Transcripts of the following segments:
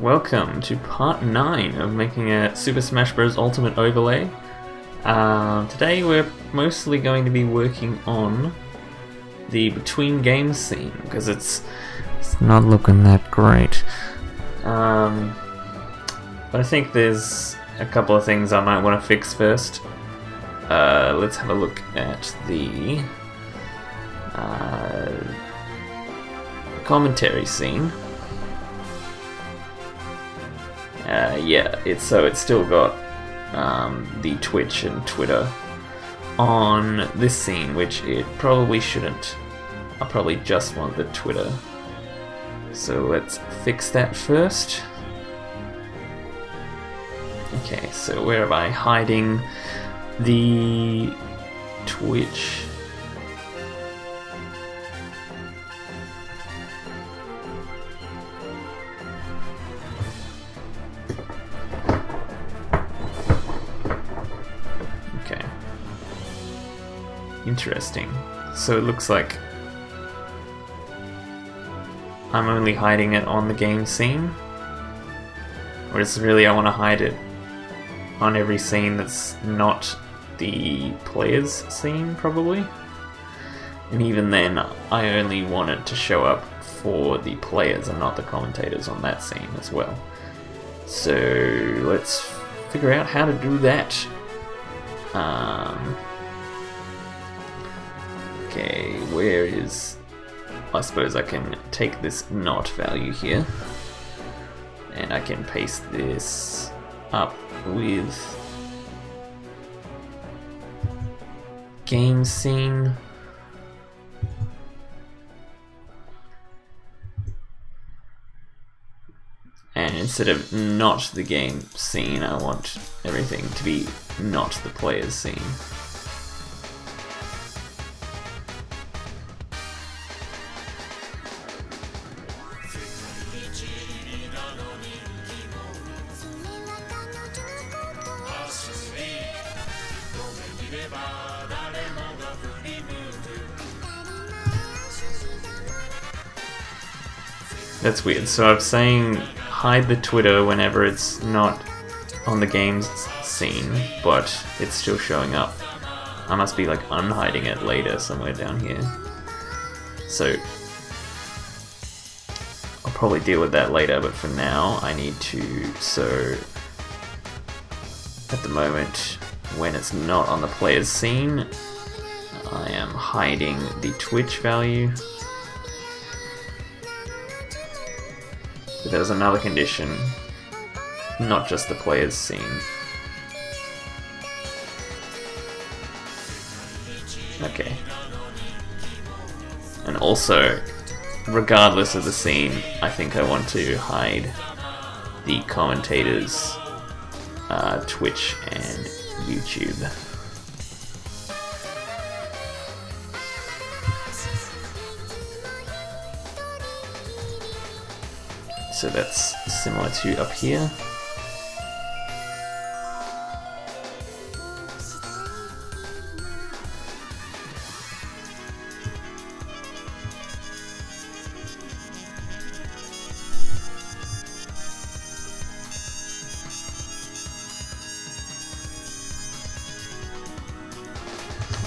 welcome to part 9 of making a Super Smash Bros. Ultimate overlay. Today we're mostly going to be working on the between games scene, because it's not looking that great. But I think there's a couple of things I might want to fix first. Let's have a look at the commentary scene. Yeah, it's still got the Twitch and Twitter on this scene, which it probably shouldn't. I probably just want the Twitter. So let's fix that first. Okay, so where am I hiding the Twitch? Okay. Interesting. So it looks like I'm only hiding it on the game scene, whereas really I want to hide it on every scene that's not the player's scene, probably. And even then, I only want it to show up for the players and not the commentators on that scene as well. So let's figure out how to do that. Okay, where is... I suppose I can take this not value here, and I can paste this up with game scene. And instead of not the game scene, I want everything to be not the player's scene. That's weird. So I'm saying hide the Twitter whenever it's not on the game's scene, but it's still showing up. I must be like unhiding it later somewhere down here. So I'll probably deal with that later, but for now I need to, so at the moment when it's not on the player's scene, I am hiding the Twitch value. But there's another condition, not just the player's scene. Okay. And also, regardless of the scene, I think I want to hide the commentators' Twitch and YouTube. So that's similar to up here.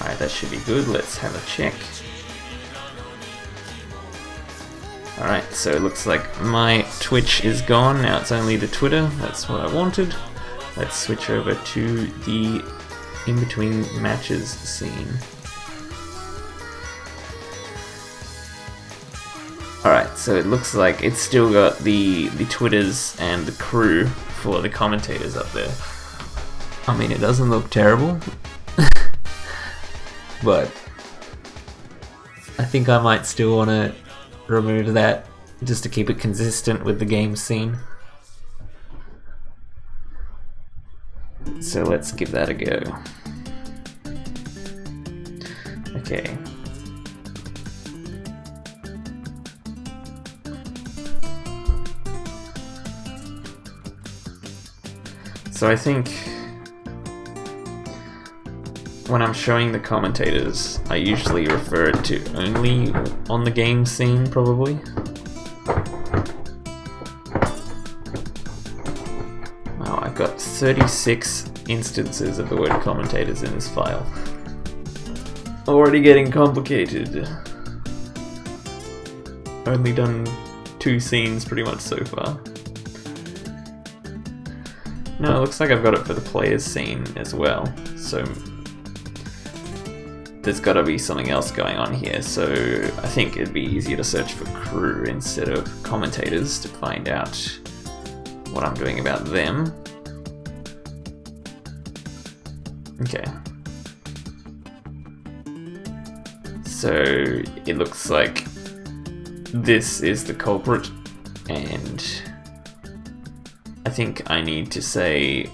Alright, that should be good. Let's have a check. Alright, so it looks like my Twitch is gone, now it's only the Twitter, that's what I wanted. Let's switch over to the in-between matches scene. Alright, so it looks like it's still got the Twitters and the crew for the commentators up there. I mean, it doesn't look terrible, but I think I might still want to remove that just to keep it consistent with the game scene. So let's give that a go. Okay. So I think when I'm showing the commentators, I usually refer it to only on the game scene, probably. Wow, I've got 36 instances of the word commentators in this file. Already getting complicated. Only done 2 scenes pretty much so far. No, it looks like I've got it for the players scene as well, so there's gotta be something else going on here, so I think it'd be easier to search for crew instead of commentators to find out what I'm doing about them. Okay. So it looks like this is the culprit, and I think I need to say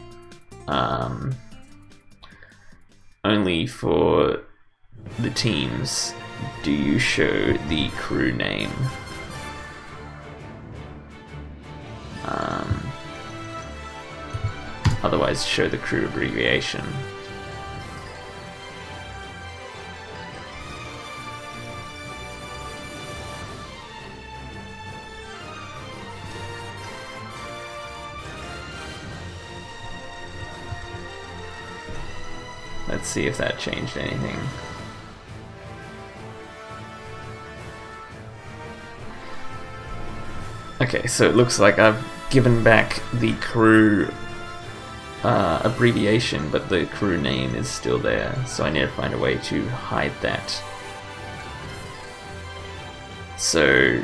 only for the teams do you show the crew name. Otherwise show the crew abbreviation. Let's see if that changed anything. Okay, so it looks like I've given back the crew abbreviation, but the crew name is still there, so I need to find a way to hide that. So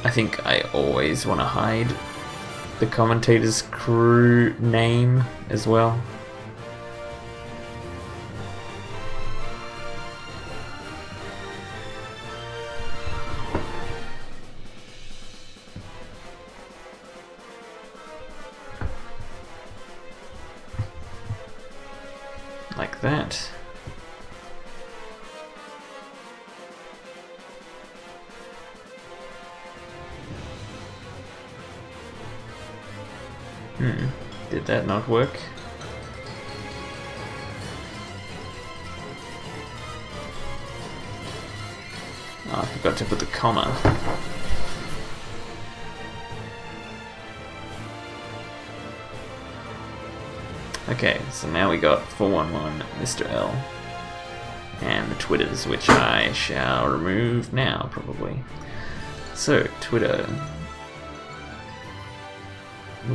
I think I always want to hide the commentator's crew name as well. Like that. Did that not work? Oh, I forgot to put the comma. Okay, so now we got 411 Mr. L. And the Twitters, which I shall remove now, probably. So, Twitter.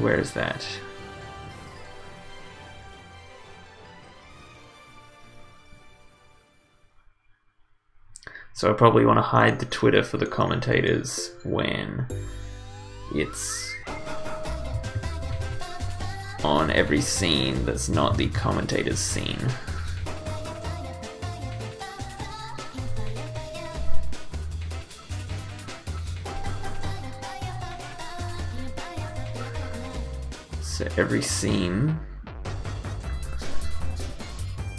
Where is that? So I probably want to hide the Twitter for the commentators when it's on every scene that's not the commentator's scene. So every scene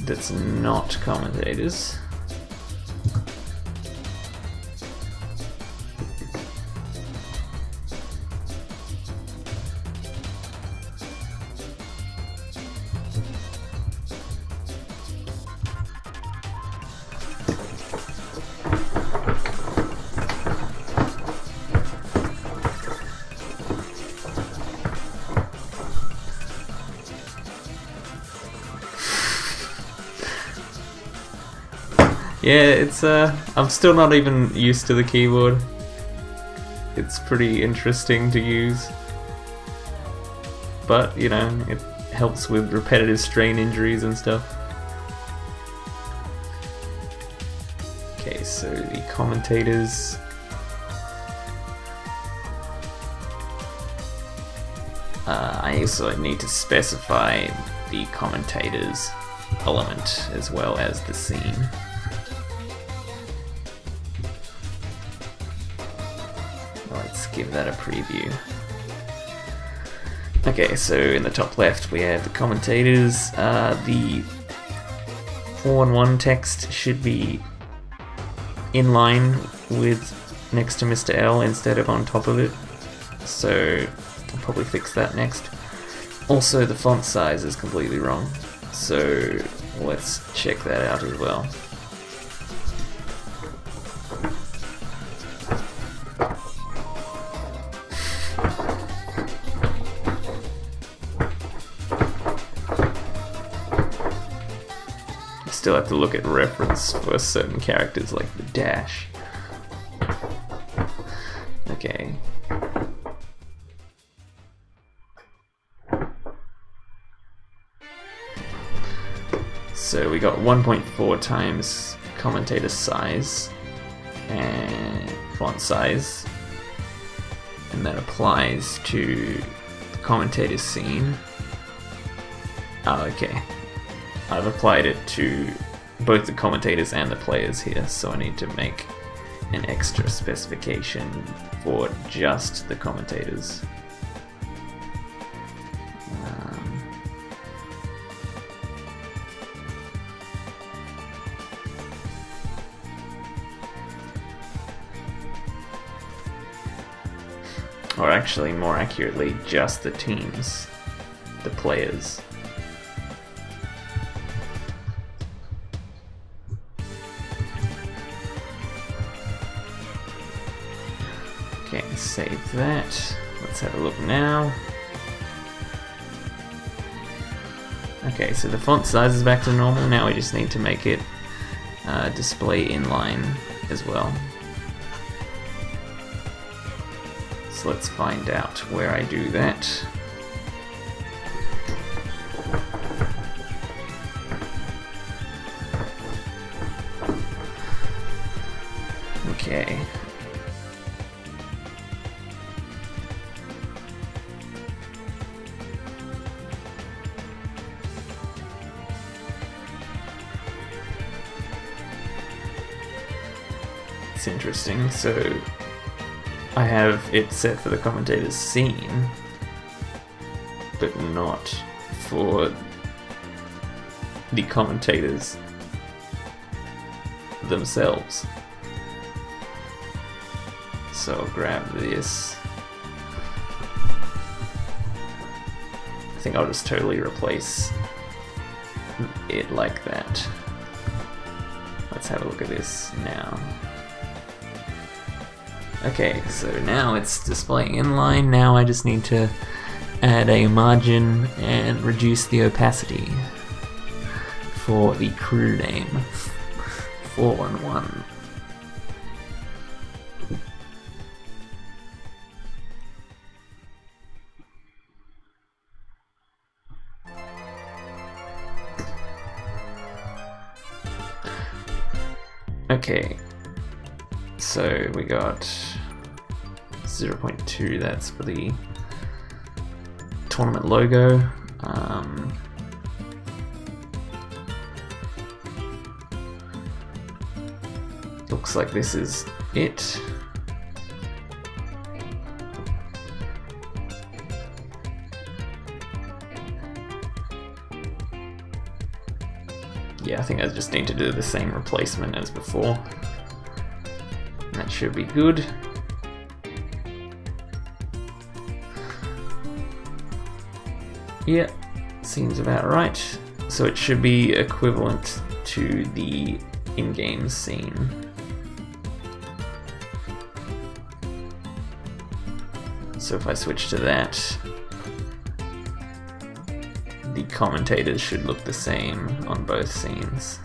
that's not commentators. Yeah, it's I'm still not even used to the keyboard. It's pretty interesting to use. But, you know, it helps with repetitive strain injuries and stuff. Okay, so the commentators. I also need to specify the commentators element as well as the scene. Let's give that a preview. Okay, so in the top left we have the commentators. The 411 text should be in line with next to Mr. L instead of on top of it. So I'll probably fix that next. Also, the font size is completely wrong. So let's check that out as well. still have to look at reference for certain characters like the dash. Okay. So we got 1.4 times commentator size and font size, and that applies to the commentator scene. Oh, okay. I've applied it to both the commentators and the players here, so I need to make an extra specification for just the commentators. Or actually, more accurately, just the teams, the players. Okay, save that. Let's have a look now. Okay, so the font size is back to normal. Now we just need to make it display inline as well. So let's find out where I do that. Okay. It's interesting. So I have it set for the commentator's scene, but not for the commentators themselves. So I'll grab this. I think I'll just totally replace it like that. Let's have a look at this now. Okay, so now it's displaying inline. Now I just need to add a margin and reduce the opacity for the crew name 411. Okay, so we got 0.2, that's for the tournament logo. Looks like this is it. Yeah, I think I just need to do the same replacement as before. That should be good. Yeah, seems about right. So it should be equivalent to the in-game scene. So if I switch to that, the commentators should look the same on both scenes.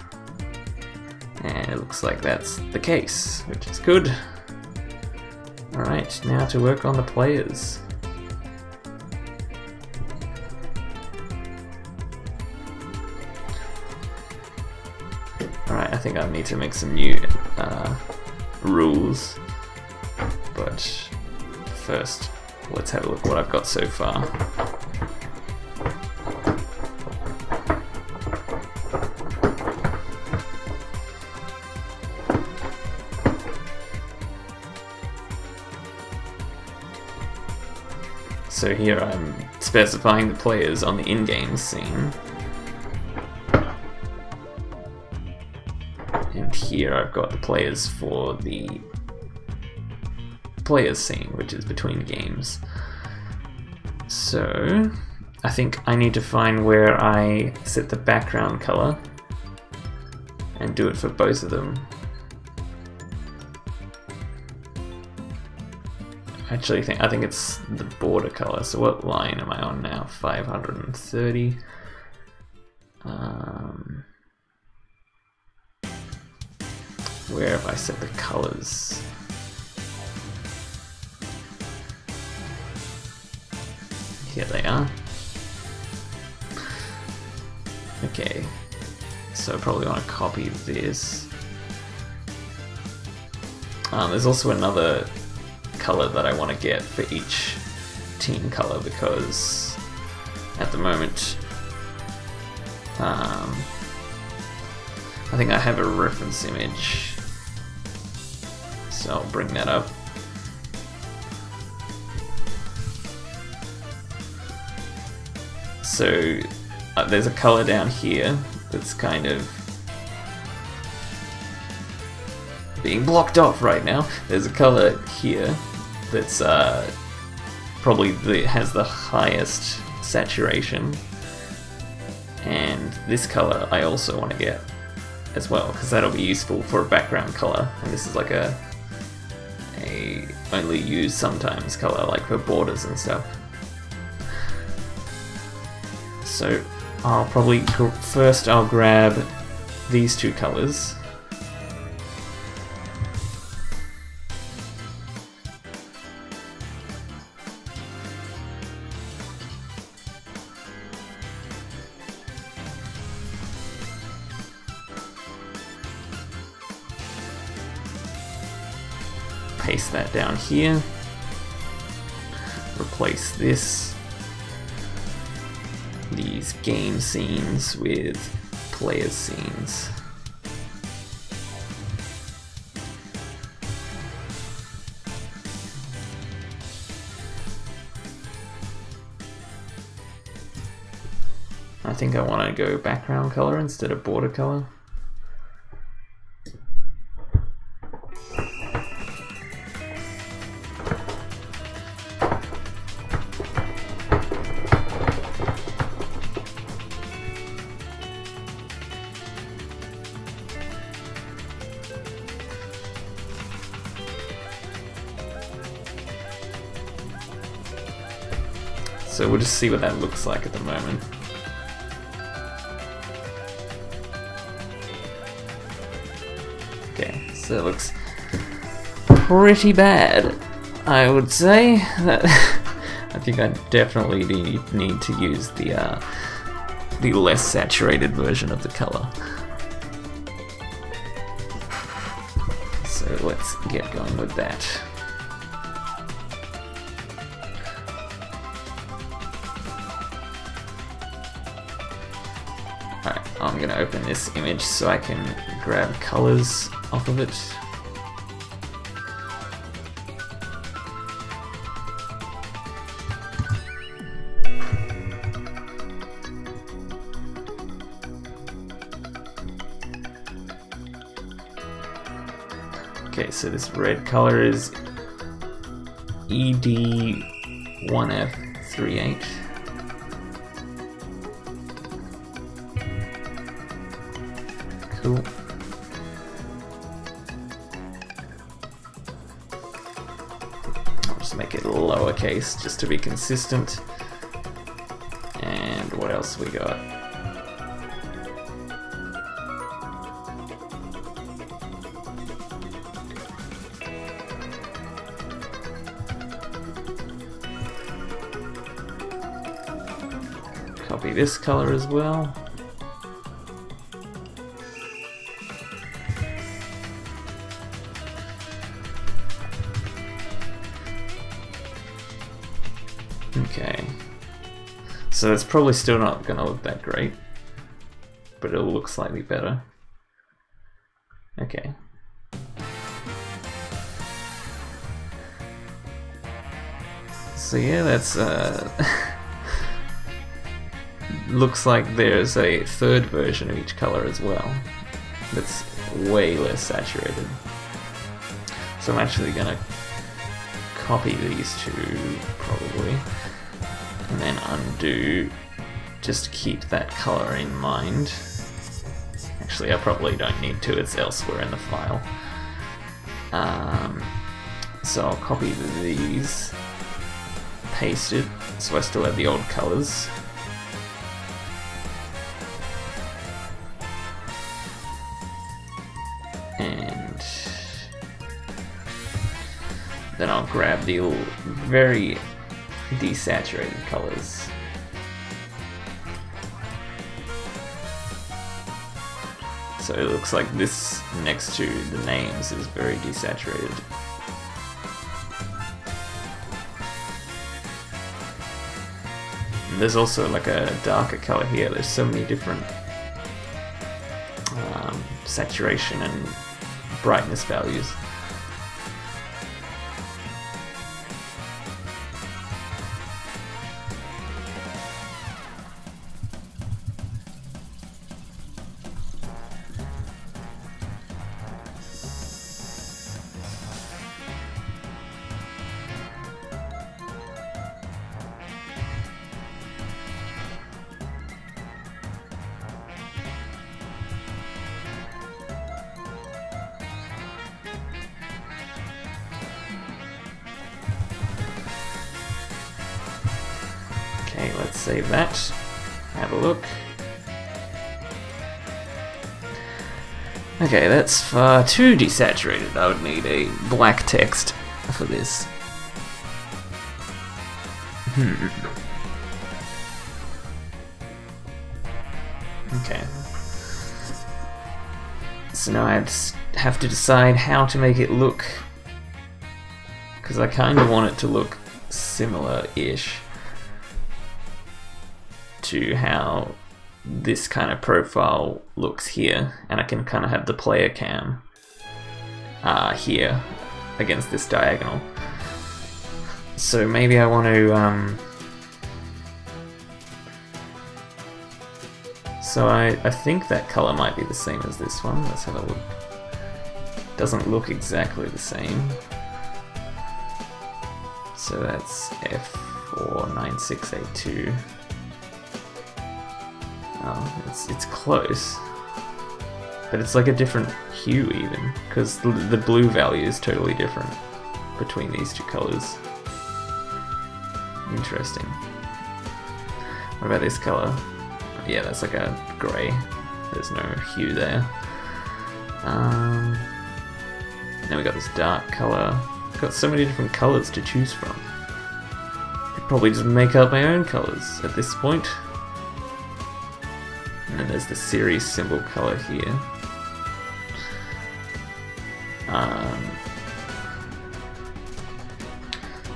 And it looks like that's the case, which is good. Alright, now to work on the players. Alright, I think I need to make some new rules. But first, let's have a look what I've got so far. So here I'm specifying the players on the in-game scene. And here I've got the players for the players scene, which is between games. So I think I need to find where I set the background color and do it for both of them. Actually, I think it's the border color. So what line am I on now? 530. Where have I set the colors? Here they are. Okay, so I probably want to copy this. There's also another color that I want to get for each team color because at the moment I think I have a reference image, so I'll bring that up. So there's a color down here that's kind of being blocked off right now. There's a color here that's probably has the highest saturation, and this color I also want to get as well because that'll be useful for a background color, and this is like a only used sometimes color, like for borders and stuff. So I'll probably first I'll grab these two colors. Paste that down here. Replace these game scenes with player scenes. I think I want to go background color instead of border color. So we'll just see what that looks like at the moment. Okay, so it looks pretty bad, I would say. I think I definitely need to use the less saturated version of the color. So let's get going with that. Alright, I'm going to open this image so I can grab colors off of it. Okay, so this red color is ED1F38. Cool. I'll just make it lowercase just to be consistent. And what else we got? Copy this color as well. Okay, so it's probably still not going to look that great, but it'll look slightly better. Okay. So yeah, that's looks like there's a third version of each color as well that's way less saturated. So I'm actually going to copy these two probably and then undo just to keep that color in mind. Actually, I probably don't need to, it's elsewhere in the file. So I'll copy these, paste it so I still have the old colors. And then I'll grab the very desaturated colors. So it looks like this next to the names is very desaturated. And there's also like a darker color here. There's so many different saturation and brightness values. Okay, let's save that. Have a look. Okay, that's far too desaturated. I would need a black text for this. Okay. So now I have to decide how to make it look, because I kind of want it to look similar-ish to how this kind of profile looks here, and I can kind of have the player cam here against this diagonal. So maybe I want to so I think that color might be the same as this one. Let's have a look. Doesn't look exactly the same. So that's F49682. Oh, it's close, but it's like a different hue even, because the blue value is totally different between these two colors. Interesting. What about this color? Yeah, that's like a grey. There's no hue there. Then we got this dark color. Got so many different colors to choose from. Could probably just make up my own colors at this point. And then there's the series symbol color here.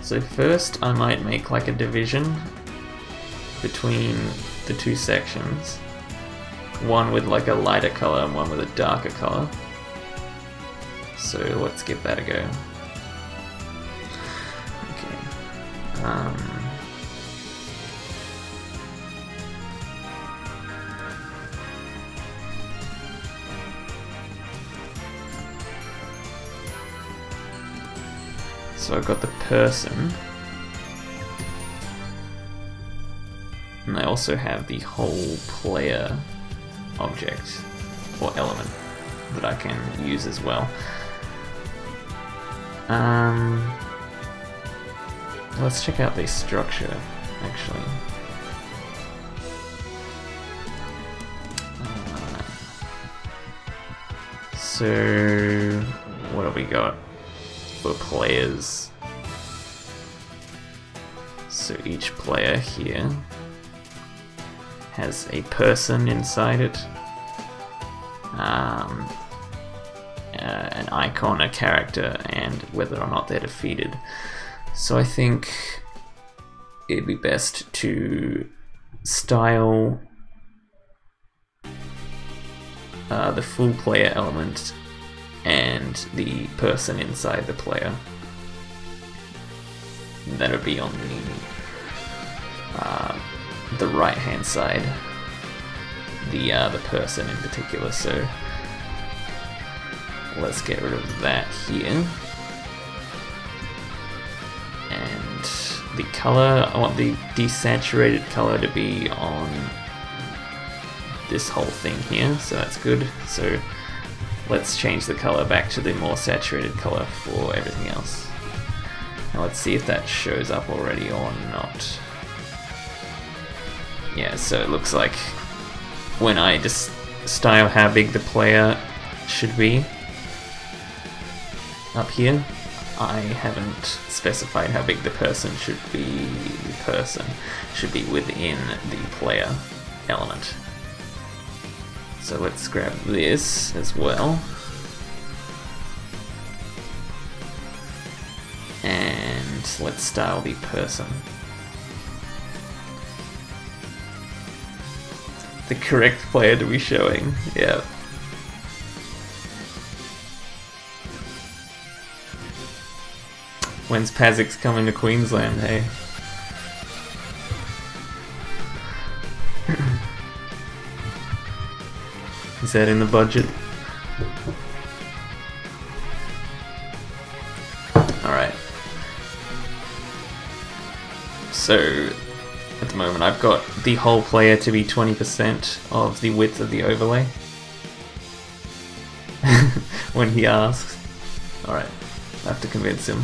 So first I might make like a division between the two sections. One with like a lighter color and one with a darker color. So let's give that a go. Okay. So I've got the person, and I also have the whole player object or element that I can use as well. Let's check out the structure actually. So what have we got for players? So each player here has a person inside it, an icon, a character, and whether or not they're defeated. So I think it'd be best to style the full player element and the person inside the player. That would be on the right hand side, the person in particular. So let's get rid of that here. And the color, I want the desaturated color to be on this whole thing here, so that's good. So let's change the color back to the more saturated color for everything else. Now let's see if that shows up already or not. Yeah, so it looks like when I just style how big the player should be up here, I haven't specified how big the person should be. The person should be within the player element. So let's grab this as well. And let's style the person. The correct player to be showing, yeah. When's Pazix coming to Queensland, hey? Is that in the budget? Alright. So, at the moment I've got the whole player to be 20% of the width of the overlay. When he asks. Alright, I have to convince him.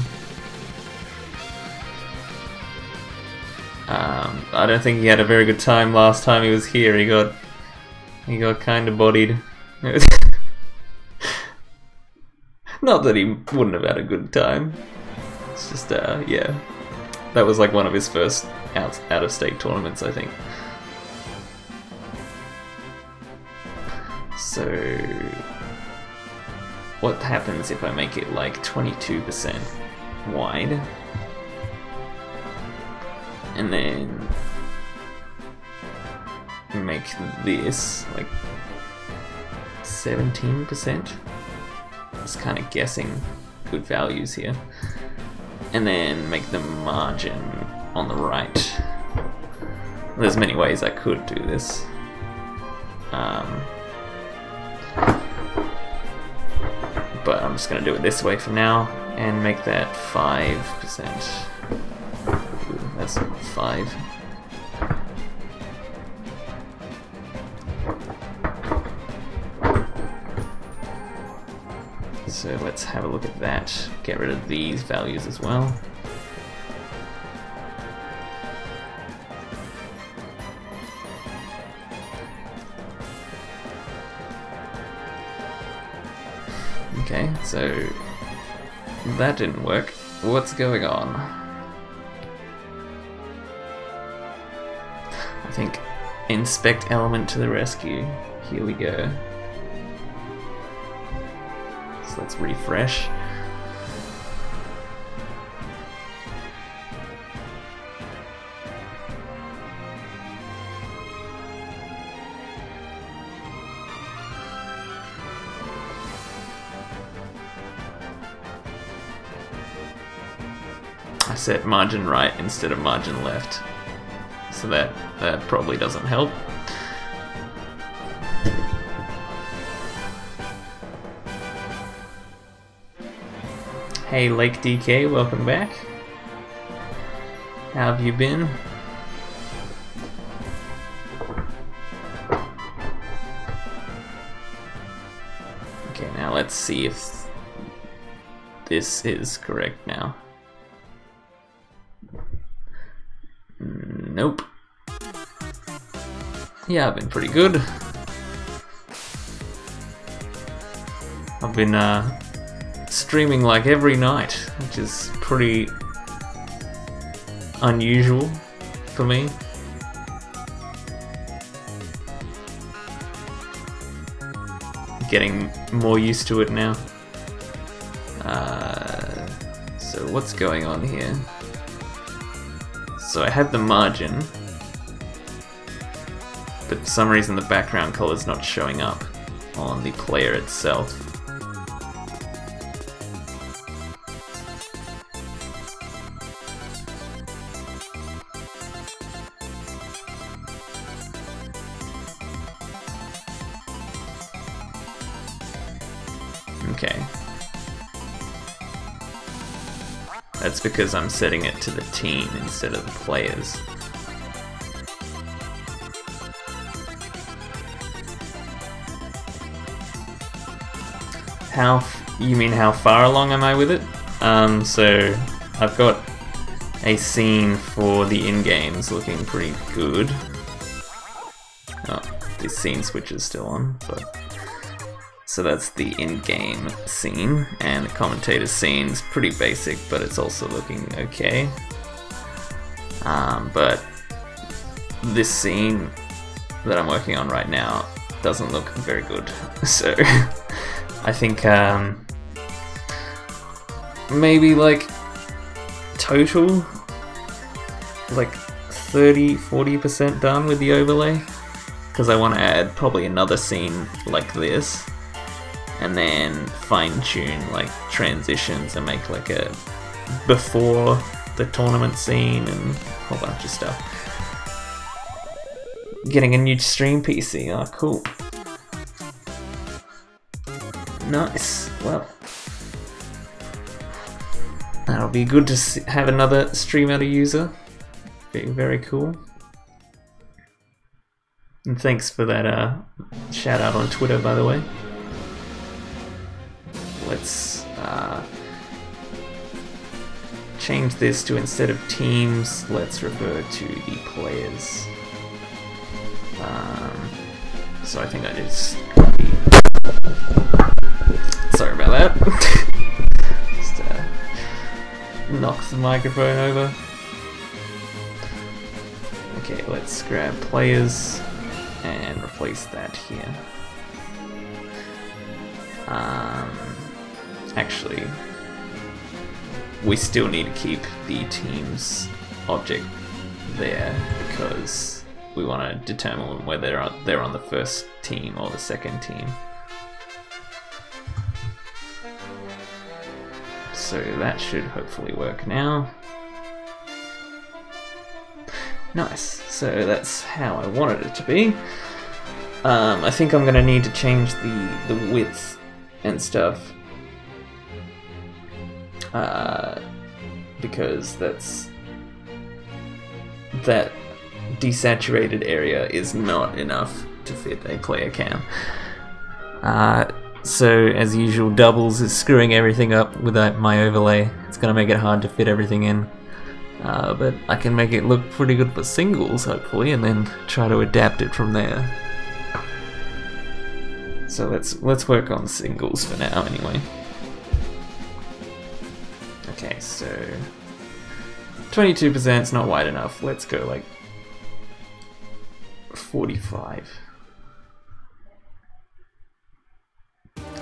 I don't think he had a very good time last time he was here. He got kind of bodied. Not that he wouldn't have had a good time. It's just, yeah. That was like one of his first out-of-state tournaments, I think. So, what happens if I make it like 22% wide? And then make this like 17%. Just kind of guessing good values here. And then make the margin on the right. There's many ways I could do this. But I'm just going to do it this way for now and make that 5%. Ooh, that's 5. So let's have a look at that. Get rid of these values as well. Okay, so that didn't work. What's going on? I think inspect element to the rescue. Here we go. So let's refresh. I set margin right instead of margin left, so that probably doesn't help. Hey Lake DK, welcome back. How have you been? Okay, now let's see if this is correct now. Nope. Yeah, I've been pretty good. I've been streaming like every night, which is pretty unusual for me. Getting more used to it now. So what's going on here? So I have the margin, but for some reason the background color is not showing up on the player itself. Okay. That's because I'm setting it to the team instead of the players. You mean how far along am I with it? So I've got a scene for the in-games looking pretty good. Oh, this scene switch is still on, but So that's the in-game scene, and the commentator's scene's pretty basic, but it's also looking okay. But this scene that I'm working on right now doesn't look very good. So I think maybe like total like 30-40% done with the overlay, because I want to add probably another scene like this, and then fine-tune like transitions and make like a before the tournament scene and a whole bunch of stuff. Getting a new stream PC, oh cool. Nice, well. That'll be good to have another StreamEdit user. Very, very cool. And thanks for that shout out on Twitter, by the way. Let's change this to, instead of teams, let's refer to the players. So I think I just sorry about that. Just knocked the microphone over. Okay, let's grab players and replace that here. Actually, we still need to keep the teams object there because we want to determine whether they're on the first team or the second team. So that should hopefully work now. Nice, so that's how I wanted it to be. I think I'm gonna need to change the width and stuff, because that desaturated area is not enough to fit a player cam. So as usual, doubles is screwing everything up with my overlay. It's gonna make it hard to fit everything in. But I can make it look pretty good for singles, hopefully, and then try to adapt it from there. So let's work on singles for now, anyway. Okay, so 22% is not wide enough. Let's go like 45.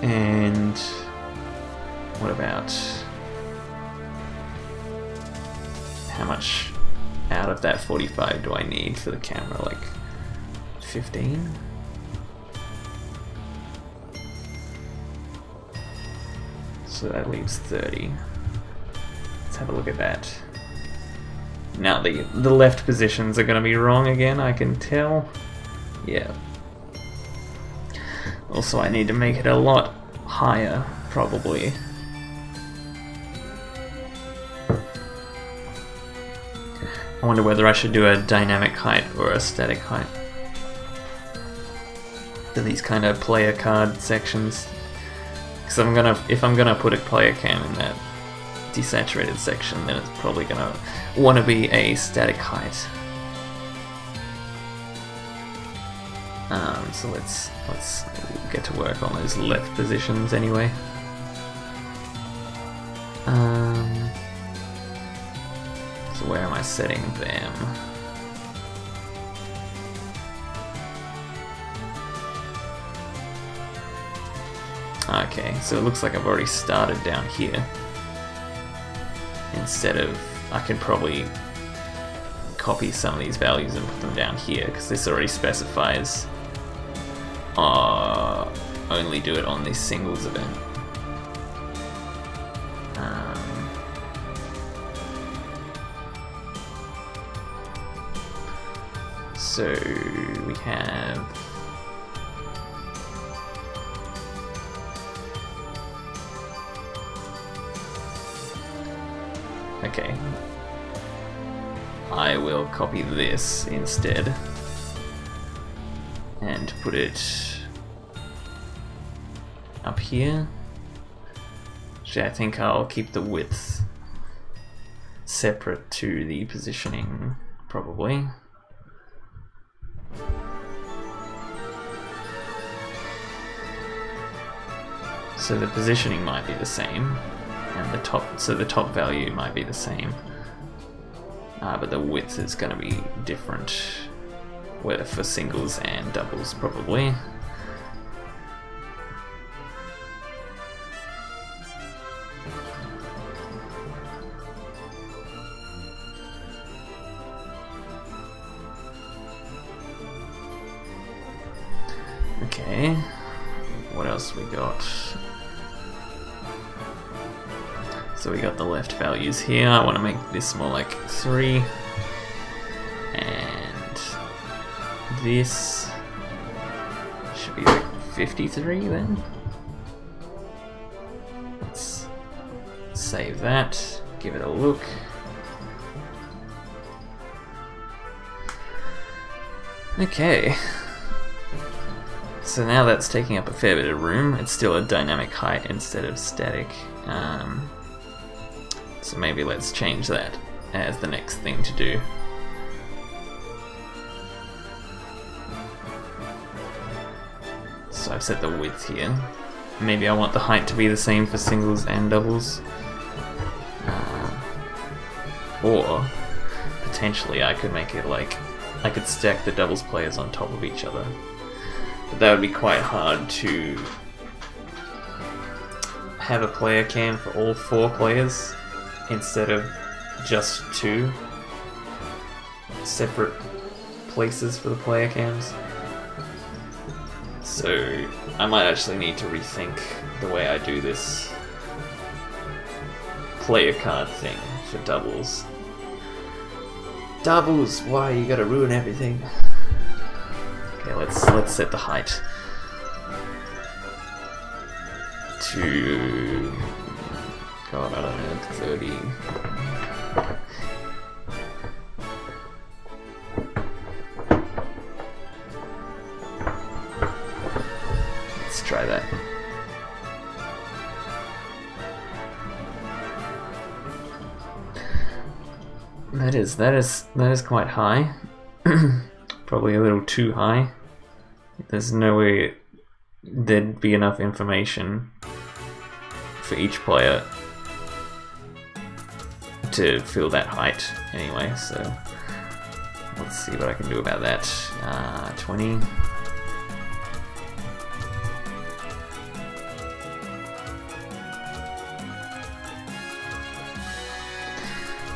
And what about how much out of that 45 do I need for the camera? Like 15? So that leaves 30. Let's have a look at that. Now the left positions are going to be wrong again, I can tell. Yeah. Also, I need to make it a lot higher, probably. I wonder whether I should do a dynamic height or a static height for these kind of player card sections. Because if I'm gonna put a player cam in that desaturated section, then it's probably gonna want to be a static height. So let's get to work on those left positions anyway. So where am I setting them? Okay, so it looks like I've already started down here. Instead of, I could probably copy some of these values and put them down here, because this already specifies only do it on this singles event. So we have okay. I will copy this instead and put it up here. Actually, I think I'll keep the width separate to the positioning, probably. So the positioning might be the same, and the top value might be the same, but the width is going to be different, whether for singles and doubles probably. Okay, what else we got? So we got the left values here. I want to make this more like 3, and this should be like 53 then. Let's save that, give it a look. Okay. So now that's taking up a fair bit of room. It's still a dynamic height instead of static. So maybe let's change that as the next thing to do. So I've set the width here. Maybe I want the height to be the same for singles and doubles. Or potentially I could make it like I could stack the doubles players on top of each other. But that would be quite hard to have a player cam for all 4 players instead of just 2 separate places for the player cams. So I might actually need to rethink the way I do this player card thing for doubles. Doubles, why you gotta ruin everything? Okay, let's set the height to, God, I don't know, 30. Let's try that. That is quite high. Probably a little too high. There's no way there'd be enough information for each player to fill that height anyway, so let's see what I can do about that. 20.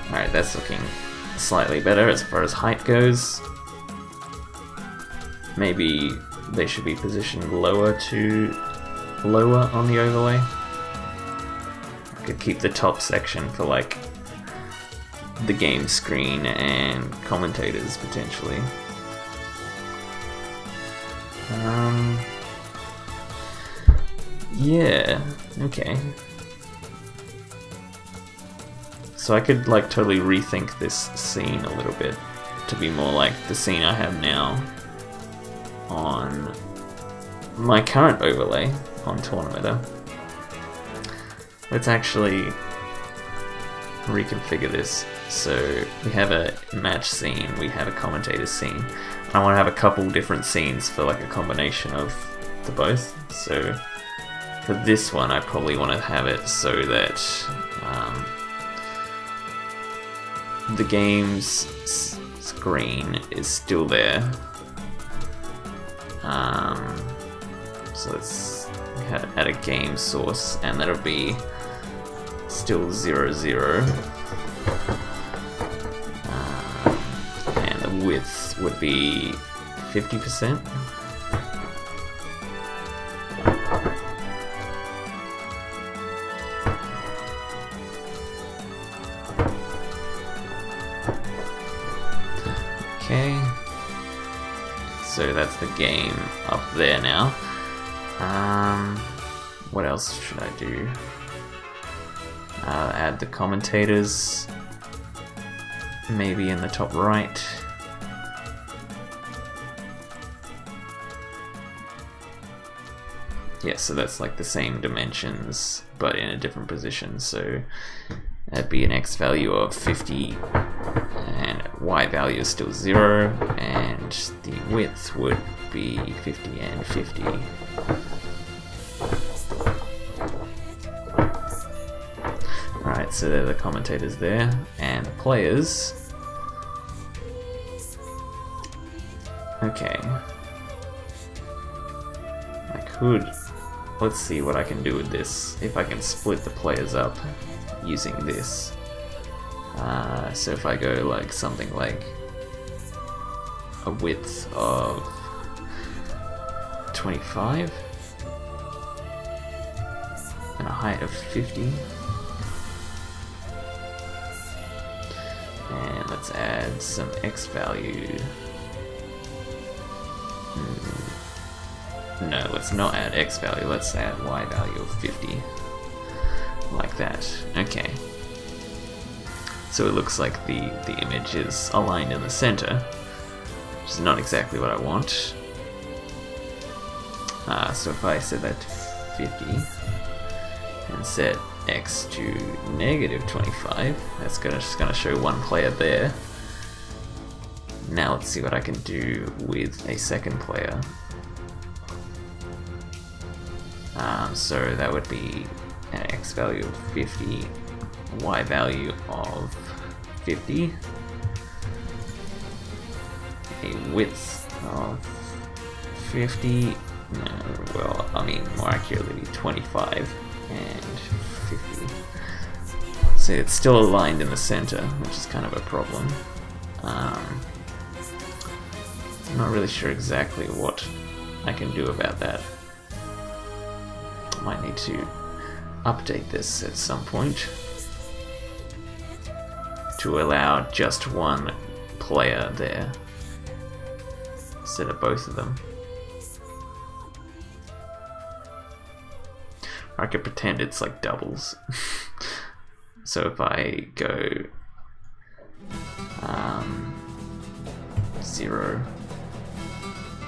Alright, that's looking slightly better as far as height goes. Maybe they should be positioned lower on the overlay. I could keep the top section for like the game screen and commentators potentially. Yeah, okay. So I could like totally rethink this scene a little bit to be more like the scene I have now on my current overlay on Tournamenter. Let's actually reconfigure this. So we have a match scene, we have a commentator scene. I want to have a couple different scenes for like a combination of the both. So for this one I probably want to have it so that the game's screen is still there. So let's add a game source, and that'll be still 0, 0. And the width would be 50%. Okay, so that's the game up there now. What else should I do? Add the commentators, maybe in the top right. Yeah, so that's like the same dimensions, but in a different position. So that'd be an X value of 50, and Y value is still 0, and the width would be 50 and 50. Alright, so there are the commentators there, and the players. Okay. I could... Let's see what I can do with this, if I can split the players up using this. So if I go like something like a width of 25 and a height of 50, and let's add some X value. No, let's not add X value, let's add Y value of 50. Like that. Okay. So it looks like the image is aligned in the center, which is not exactly what I want. So if I set that to 50 and set X to -25, that's just gonna show one player there. Now let's see what I can do with a second player. So that would be an X value of 50, Y value of 50, a width of 50, no, well, I mean more accurately 25 and 50. So it's still aligned in the center, which is kind of a problem. I'm not really sure exactly what I can do about that. I might need to update this at some point to allow just one player there instead of both of them. I could pretend it's like doubles. So if I go 0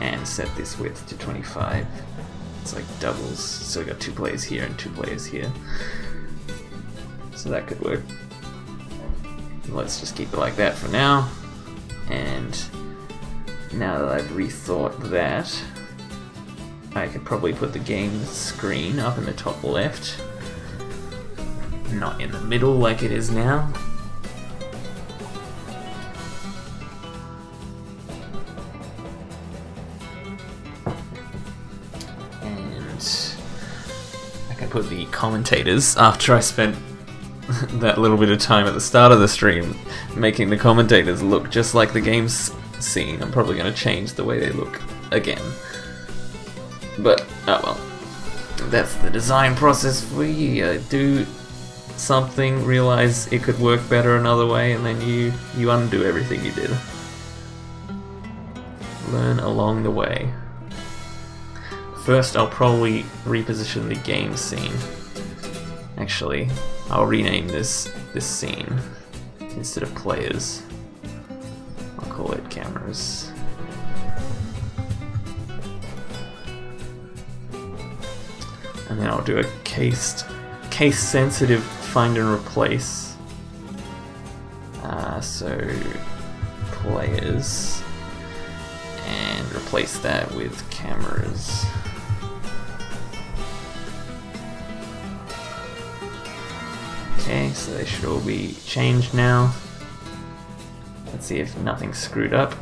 and set this width to 25, it's like doubles. So we got 2 players here and 2 players here. So that could work. Let's just keep it like that for now. And now that I've rethought that, I could probably put the game screen up in the top left, not in the middle like it is now. And I can put the commentators, after I spent that little bit of time at the start of the stream making the commentators look just like the game's scene. I'm probably going to change the way they look again. But, oh well. That's the design process for you. Do something, realize it could work better another way, and then you undo everything you did. Learn along the way. First, I'll probably reposition the game scene. Actually, I'll rename this scene. Instead of players, I'll call it cameras. And then I'll do a case-sensitive find and replace. So players, and replace that with cameras. Okay, so they should all be changed now. Let's see if nothing's screwed up.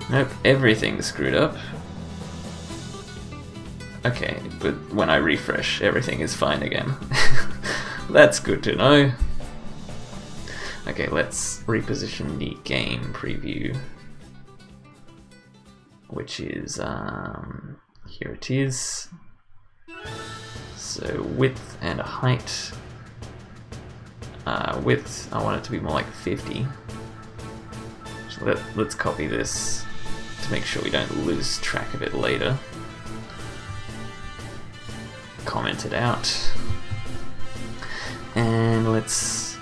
Nope, everything's screwed up. Okay, but when I refresh, everything is fine again. That's good to know. Okay, let's reposition the game preview, which is, here it is. So width and a height. Width, I want it to be more like 50. So let's copy this to make sure we don't lose track of it later. Comment it out. And let's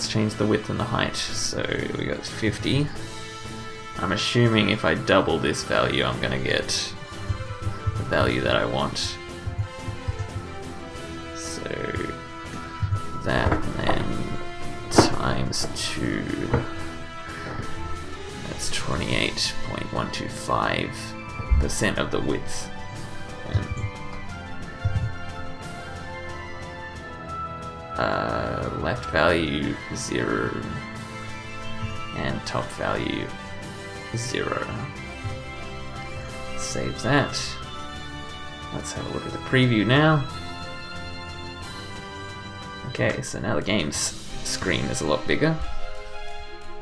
change the width and the height. So we got 50. I'm assuming if I double this value, I'm gonna get the value that I want. So that, and then times 2. That's 28.125% of the width. And left value 0 and top value 0. Save that. Let's have a look at the preview now. Okay, so now the game's screen is a lot bigger,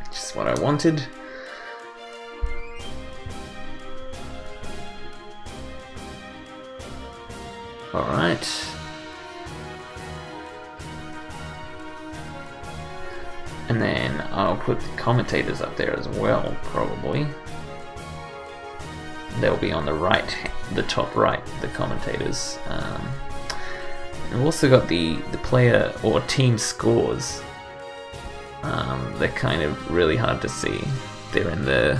which is what I wanted. Alright. And then I'll put the commentators up there as well, probably. They'll be on the right, the top right, the commentators. We've also got the player or team scores. They're kind of really hard to see. They're in the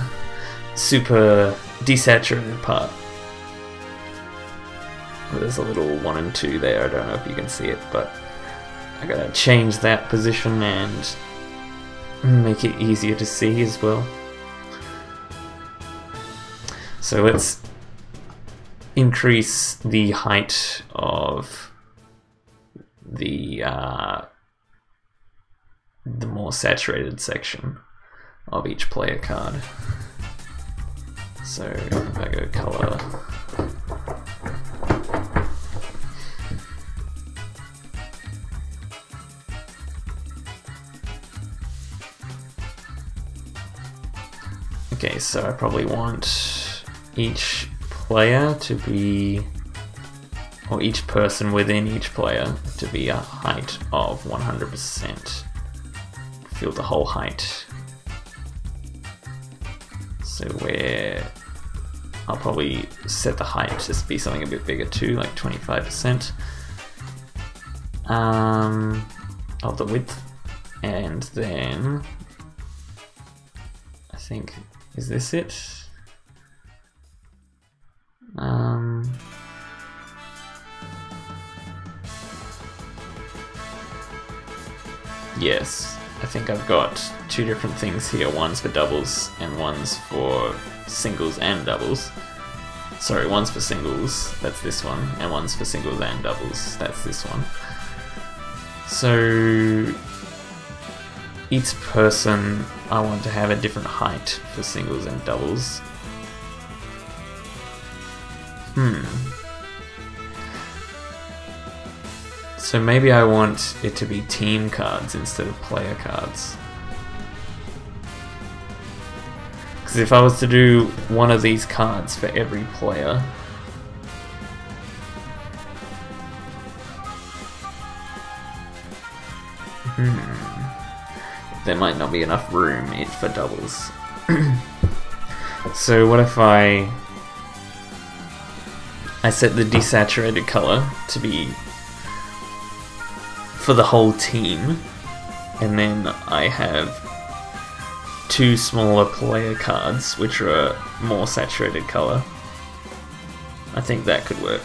super desaturated part. There's a little 1 and 2 there, I don't know if you can see it, but I gotta change that position and make it easier to see as well. So let's increase the height of the more saturated section of each player card. So if I go color, okay, so I probably want each player to be, or each person within each player to be a height of 100%. Fill the whole height. So where I'll probably set the height to be something a bit bigger too, like 25% of the width, and then I think, is this it? Yes, I think I've got 2 different things here. One's for doubles and one's for singles and doubles. Sorry, one's for singles, that's this one, and one's for singles and doubles, that's this one. So each person I want to have a different height for singles and doubles. So maybe I want it to be team cards instead of player cards. Because if I was to do one of these cards for every player, there might not be enough room for doubles. So what if I set the desaturated color to be for the whole team, and then I have 2 smaller player cards which are a more saturated color. I think that could work.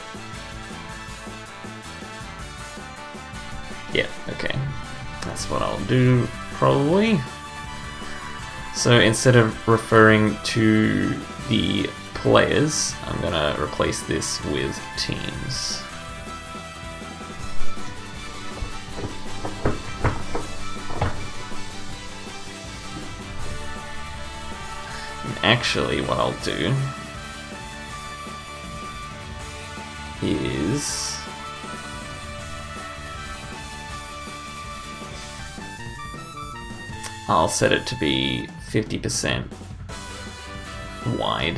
Yeah, okay. That's what I'll do, probably. So instead of referring to the players, I'm gonna replace this with teams. Actually, what I'll do is I'll set it to be 50% wide.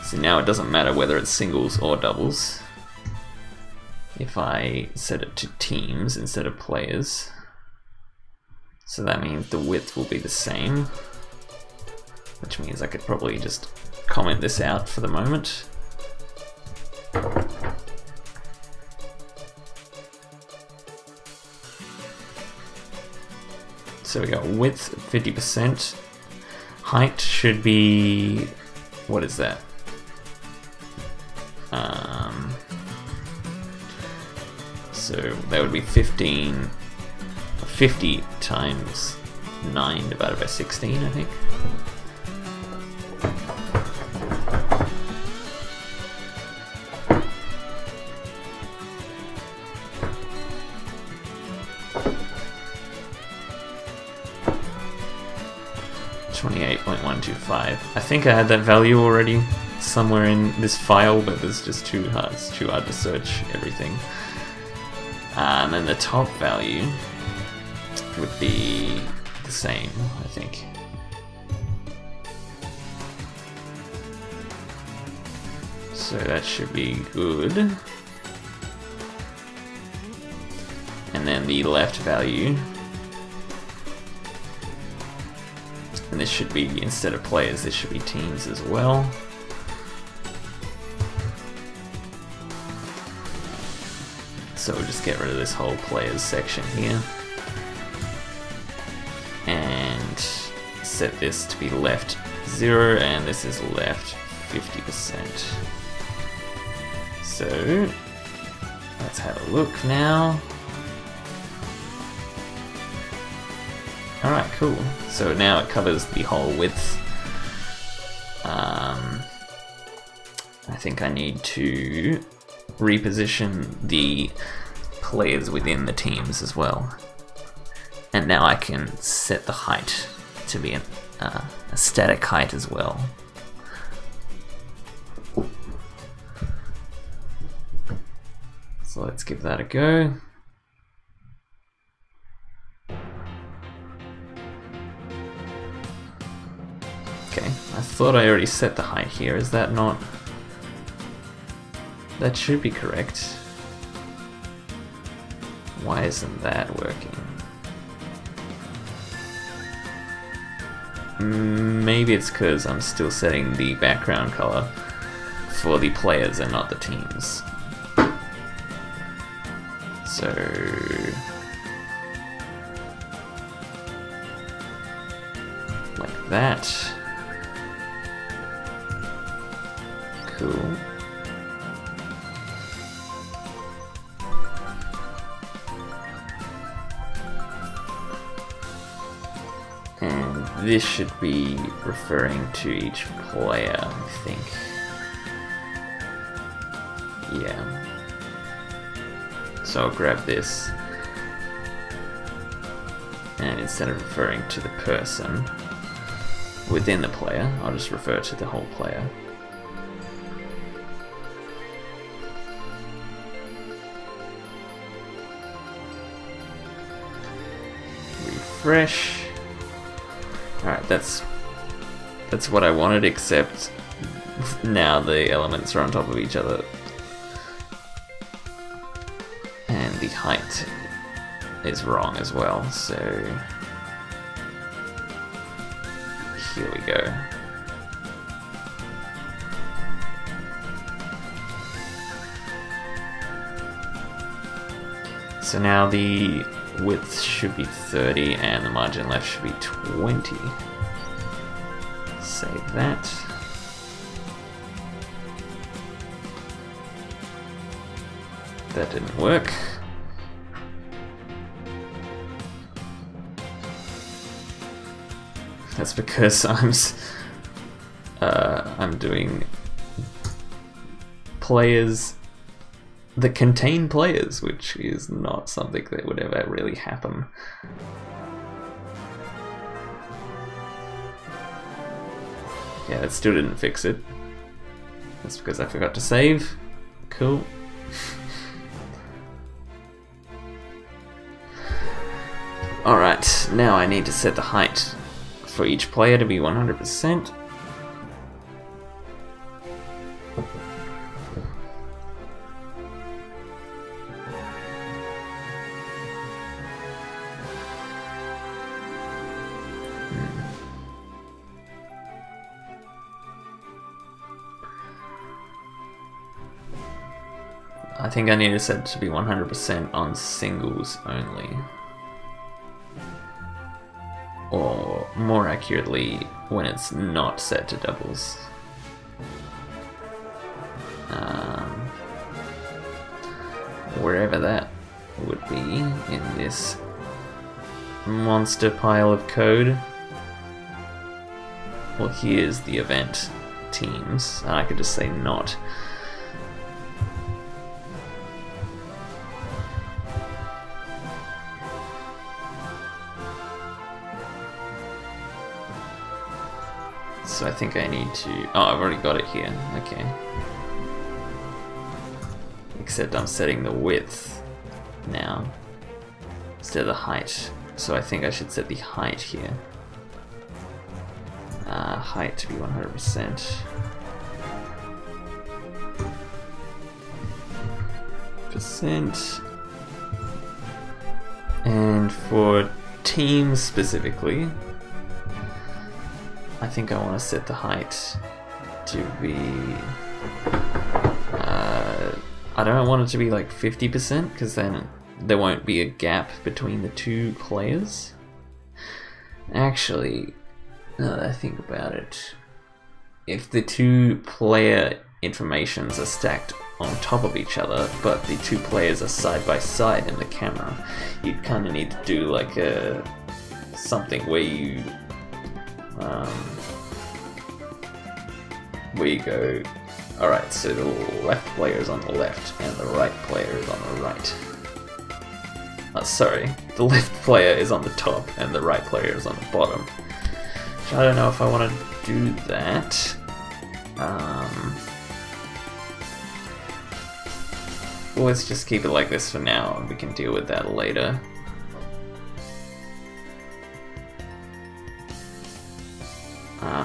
So now it doesn't matter whether it's singles or doubles if I set it to teams instead of players. So that means the width will be the same, which means I could probably just comment this out for the moment. So we got width 50%, height should be, what is that? So that would be 50 times 9 divided by 16, I think. $28.125. I think I had that value already somewhere in this file, but it's just too hard. It's too hard to search everything. And then the top value would be the same, I think. So that should be good. And then the left value. And this should be, instead of players, this should be teams as well. So we'll just get rid of this whole players section here. And set this to be left 0, and this is left 50%. So let's have a look now. Alright, cool. So now it covers the whole width. I think I need to reposition the players within the teams as well. And now I can set the height to be a static height as well. So let's give that a go. Okay, I thought I already set the height here. Is that not? That should be correct. Why isn't that working? Maybe it's because I'm still setting the background color for the players and not the teams. So like that. Cool. And this should be referring to each player, I think. Yeah. So I'll grab this, and instead of referring to the person within the player, I'll just refer to the whole player. Refresh. Alright, that's what I wanted, except now the elements are on top of each other. And the height is wrong as well, so here we go. So now the width should be 30 and the margin left should be 20. Save that. That didn't work. That's because I'm doing players that contain players, which is not something that would ever really happen. Yeah, it still didn't fix it. That's because I forgot to save. Cool. Alright, now I need to set the height for each player to be 100%. I think I need to set it to be 100% on singles only. Or more accurately, when it's not set to doubles. Wherever that would be in this monster pile of code. Well, here's the event teams. I could just say not. So I think I need to... Oh, I've already got it here. Okay. Except I'm setting the width now instead of the height. So I think I should set the height here. Height to be 100%. And for teams specifically, I think I want to set the height to be... I don't want it to be like 50% because then there won't be a gap between the two players. Actually, now that I think about it, if the two player informations are stacked on top of each other, but the two players are side by side in the camera, you'd kind of need to do like a something where you go, alright, so the left player is on the left and the right player is on the right. Sorry, the left player is on the top and the right player is on the bottom. Which I don't know if I want to do that. Let's just keep it like this for now and we can deal with that later.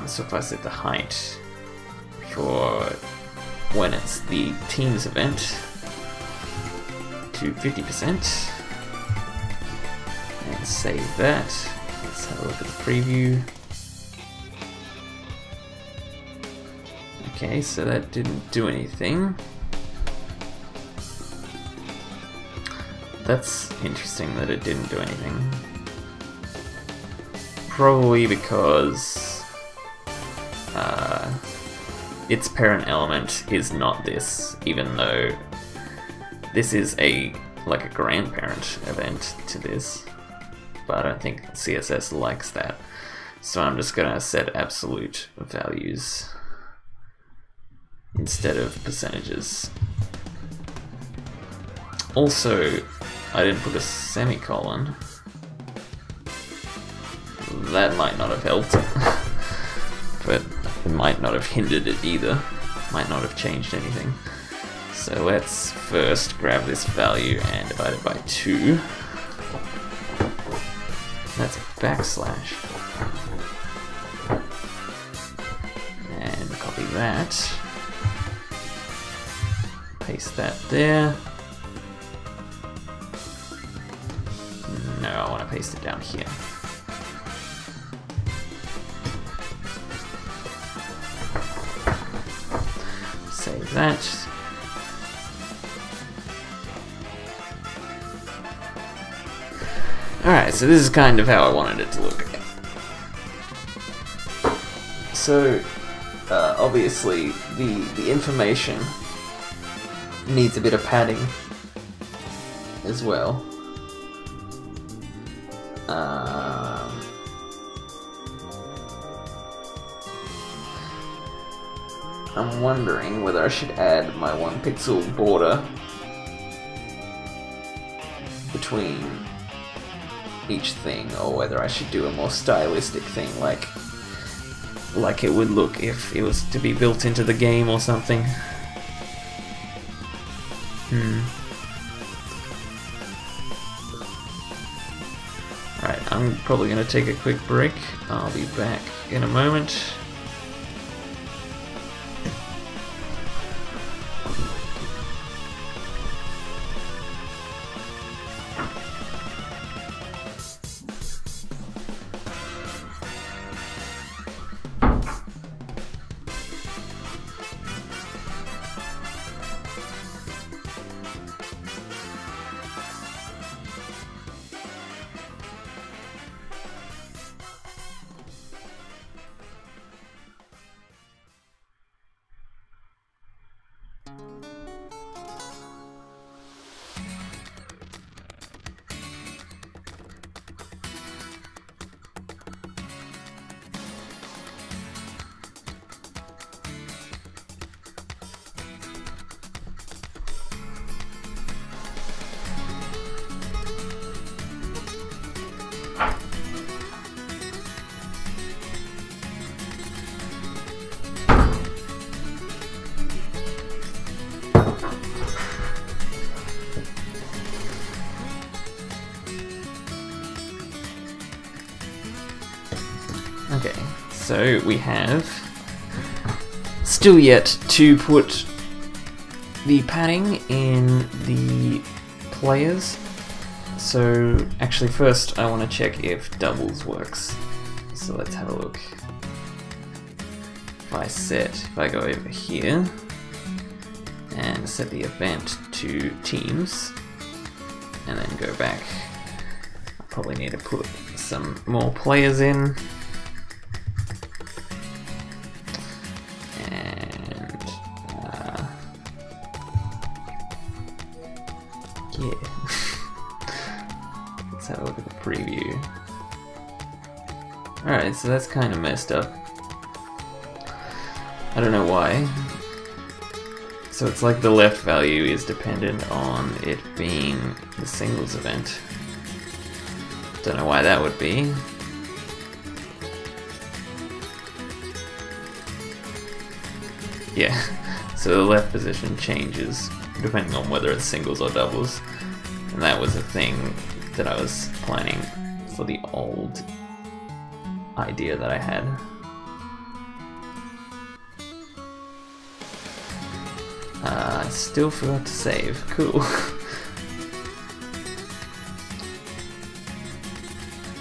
So if I set the height for when it's the teams event to 50% and save that. Let's have a look at the preview. Okay, so that didn't do anything. That's interesting that it didn't do anything. Probably because its parent element is not this, even though this is like a grandparent event to this. But I don't think CSS likes that. So I'm just gonna set absolute values instead of percentages. Also, I didn't put a semicolon. That might not have helped, but it might not have hindered it either. Might not have changed anything. So let's first grab this value and divide it by 2. That's a backslash. And copy that. Paste that there. No, I want to paste it down here. Save that. Alright, so this is kind of how I wanted it to look. So, obviously, the information needs a bit of padding as well. I'm wondering whether I should add my 1 pixel border between each thing, or whether I should do a more stylistic thing, like it would look if it was to be built into the game or something. Alright, I'm probably going to take a quick break. I'll be back in a moment. Okay, so we have still yet to put the padding in the players. So actually first I want to check if doubles works. So let's have a look. If I go over here and set the event to teams and then go back, I probably need to put some more players in. And yeah. Let's have a look at the preview. Alright, so that's kind of messed up. I don't know why. So it's like the left value is dependent on it being the singles event. Don't know why that would be. Yeah, so the left position changes depending on whether it's singles or doubles. And that was a thing that I was planning for the old idea that I had. I still forgot to save. Cool.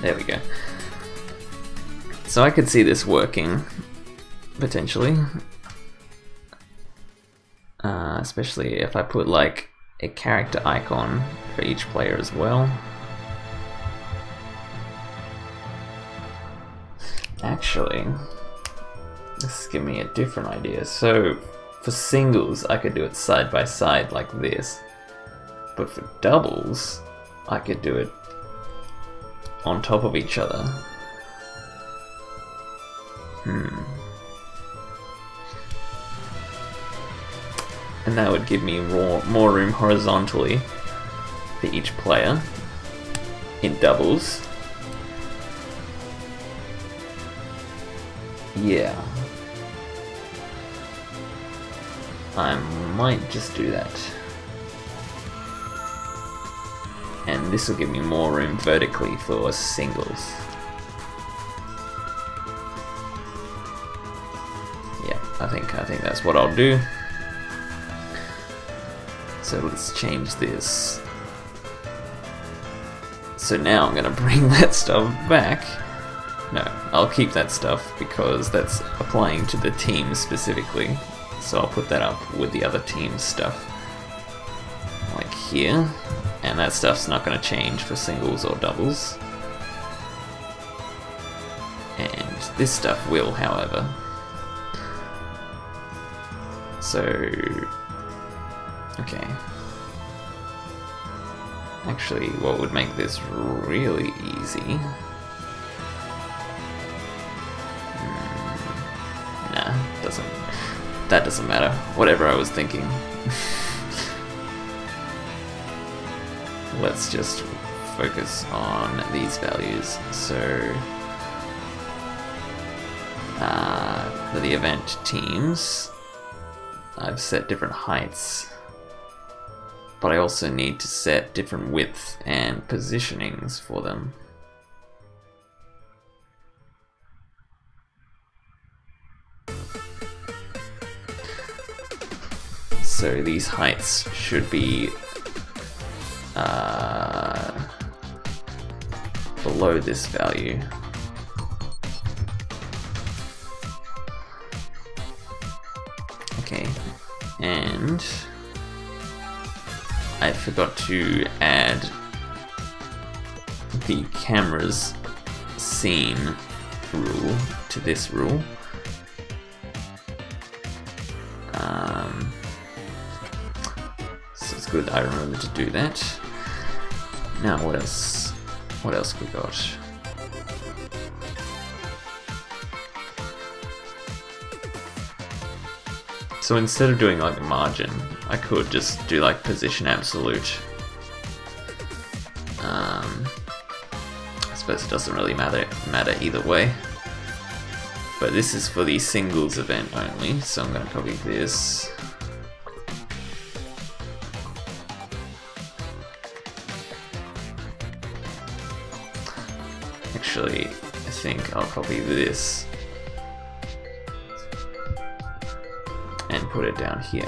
There we go. So I could see this working, potentially. Especially if I put like a character icon for each player as well. Actually, this is giving me a different idea. So for singles, I could do it side by side like this, but for doubles, I could do it on top of each other. And that would give me more room horizontally for each player in doubles. Yeah. I might just do that. And this will give me more room vertically for singles. Yeah, I think that's what I'll do. So let's change this. So now I'm gonna bring that stuff back. No, I'll keep that stuff because that's applying to the team specifically. So I'll put that up with the other team's stuff. Like here. And that stuff's not gonna change for singles or doubles. And this stuff will, however. So okay. Actually, what would make this really easy? Nah, that doesn't matter. Whatever I was thinking. Let's just focus on these values. So for the event teams, I've set different heights, but I also need to set different width and positionings for them. So these heights should be below this value. Okay, and I forgot to add the camera's scene rule to this rule. So it's good I remembered to do that. Now what else? What else we got? So instead of doing like a margin, I could just do like position absolute. I suppose it doesn't really matter either way. But this is for the singles event only, so I'm going to copy this. Actually, I think I'll copy this and put it down here.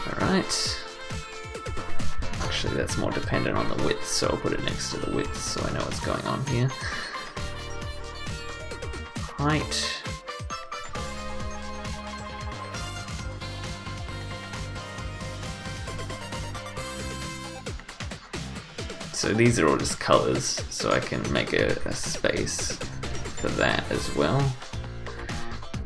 Alright. Actually, that's more dependent on the width, so I'll put it next to the width so I know what's going on here. Height. So these are all just colors, so I can make a space for that as well.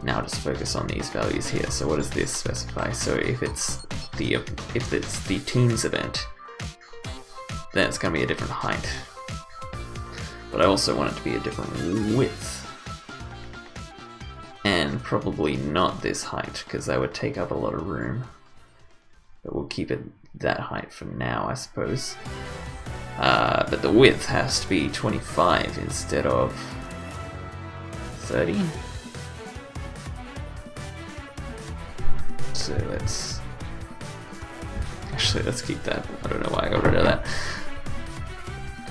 Now just focus on these values here. So what does this specify? So if it's the teams event, then it's going to be a different height. But I also want it to be a different width. And probably not this height, because that would take up a lot of room. But we'll keep it that height for now, I suppose. But the width has to be 25 instead of 30. So let's keep that. I don't know why I got rid of that.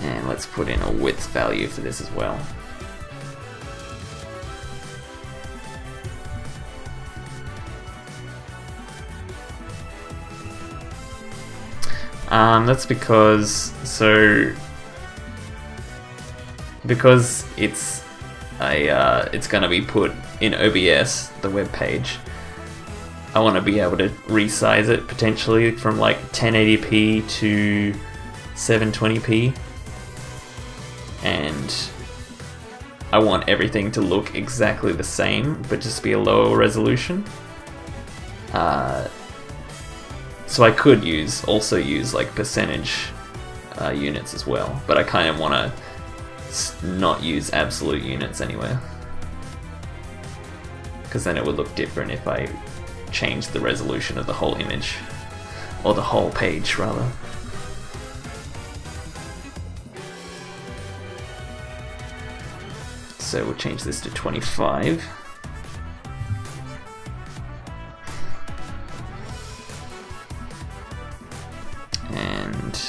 And let's put in a width value for this as well. That's because it's gonna be put in OBS, the web page. I want to be able to resize it potentially from like 1080p to 720p, and I want everything to look exactly the same but just be a lower resolution. So I could also use like percentage units as well, but I kind of want to not use absolute units anywhere, because then it would look different if I changed the resolution of the whole image, or the whole page rather. So we'll change this to 25. And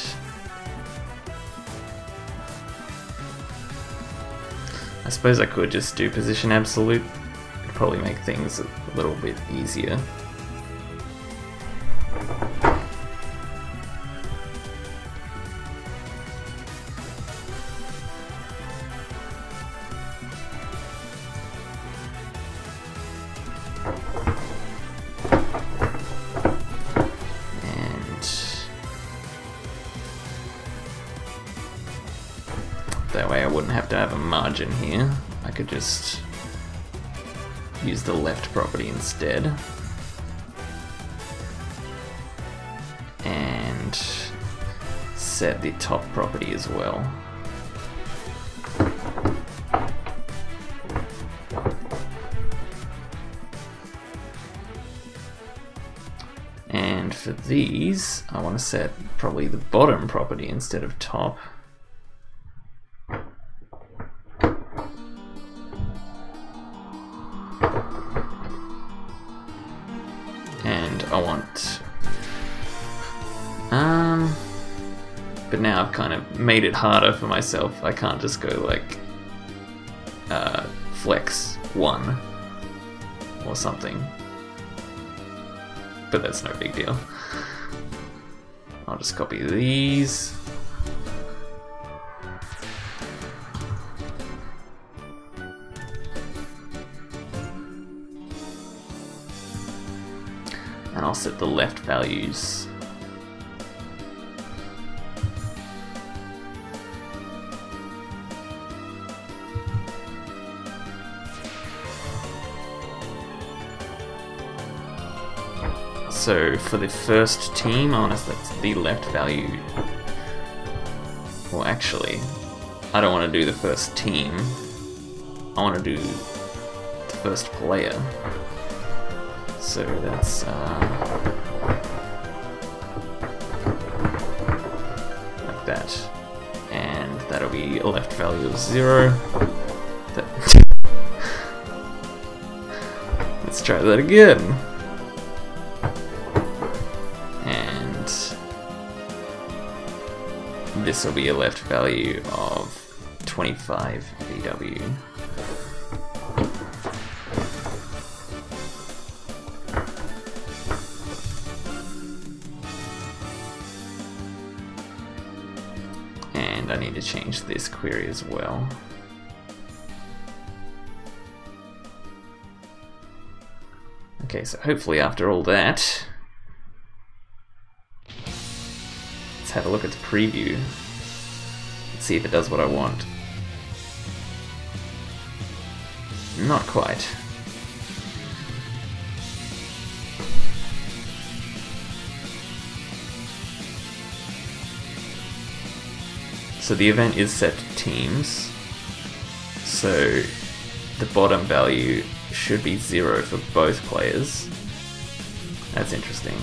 I suppose I could just do position absolute. It'd probably make things a little bit easier. That way I wouldn't have to have a margin here. I could just use the left property instead. And set the top property as well. And for these, I want to set probably the bottom property instead of top. And I want... but now I've kind of made it harder for myself. I can't just go like flex 1 or something. But that's no big deal. I'll just copy these. And I'll set the left values. So for the first team, I want to set the left value. Well, actually, I don't want to do the first team. I want to do the first player. So that's like that, and that'll be a left value of 0. Let's try that again. And this will be a left value of 25 VW. And I need to change this query as well. Okay, so hopefully after all that, let's have a look at the preview. Let's see if it does what I want. Not quite. So the event is set to teams, so the bottom value should be 0 for both players. That's interesting.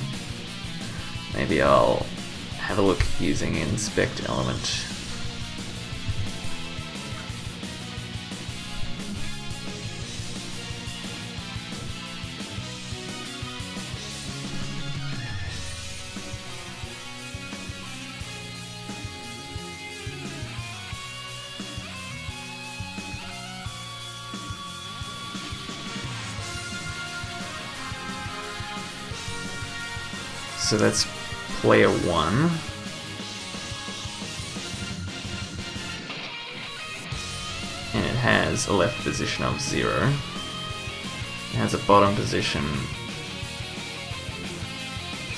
Maybe I'll have a look using inspect element. So that's player 1. And it has a left position of 0. It has a bottom position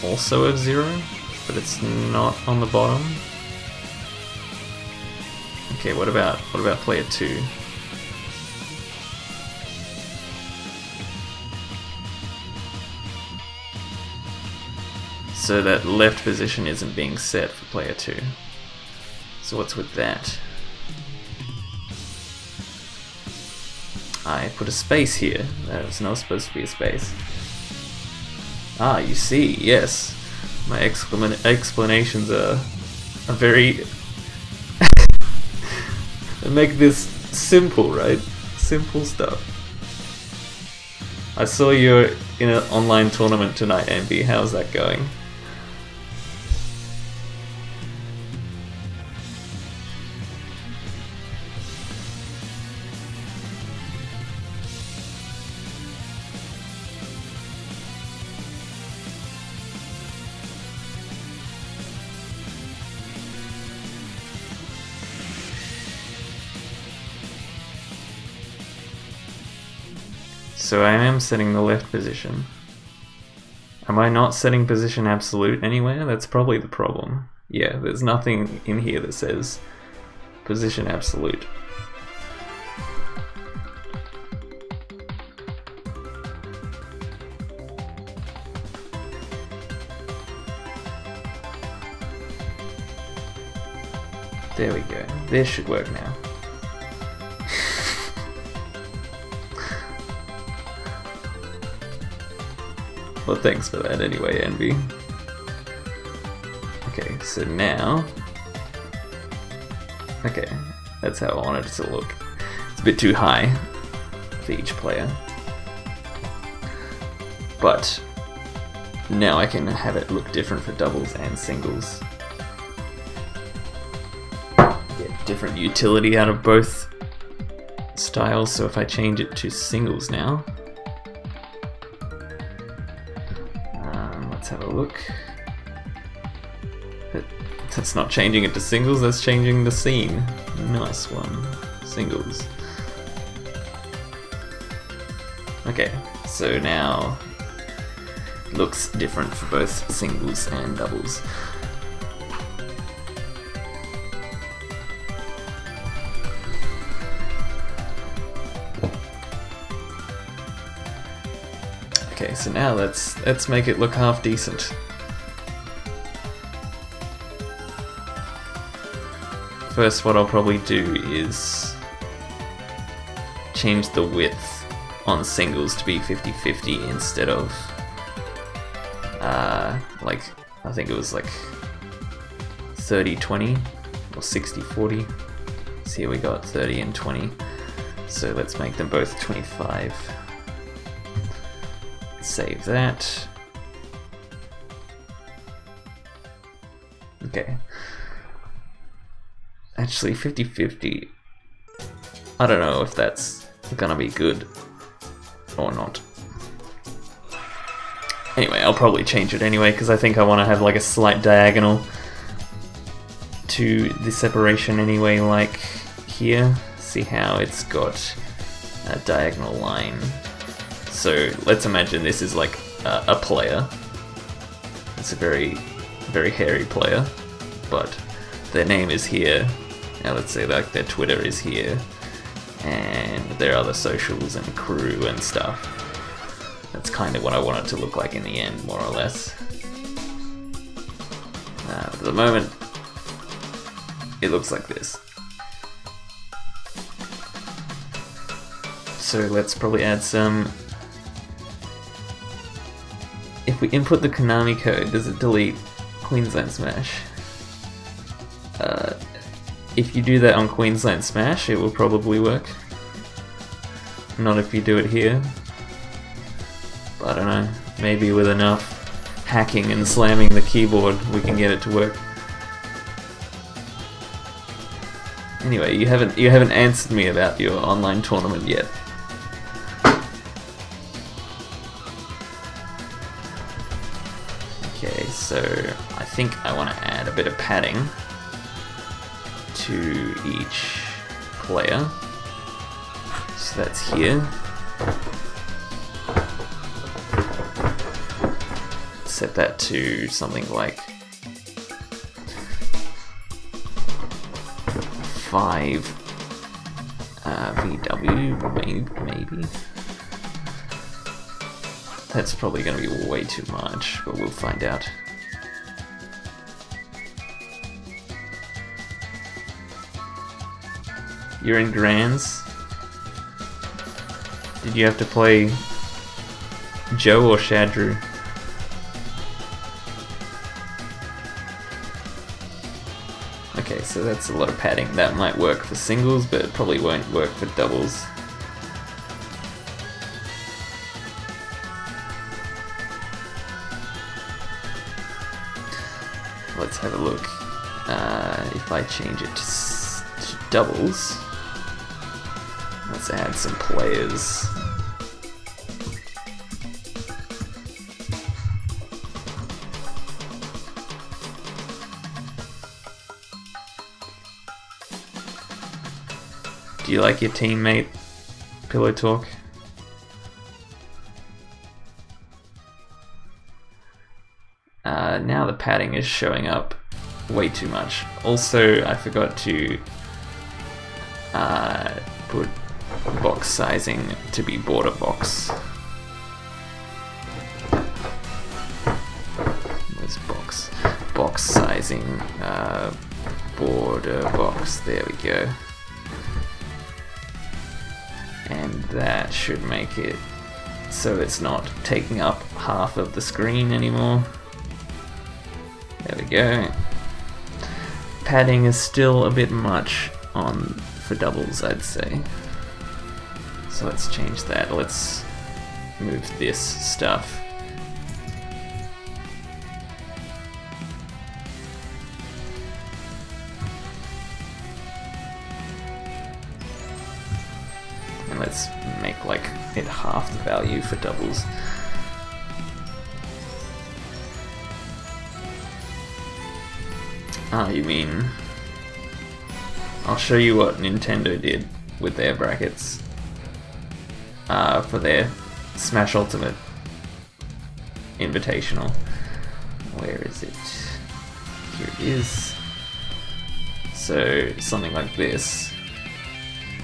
also of 0, but it's not on the bottom. Okay, what about player 2? So that left position isn't being set for player 2. So what's with that? I put a space here. That was not supposed to be a space. Ah, you see, yes. My explanations are very... They make this simple, right? Simple stuff. I saw you're in an online tournament tonight, Andy. How's that going? So I am setting the left position. Am I not setting position absolute anywhere? That's probably the problem. Yeah, there's nothing in here that says position absolute. There we go. This should work now. Well, thanks for that anyway, Envy. Okay, so now... Okay, that's how I wanted it to look. It's a bit too high for each player. But now I can have it look different for doubles and singles. Get different utility out of both styles, so if I change it to singles now... Let's have a look. That's not changing it to singles, that's changing the scene. Nice one. Singles. Okay, so now it looks different for both singles and doubles. Okay, so now let's make it look half decent. First, what I'll probably do is change the width on singles to be 50-50 instead of like, I think it was like 30-20 or 60-40. So here we got 30 and 20. So let's make them both 25. Save that. Okay. Actually, 50-50. I don't know if that's gonna be good or not. Anyway, I'll probably change it anyway, because I think I want to have like a slight diagonal to the separation anyway, like here. See how it's got a diagonal line. So let's imagine this is like a player. It's a very, very hairy player, but their name is here. Now let's say like their Twitter is here, and their other socials and crew and stuff. That's kind of what I want it to look like in the end, more or less. At the moment, it looks like this. So let's probably add some... If we input the Konami code, does it delete Queensland Smash? If you do that on Queensland Smash, it will probably work. Not if you do it here. I don't know, maybe with enough hacking and slamming the keyboard we can get it to work. Anyway, you haven't answered me about your online tournament yet. Okay, so I think I want to add a bit of padding to each player. So that's here. Set that to something like 5 VW, maybe. That's probably going to be way too much, but we'll find out. You're in Grands. Did you have to play Joe or Shadrew? Okay, so that's a lot of padding. That might work for singles, but it probably won't work for doubles. Let's have a look. If I change it to doubles, let's add some players. Do you like your teammate, Pillow Talk? Now the padding is showing up way too much. Also, I forgot to put box sizing to be border box. Where's box? Box sizing, border box, there we go. And that should make it so it's not taking up half of the screen anymore. There we go. Padding is still a bit much for doubles, I'd say. So let's change that. Let's move this stuff. And let's make like it half the value for doubles. Ah, you mean... I'll show you what Nintendo did with their brackets for their Smash Ultimate Invitational. Where is it? Here it is. So something like this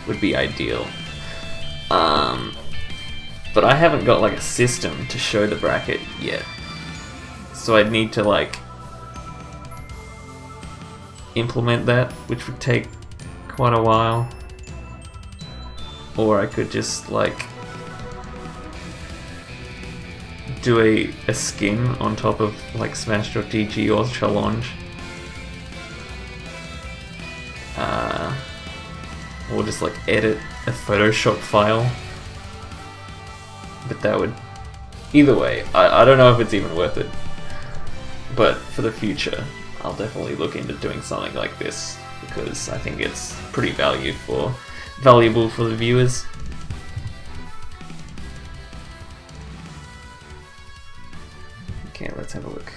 would be ideal. But I haven't got like a system to show the bracket yet. So I'd need to like implement that, which would take quite a while. Or I could just like do a skin on top of like Smash.gg or Challenge. Or just like edit a Photoshop file. But that would either way, I don't know if it's even worth it. But for the future, I'll definitely look into doing something like this, because I think it's pretty valuable for the viewers. Okay, let's have a look.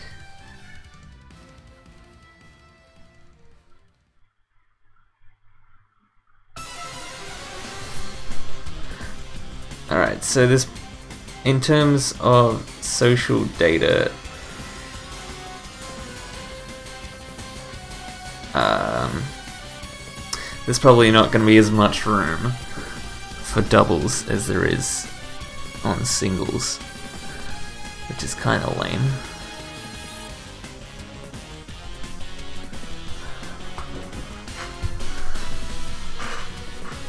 Alright, so this, in terms of social data, there's probably not going to be as much room for doubles as there is on singles, which is kind of lame.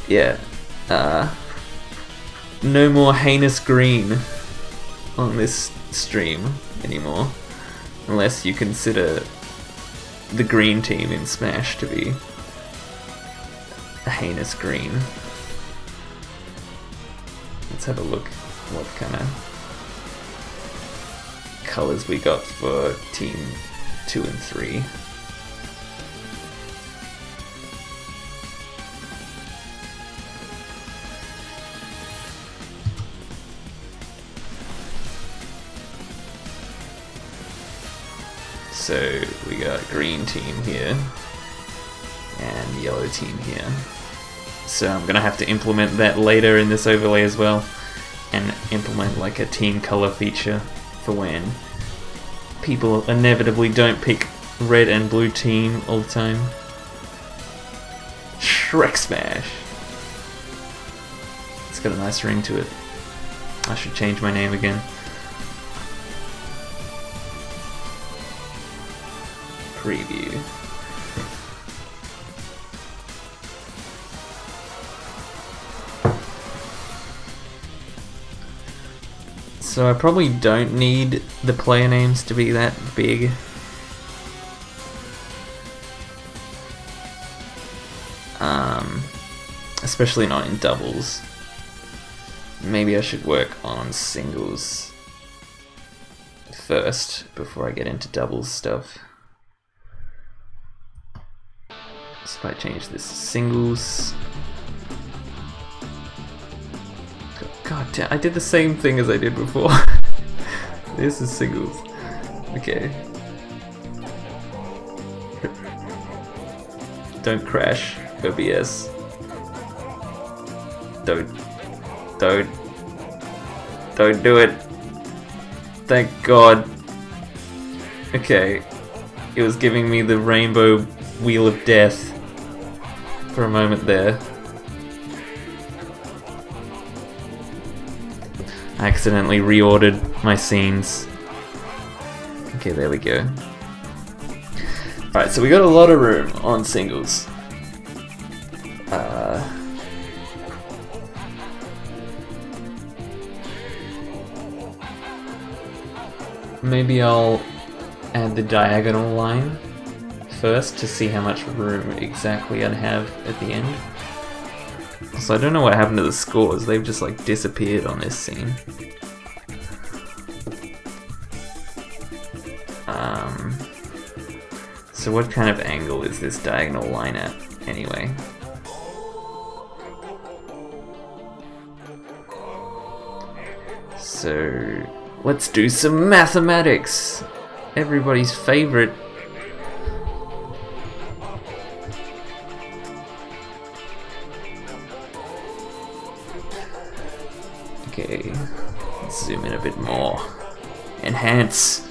Yeah, no more heinous green on this stream anymore, unless you consider the green team in Smash to be a heinous green. Let's have a look what kind of colors we got for Team 2 and 3. So we got green team here and yellow team here. So I'm gonna have to implement that later in this overlay as well, and implement like a team color feature for when people inevitably don't pick red and blue team all the time. Shrek Smash. It's got a nice ring to it. I should change my name again. Preview. So I probably don't need the player names to be that big. Especially not in doubles. Maybe I should work on singles first before I get into doubles stuff. So if I change this to singles. God damn, I did the same thing as I did before. This is singles. Okay. Don't crash, OBS. Don't do it. Thank God. Okay. It was giving me the rainbow wheel of death for a moment there. I accidentally reordered my scenes. Okay, there we go. Alright, so we got a lot of room on singles. Maybe I'll add the diagonal line first to see how much room exactly I'd have at the end. So I don't know what happened to the scores, they've just like disappeared on this scene. So what kind of angle is this diagonal line at anyway? So let's do some mathematics! Everybody's favorite. Okay, let's zoom in a bit more. Enhance.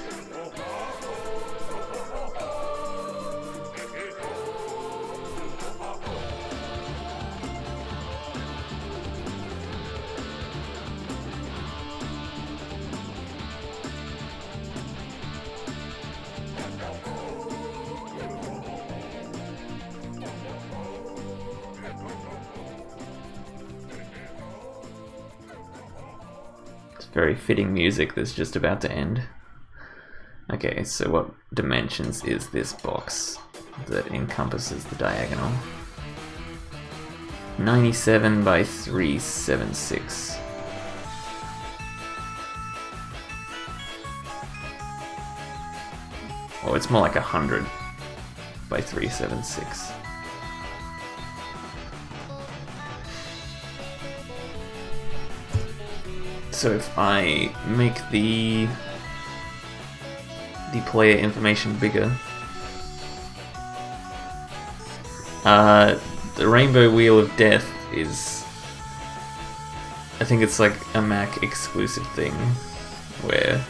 Very fitting music that's just about to end. Okay, so what dimensions is this box that encompasses the diagonal? 97 by 376. Or it's more like 100 by 376. So if I make the player information bigger, the Rainbow Wheel of Death is, I think it's like a Mac exclusive thing where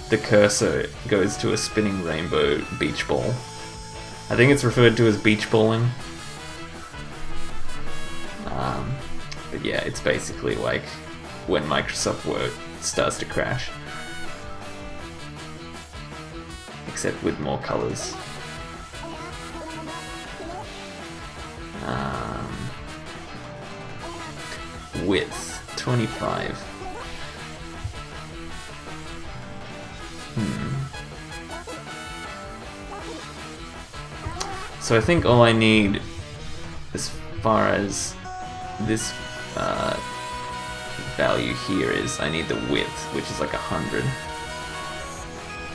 the cursor goes to a spinning rainbow beach ball. I think it's referred to as beach balling. But yeah, it's basically like when Microsoft Word starts to crash. Except with more colors. Width 25. So I think all I need, as far as this value here is, I need the width, which is like 100.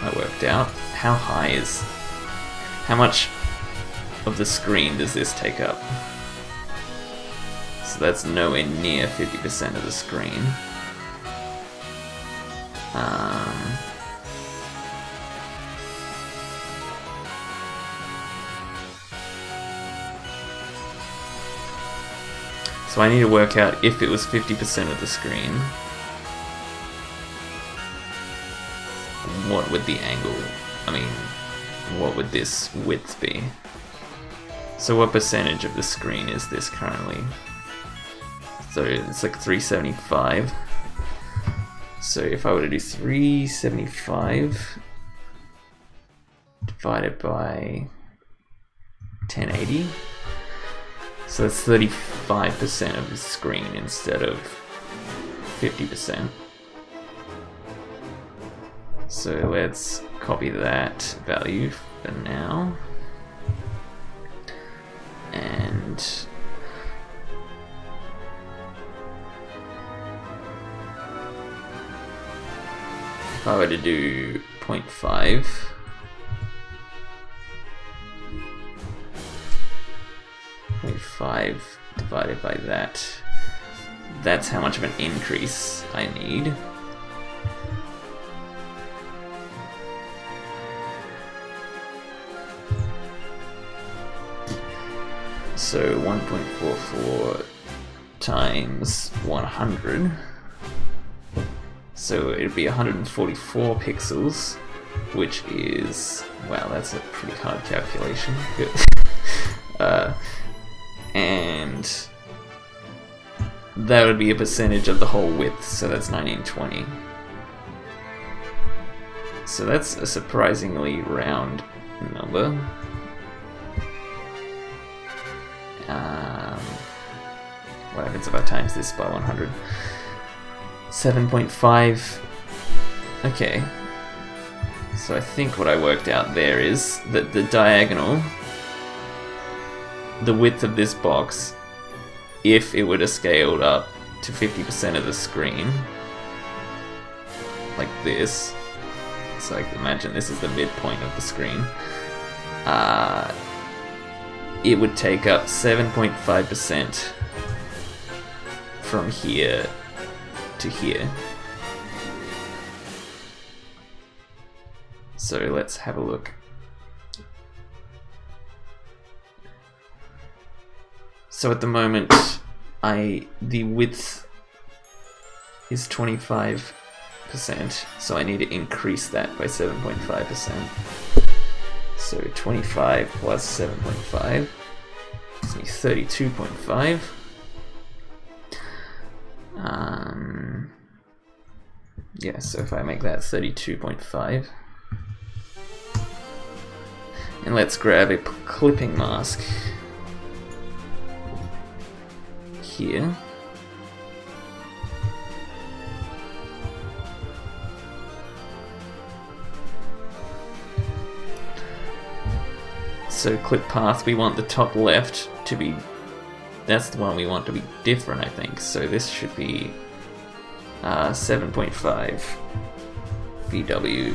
I worked out. How high is... How much of the screen does this take up? So that's nowhere near 50% of the screen. So I need to work out if it was 50% of the screen, what would the angle, I mean, what would this width be? So what percentage of the screen is this currently? So it's like 375. So if I were to do 375 divided by 1080, so that's 35% of the screen instead of 50%. So let's copy that value for now. And if I were to do 0.5, divided by that, that's how much of an increase I need. So 1.44 times 100, so it'd be 144 pixels, which is, wow, that's a pretty hard calculation. And that would be a percentage of the whole width, so that's 1920. So that's a surprisingly round number. What happens if I times this by 100? 7.5. Okay. So I think what I worked out there is that the diagonal, the width of this box, if it would have scaled up to 50% of the screen, like this, so like imagine this is the midpoint of the screen, it would take up 7.5% from here to here. So let's have a look. So at the moment, the width is 25%, so I need to increase that by 7.5%. So 25 plus 7.5 gives me 32.5. Yeah, so if I make that 32.5, and let's grab a clipping mask here. So clip path, we want the top left to be, that's the one we want to be different, I think. So this should be 7.5 VW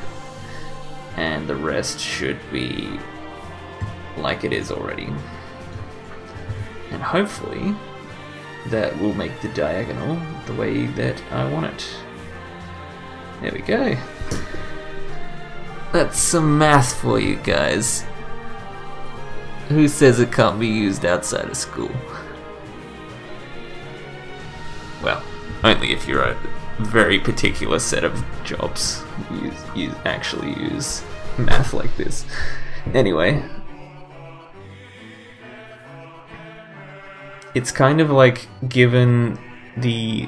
and the rest should be like it is already. And hopefully that will make the diagonal the way that I want it. There we go. That's some math for you guys. Who says it can't be used outside of school? Well, only if you're a very particular set of jobs you actually use math like this. Anyway, it's kind of like given the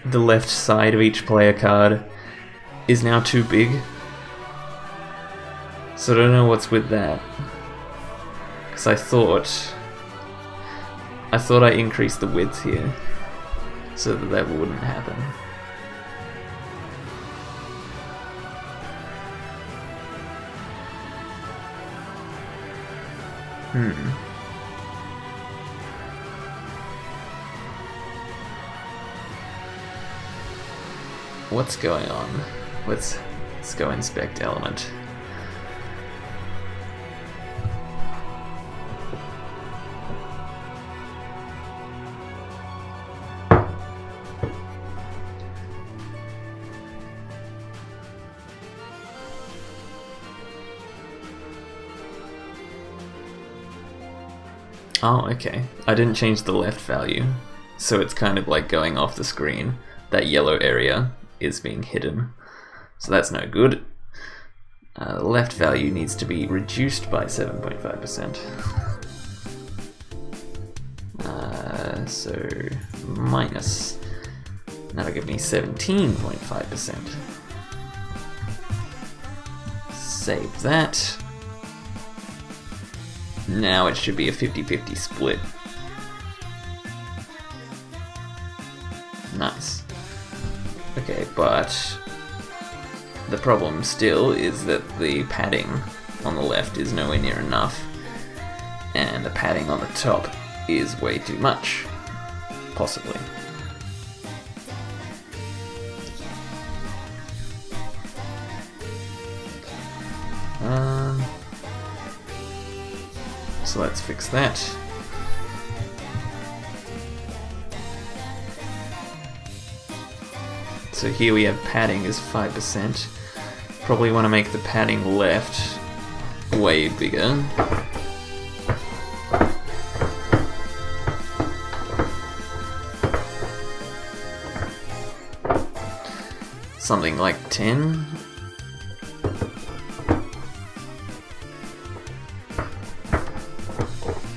left side of each player card is now too big, so I don't know what's with that, because I thought I increased the width here so that wouldn't happen. What's going on? Let's go inspect element. Oh, okay. I didn't change the left value, so it's kind of like going off the screen. That yellow area is being hidden, so that's no good. The left value needs to be reduced by 7.5%. So minus. That'll give me 17.5%. Save that. Now it should be a 50-50 split. Nice. Okay, but the problem still is that the padding on the left is nowhere near enough, and the padding on the top is way too much, possibly. So let's fix that. So here we have padding is 5%. Probably want to make the padding left way bigger. Something like 10.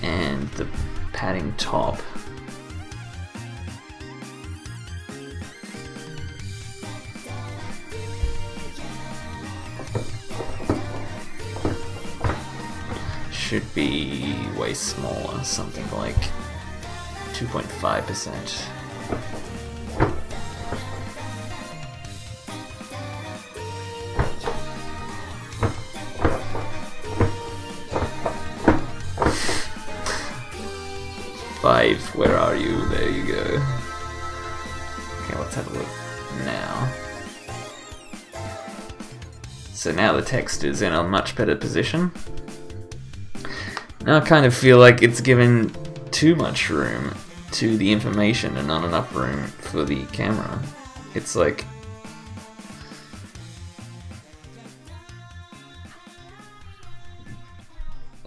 And the padding top. Should be way smaller, something like 2.5%. Where are you? There you go. Okay, let's have a look now. So now the text is in a much better position. Now I kind of feel like it's given too much room to the information and not enough room for the camera. It's like...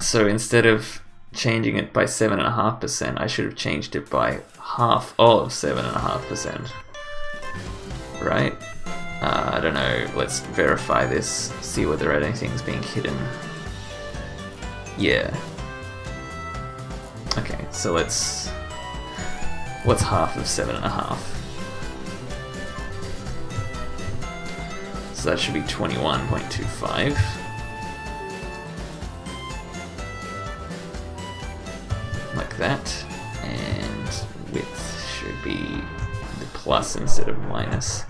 So instead of changing it by 7.5%, I should have changed it by half of 7.5%. Right? I don't know, let's verify this, see whether anything's being hidden. Yeah. Okay, so let's... What's half of 7.5? So that should be 21.25. Like that, and width should be the plus instead of minus.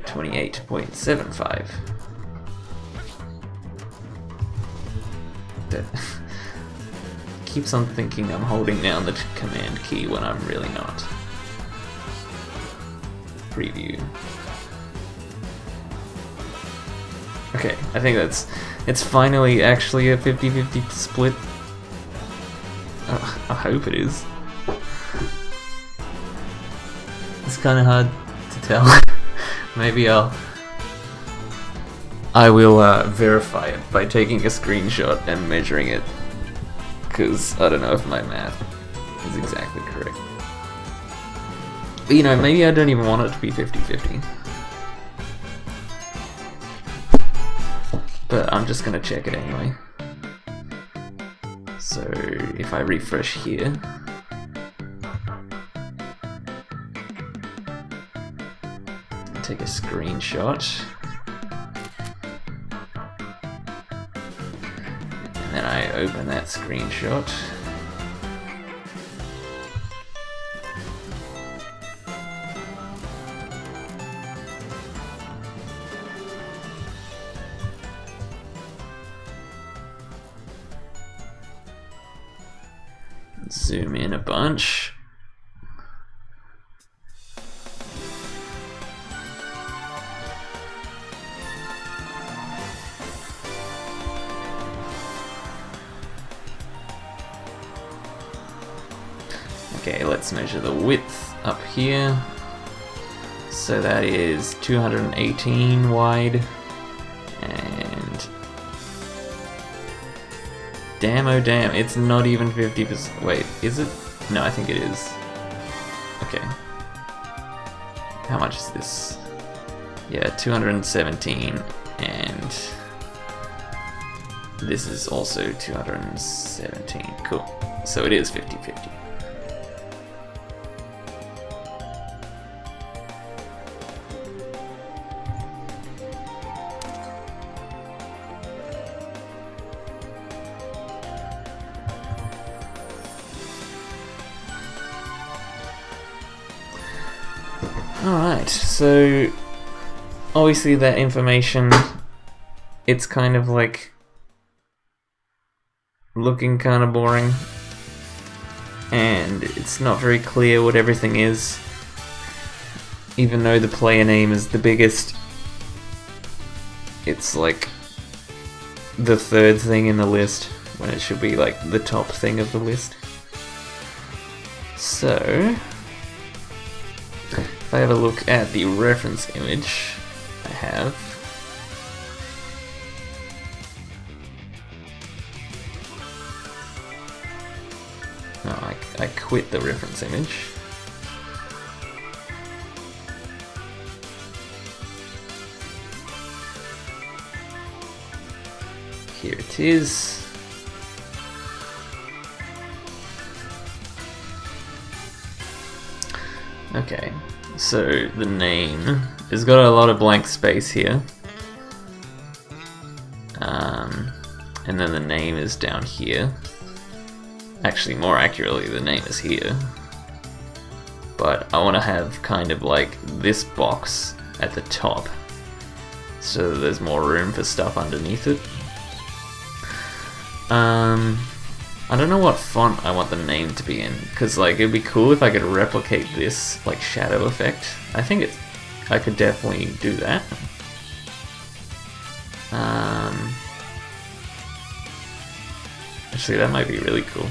28.75. That keeps on thinking I'm holding down the command key when I'm really not. Preview. Okay, I think it's finally actually a 50-50 split. I hope it is. It's kind of hard to tell. Maybe I will verify it by taking a screenshot and measuring it, because I don't know if my math is exactly correct. But you know, maybe I don't even want it to be 50-50. But I'm just gonna check it anyway. So if I refresh here, take a screenshot, and then I open that screenshot. Zoom in a bunch. Okay, let's measure the width up here. So that is 218 wide, and damn, oh damn, it's not even 50%. Wait, is it? No, I think it is. Okay. How much is this? Yeah, 217, and this is also 217. Cool. So it is 50-50. Alright, so obviously that information, it's kind of like looking kind of boring, and it's not very clear what everything is, even though the player name is the biggest. It's like the third thing in the list when it should be like the top thing of the list. So if I have a look at the reference image I have, no, I quit the reference image. Here it is. Okay. So the name has got a lot of blank space here, and then the name is down here. Actually, more accurately, the name is here, but I want to have kind of like this box at the top, so that there's more room for stuff underneath it. I don't know what font I want the name to be in, because like it'd be cool if I could replicate this like shadow effect. I think I could definitely do that. Actually, that might be really cool.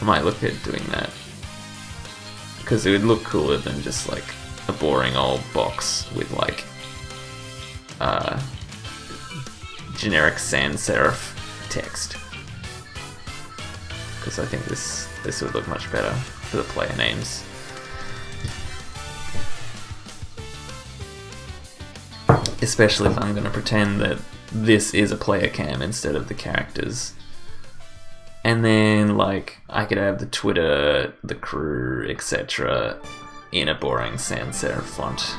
I might look at doing that, because it would look cooler than just like a boring old box with like generic sans serif text, because I think this would look much better for the player names. Especially if I'm going to pretend that this is a player cam instead of the characters. And then like I could have the Twitter, the crew, etc. in a boring sans serif font.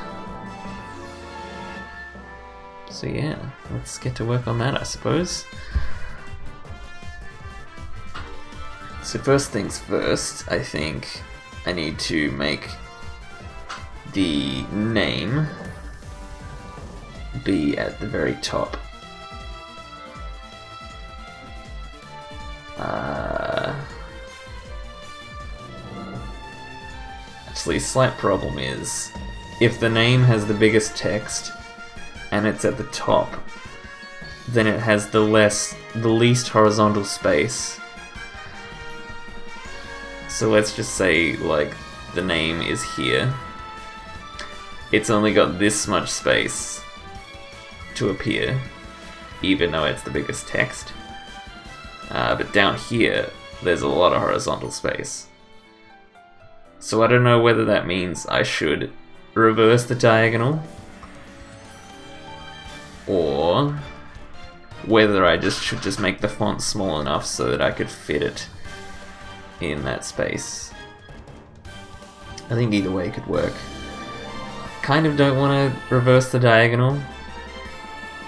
So yeah, let's get to work on that, I suppose. So first things first, I think I need to make the name be at the very top. Actually, slight problem is, if the name has the biggest text, and it's at the top, then it has the least horizontal space. So let's just say, like, the name is here. It's only got this much space to appear, even though it's the biggest text. But down here, there's a lot of horizontal space. So I don't know whether that means I should reverse the diagonal, or whether I should just make the font small enough so that I could fit it in that space. I think either way could work. Kind of don't want to reverse the diagonal.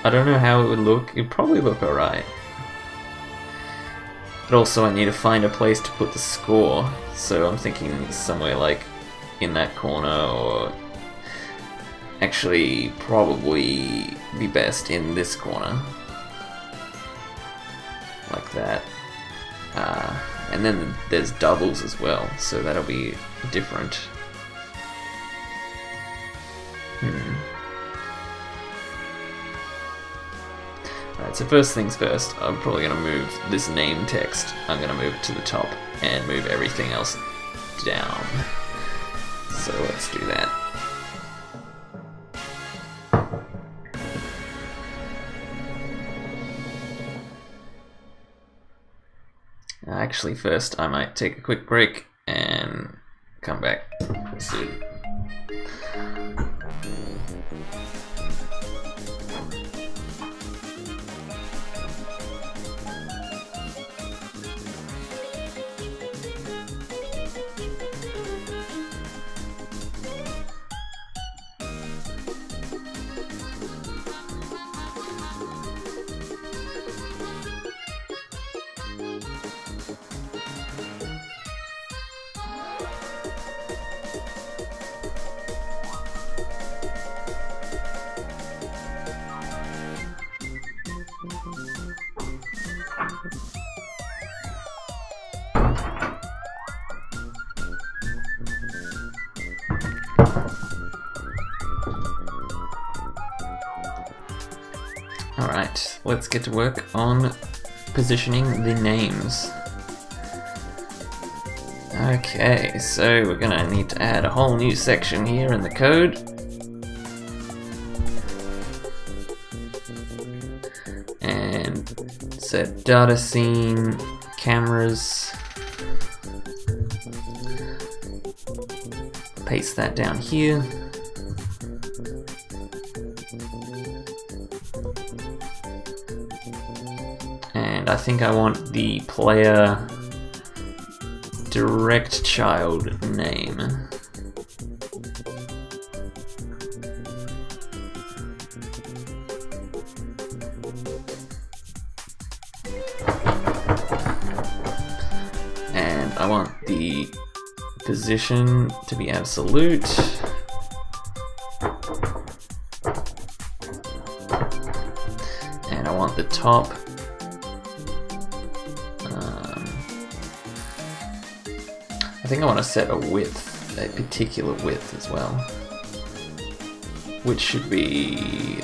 I don't know how it would look. It'd probably look alright. But also I need to find a place to put the score, so I'm thinking somewhere like in that corner, or actually probably be best in this corner. Like that. And then there's doubles as well, so that'll be different. Alright, so first things first, I'm probably going to move this name text. I'm going to move it to the top and move everything else down. So let's do that. Actually, first I might take a quick break and come back soon. Alright, let's get to work on positioning the names. Okay, so we're gonna need to add a whole new section here in the code. And set data scene, cameras. Paste that down here. And I think I want the player direct child name. And I want the position to be absolute. And I want the top I think I want to set a width, a particular width as well, which should be,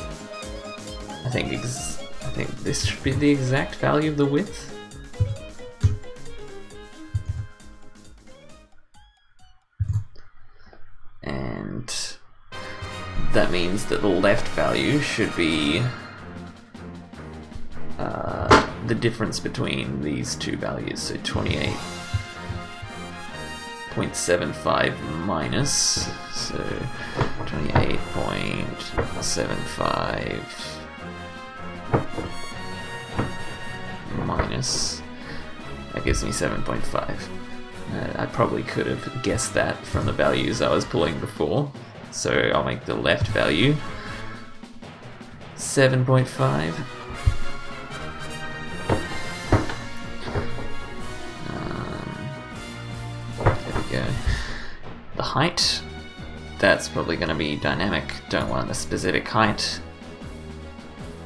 I think this should be the exact value of the width. And that means that the left value should be the difference between these two values, so 28.75 minus, so 28.75 minus, that gives me 7.5. I probably could have guessed that from the values I was pulling before, so I'll make the left value 7.5. The height, that's probably going to be dynamic, don't want a specific height.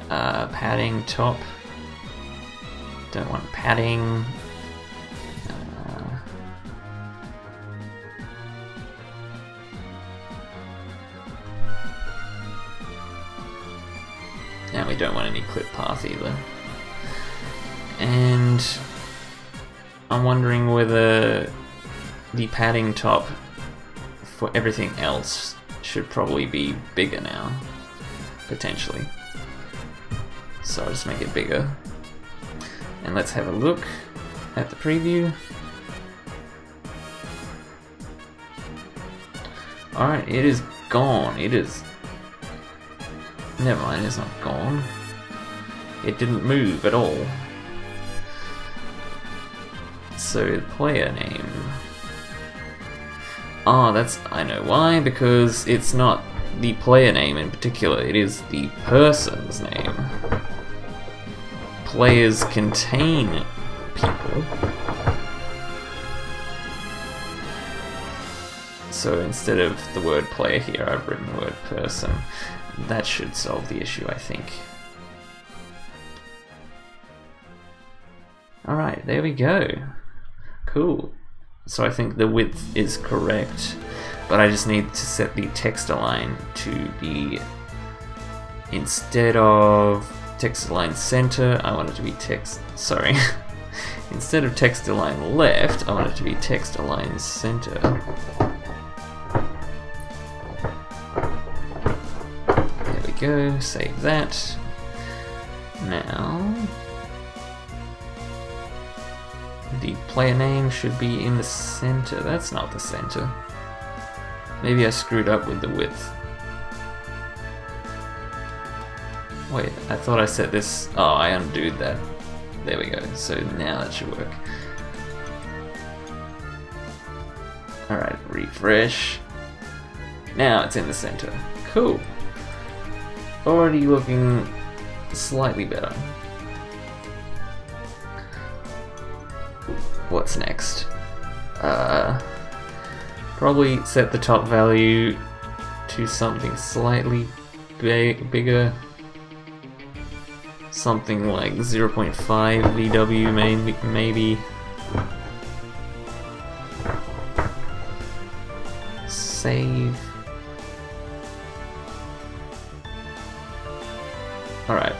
Padding top, don't want padding. And we don't want any clip path either. And I'm wondering whether the padding top for everything else should probably be bigger now, potentially. So I'll just make it bigger. And let's have a look at the preview. Alright, it is gone. It is... Never mind, it's not gone. It didn't move at all. So, player name. Ah, that's... I know why, because it's not the player name in particular, it is the person's name. Players contain people. So instead of the word player here, I've written the word person. That should solve the issue, I think. Alright, there we go. Cool. So I think the width is correct, but I just need to set the text align to be, instead of text align center, I want it to be text, sorry. Instead of text align left, I want it to be text align center. There we go, save that. Now, the player name should be in the center. That's not the center. Maybe I screwed up with the width. Wait, I thought I set this... Oh, I undid that. There we go. So now that should work. Alright, refresh. Now it's in the center. Cool. Already looking slightly better. What's next? Probably set the top value to something slightly bigger. Something like 0.5 VW maybe. Save. Alright.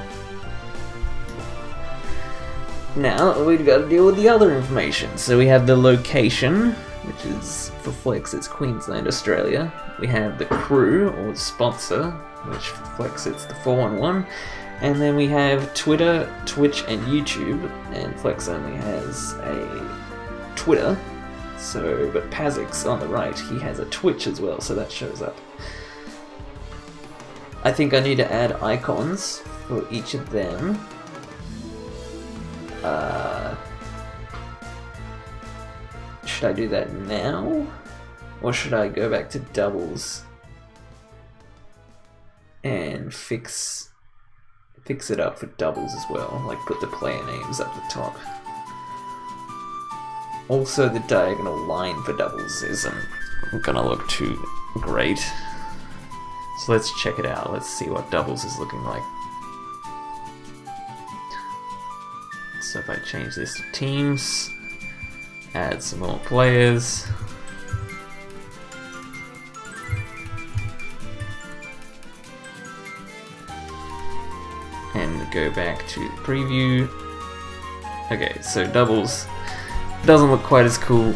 Now we've got to deal with the other information. So we have the location, which is for Flex, it's Queensland, Australia. We have the crew, or sponsor, which for Flex it's the 411. And then we have Twitter, Twitch, and YouTube. And Flex only has a Twitter. So, but Pazix on the right, he has a Twitch as well, so that shows up. I think I need to add icons for each of them. Should I do that now? Or should I go back to doubles and fix it up for doubles as well, like put the player names up the top. Also, the diagonal line for doubles isn't gonna look too great. So let's check it out. Let's see what doubles is looking like. So if I change this to teams, add some more players. And go back to the preview. Okay, so doubles doesn't look quite as cool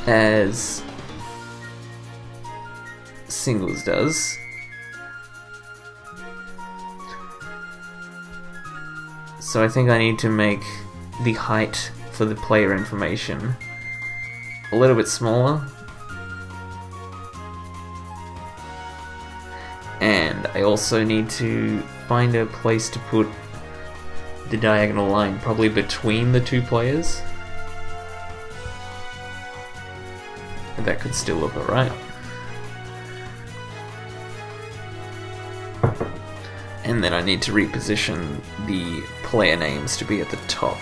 as singles does. So I think I need to make the height for the player information a little bit smaller. And I also need to find a place to put the diagonal line, probably between the two players. That could still look alright. And then I need to reposition the player names to be at the top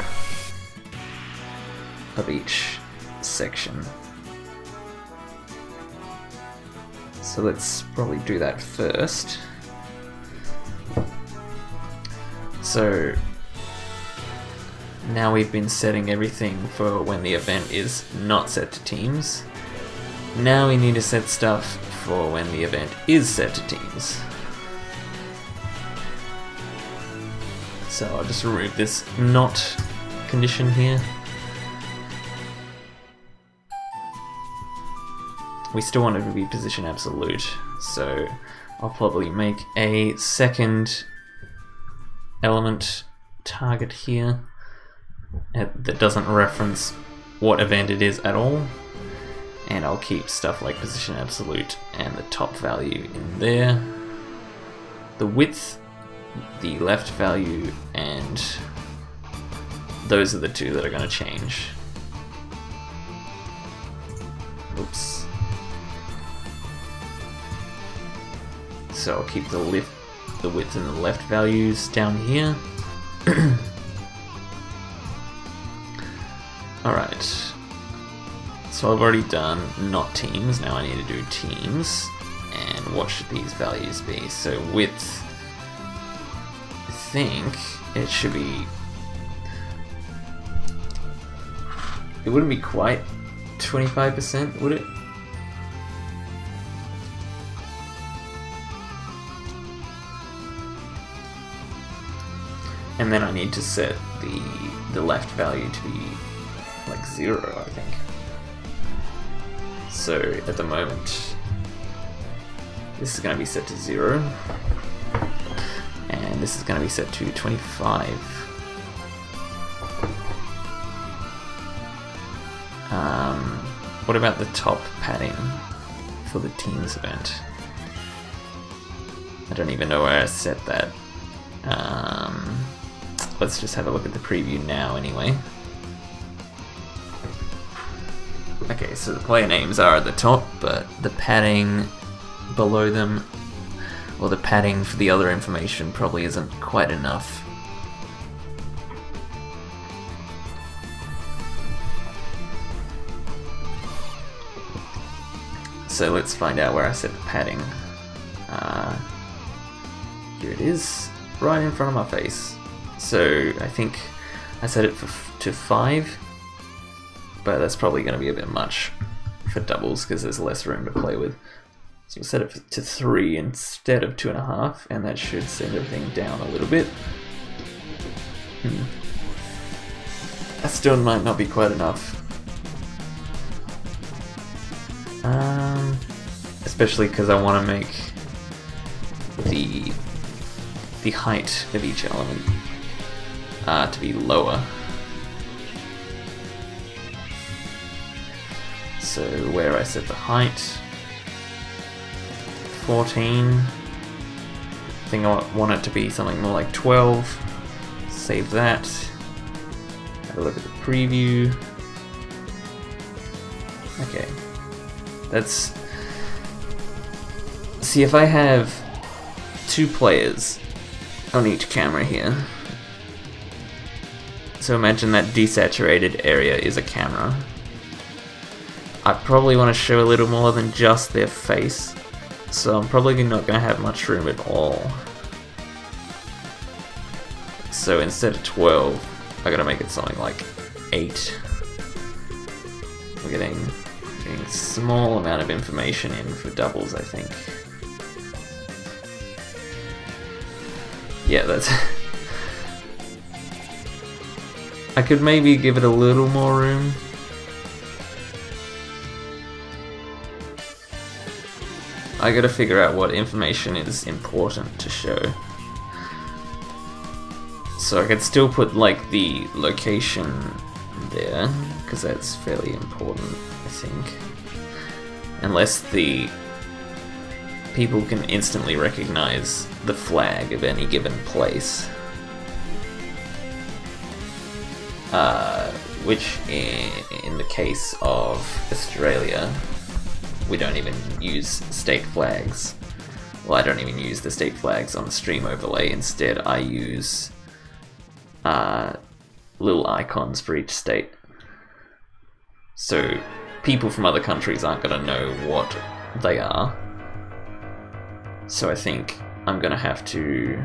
of each section. So let's probably do that first. So now we've been setting everything for when the event is not set to teams. Now we need to set stuff for when the event is set to teams. So I'll just remove this not condition here. We still want it to be position absolute, so I'll probably make a second element target here that doesn't reference what event it is at all, and I'll keep stuff like position absolute and the top value in there. The width, the left value, and those are the two that are going to change. Oops. So I'll keep the width and the left values down here. Alright. So I've already done not teams, now I need to do teams. And what should these values be? So width, I think it should be... It wouldn't be quite 25%, would it? And then I need to set the left value to be like 0, I think. So at the moment, this is going to be set to 0, and this is going to be set to 25. What about the top padding for the teams event? I don't even know where I set that. Let's just have a look at the preview now anyway. Okay, so the player names are at the top, but the padding below them, or the padding for the other information, probably isn't quite enough. So let's find out where I set the padding. Here it is, right in front of my face. So I think I set it to 5, but that's probably going to be a bit much for doubles because there's less room to play with. So we'll set it to 3 instead of 2.5, and that should send everything down a little bit. That still might not be quite enough. Especially because I want to make the height of each element to be lower. So where I set the height, 14. I think I want it to be something more like 12. Save that. Have a look at the preview. Okay. That's... See, if I have 2 players on each camera here, so imagine that desaturated area is a camera. I probably want to show a little more than just their face, so I'm probably not going to have much room at all. So instead of 12, I gotta make it something like 8. We're getting a small amount of information in for doubles, I think. Yeah, that's... I could maybe give it a little more room. I gotta figure out what information is important to show. So I could still put like the location there, because that's fairly important, I think. Unless the people can instantly recognize the flag of any given place. Which in the case of Australia, we don't even use state flags. Well, I don't even use the state flags on the stream overlay. Instead, I use little icons for each state. So people from other countries aren't going to know what they are. So I think I'm going to have to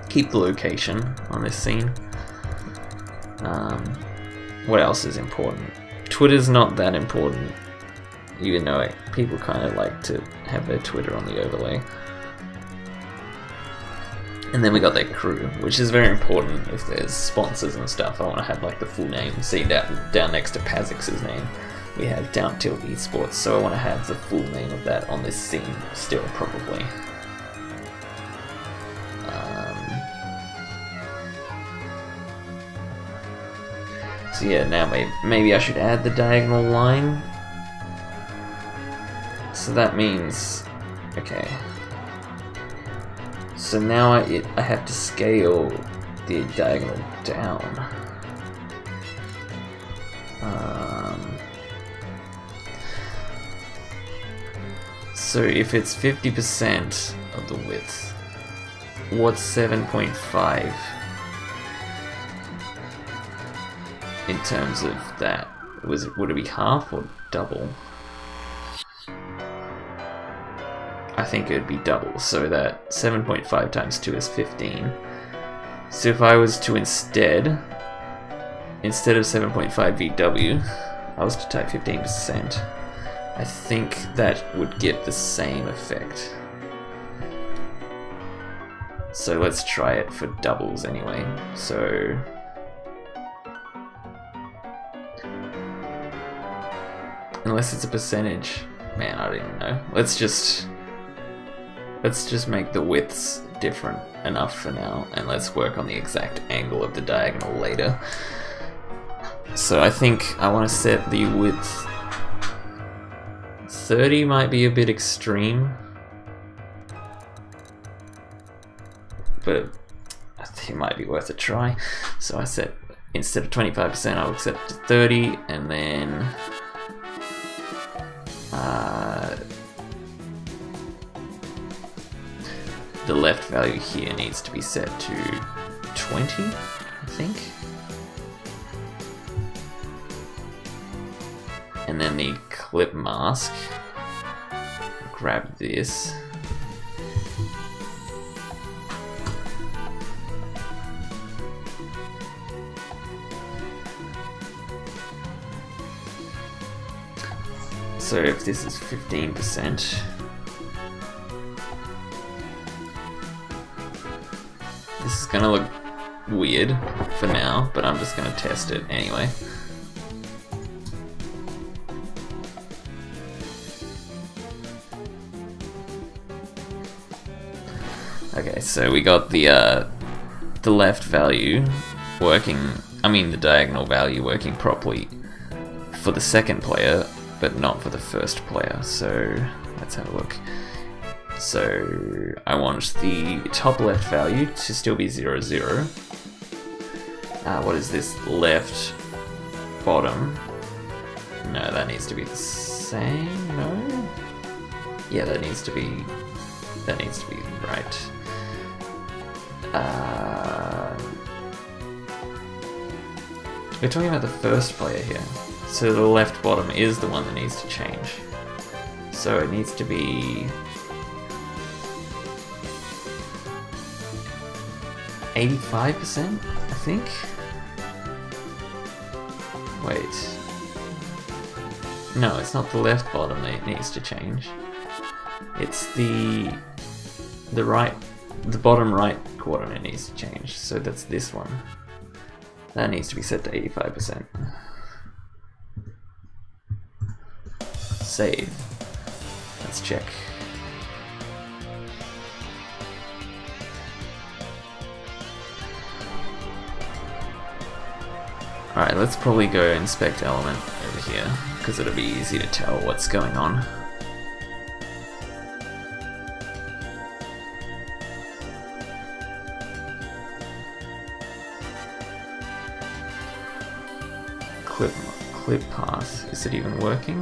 keep the location on this scene. What else is important? Twitter's not that important, even though people kind of like to have their Twitter on the overlay. And then we got their crew, which is very important if there's sponsors and stuff. I want to have like the full name. See down next to Pazix's name, we have Down Tilt Esports, so I want to have the full name of that on this scene still, probably. So yeah, now maybe I should add the diagonal line. So that means, okay. So now I have to scale the diagonal down. So if it's 50% of the width, what's 7.5 in terms of that? Would it be half or double? I think it would be double, so that 7.5 times 2 is 15. So if I was to instead of 7.5 VW, I was to type 15%, I think that would get the same effect. So let's try it for doubles anyway. So unless it's a percentage, man, I don't even know. Let's just make the widths different enough for now, and let's work on the exact angle of the diagonal later. So I think I want to set the width 30 might be a bit extreme, but I think it might be worth a try. So I set, instead of 25%, I'll set to 30, and then the left value here needs to be set to 20, I think. And then the clip mask, grab this. So if this is 15%, this is gonna look weird for now, but I'm just gonna test it anyway. Okay, so we got the left value working, the diagonal value working properly for the second player, but not for the first player. So let's have a look. So I want the top left value to still be 0, 0. What is this? Left bottom. No, that needs to be the same. No. Yeah, that needs to be right. We're talking about the first player here. So the left bottom is the one that needs to change. So it needs to be 85%, I think. Wait. No, it's not the left bottom that needs to change. It's the bottom right quadrant needs to change. So that's this one. That needs to be set to 85%. Save. Let's check. Alright, let's probably go inspect element over here, because it'll be easy to tell what's going on. Clip path, is it even working?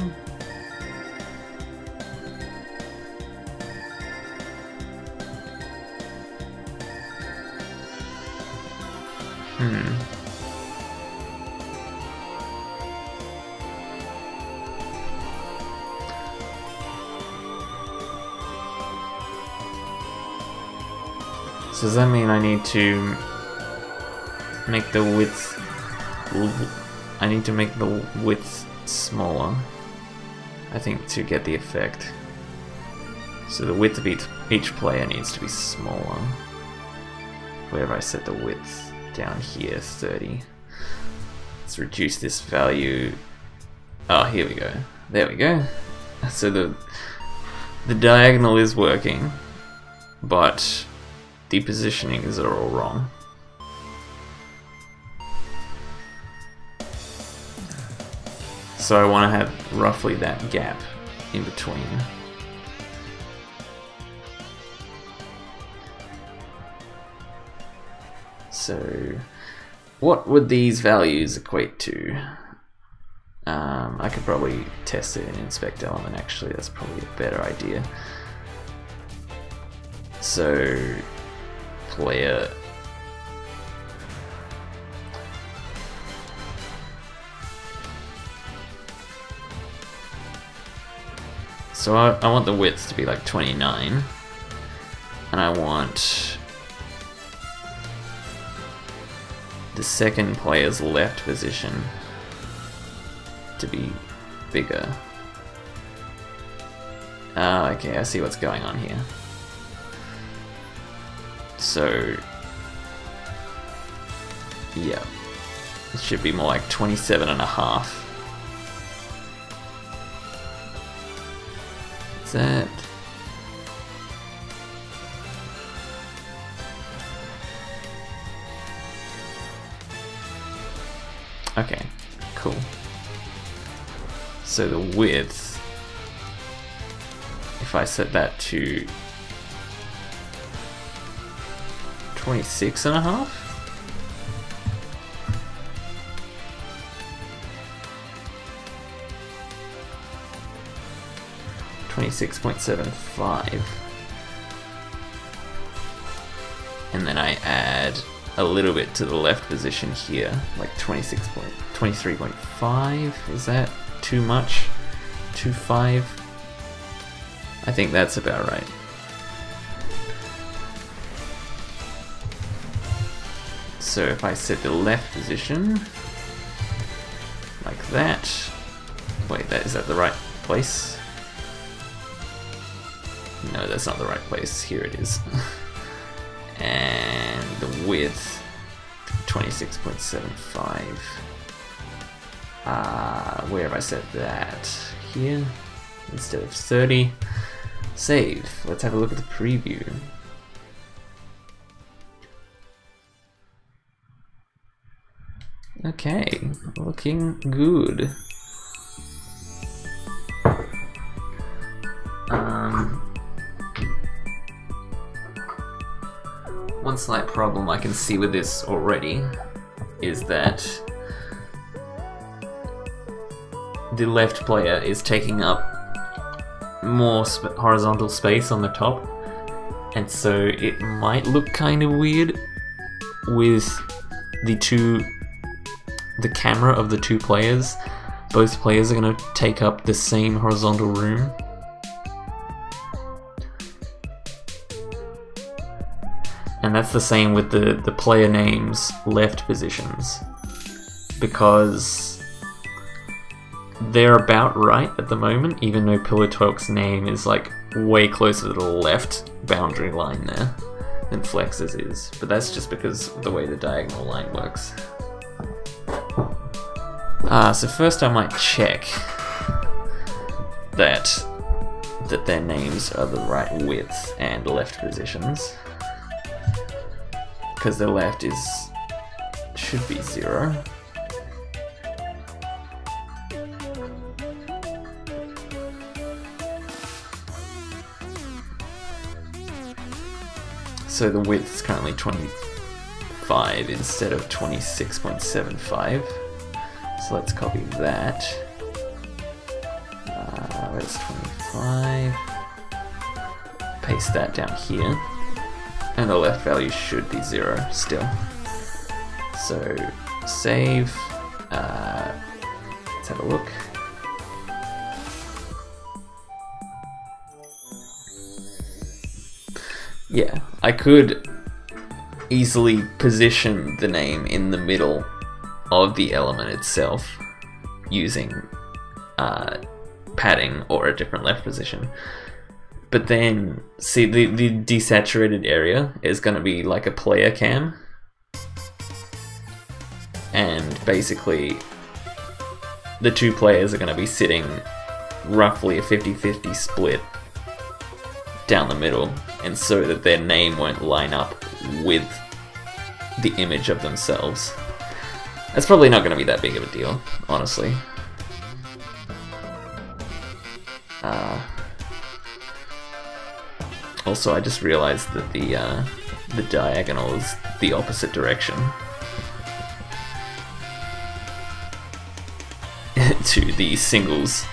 So does that mean I need to make the width... I need to make the width smaller, I think, to get the effect. So the width of each player needs to be smaller. where have I set the width? Down here, 30. Let's reduce this value. Oh, here we go. There we go. So the diagonal is working, but the positionings are all wrong. So I want to have roughly that gap in between. So what would these values equate to? I could probably test it in inspect element, actually. That's probably a better idea. So player so I want the width to be like 29, and I want the second player's left position to be bigger. Okay, I see what's going on here. So, yeah, it should be more like 27.5. Is that? Okay, cool. So the width, if I set that to 26.5? $26.75, and then I add a little bit to the left position here, like 23.5. Is that too much? 2.5? I think that's about right. So if I set the left position like that, wait, is that the right place? No, that's not the right place. Here it is. And the width, 26.75. Where have I set that? Here, instead of 30. Save. Let's have a look at the preview. Okay, looking good. One slight problem I can see with this already is that the left player is taking up more horizontal space on the top, and so it might look kind of weird with the camera of the two players. Both players are going to take up the same horizontal room. And that's the same with the player names left positions, because they're about right at the moment, even though Pillar Talk's name is like way closer to the left boundary line there than Flex's is. But that's just because of the way the diagonal line works. So first I might check that their names are the right width and left positions, because the left should be 0. So the width is currently 25 instead of 26.75. So let's copy that. Where's 25? Paste that down here. And the left value should be 0 still. So save. Let's have a look. Yeah, I could easily position the name in the middle of the element itself using padding or a different left position. But then, see, the desaturated area is going to be like a player cam. And basically, the two players are going to be sitting roughly a 50-50 split down the middle, and so that their name won't line up with the image of themselves. That's probably not going to be that big of a deal, honestly. Also, I just realized that the diagonal is the opposite direction to the singles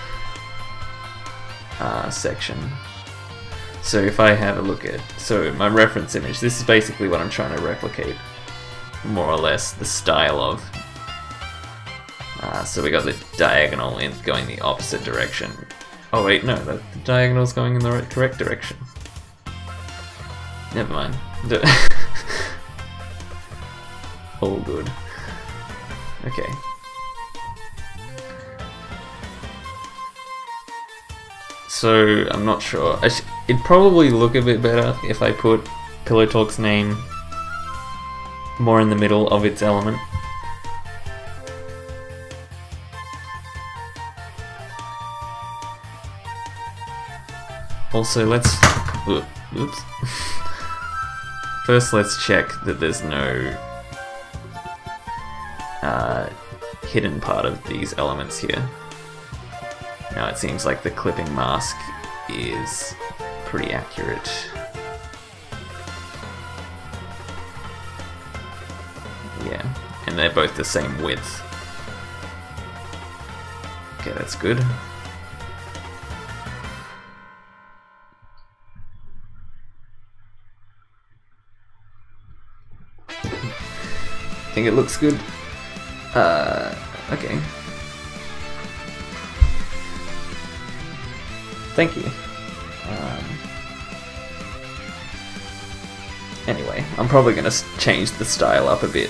section. So if I have a look at, so my reference image, this is basically what I'm trying to replicate, more or less, the style of. So we got the diagonal going the opposite direction. Oh wait, no, the diagonal's going in the correct direction. Never mind. All good. Okay. So, I'm not sure. It'd probably look a bit better if I put Pillow Talk's name more in the middle of its element. Also, let's... Oops. First, let's check that there's no hidden part of these elements here. Now it seems like the clipping mask is pretty accurate. Yeah, and they're both the same width. Okay, that's good. I think it looks good. Okay. Thank you. Anyway, I'm probably going to change the style up a bit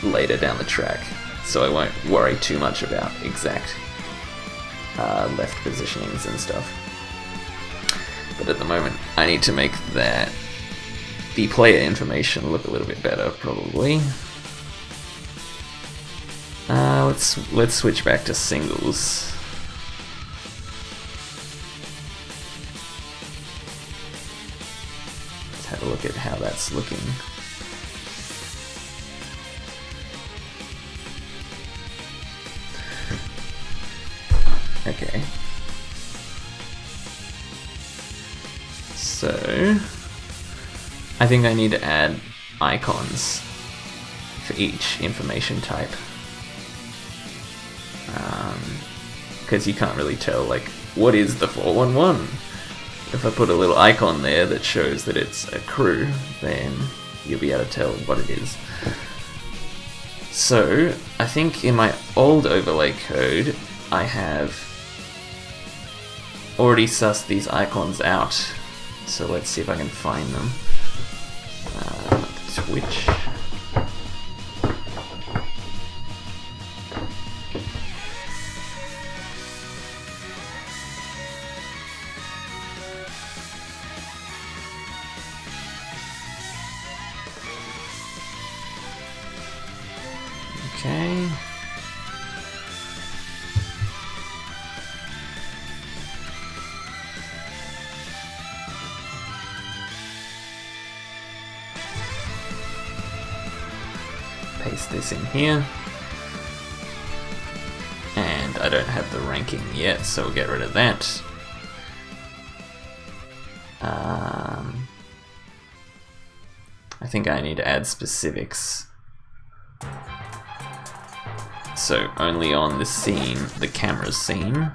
later down the track, so I won't worry too much about exact left positionings and stuff. But at the moment, I need to make the player information look a little bit better, probably. Let's switch back to singles. Let's have a look at how that's looking. Okay. So I think I need to add icons for each information type. Because you can't really tell, like, what is the 411? If I put a little icon there that shows that it's a crew, then you'll be able to tell what it is. So, I think in my old overlay code, I have already sussed these icons out. So let's see if I can find them. Twitch. Okay. Paste this in here. And I don't have the ranking yet, so we'll get rid of that. I think I need to add specifics. So only on the scene, the camera scene,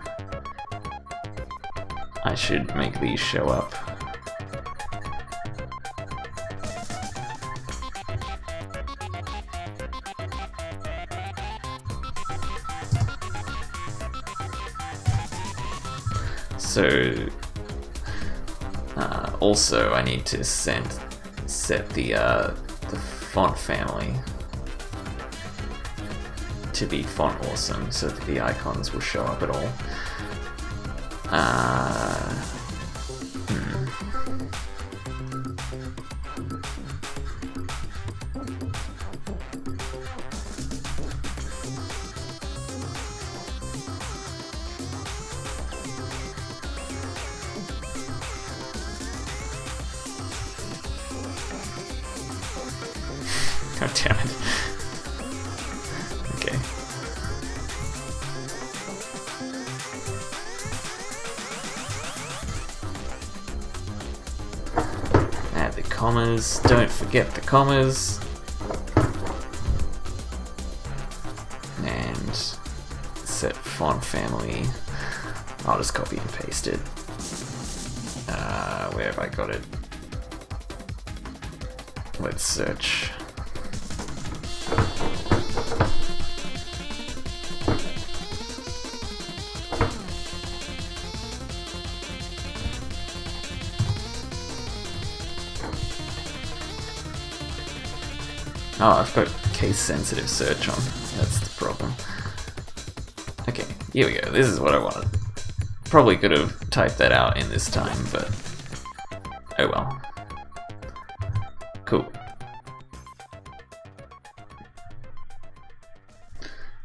I should make these show up. So also I need to set the font family to be font awesome so that the icons will show up at all. God damn it. Okay. Add the commas. Don't forget the commas. And set font family. I'll just copy and paste it. Where have I got it? Let's search. Oh, I've got case sensitive search on. That's the problem. Okay, here we go. This is what I wanted. Probably could have typed that out in this time, but oh well. Cool.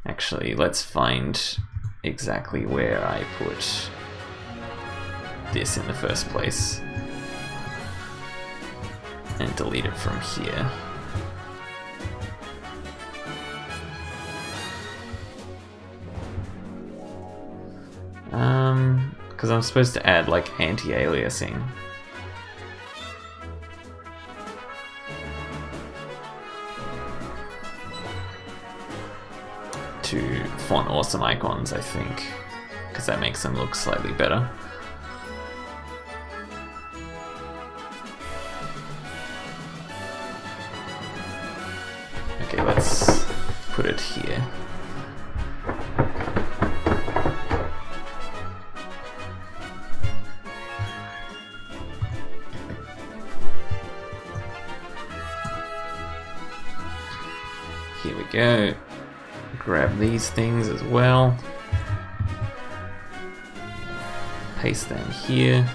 Actually, let's find exactly where I put this in the first place and delete it from here. Because I'm supposed to add like anti-aliasing. To font awesome icons, I think, because that makes them look slightly better. Okay, let's put it here. Here we go. Grab these things as well. Paste them here.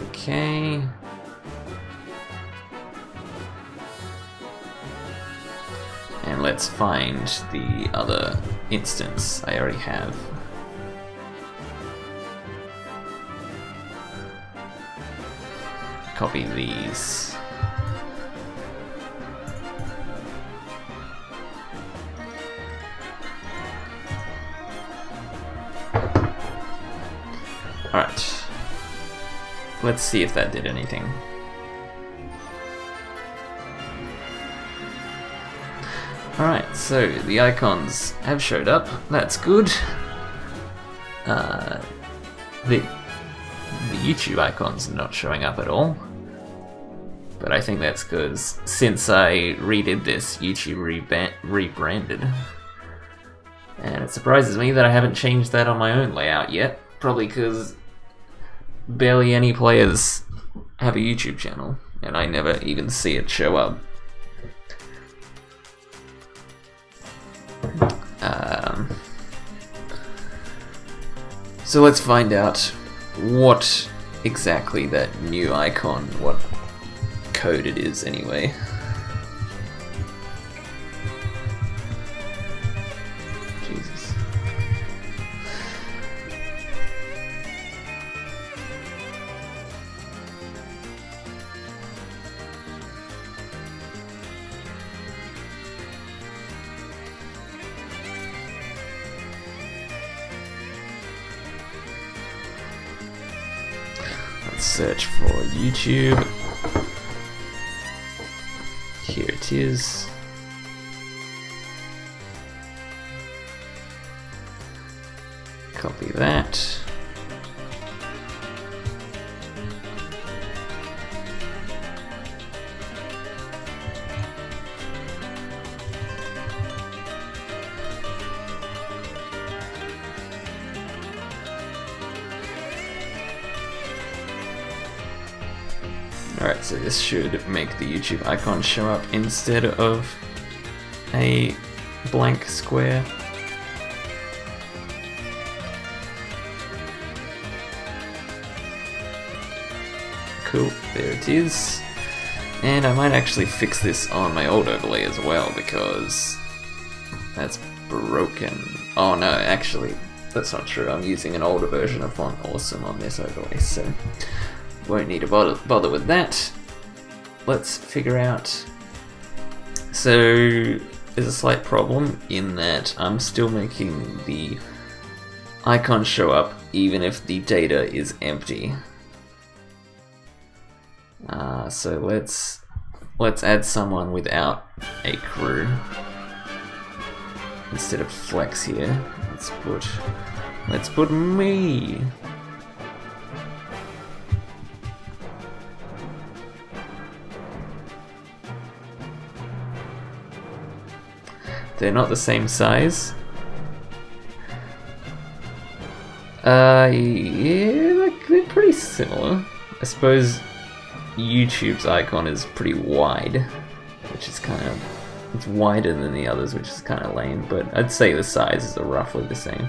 Okay. And let's find the other instance I already have. Copy these. Alright. Let's see if that did anything. Alright, so the icons have showed up, that's good. The YouTube icons are not showing up at all. But I think that's because since I redid this, YouTube rebranded. And it surprises me that I haven't changed that on my own layout yet. Probably because barely any players have a YouTube channel, and I never even see it show up. So let's find out what exactly that new icon, what code it is anyway. Jesus. Let's search for YouTube. Here it is. Copy that. Alright, so this should make the YouTube icon show up instead of a blank square. Cool, there it is. And I might actually fix this on my old overlay as well, because that's broken. Oh no, actually, that's not true. I'm using an older version of Font Awesome on this overlay, so won't need to bother with that. Let's figure out. So there's a slight problem in that I'm still making the icons show up even if the data is empty. So let's add someone without a crew instead of Flex here. Let's put me. They're not the same size. Yeah, they're pretty similar. I suppose YouTube's icon is pretty wide, which is kind of, it's wider than the others, which is kind of lame, but I'd say the sizes are roughly the same.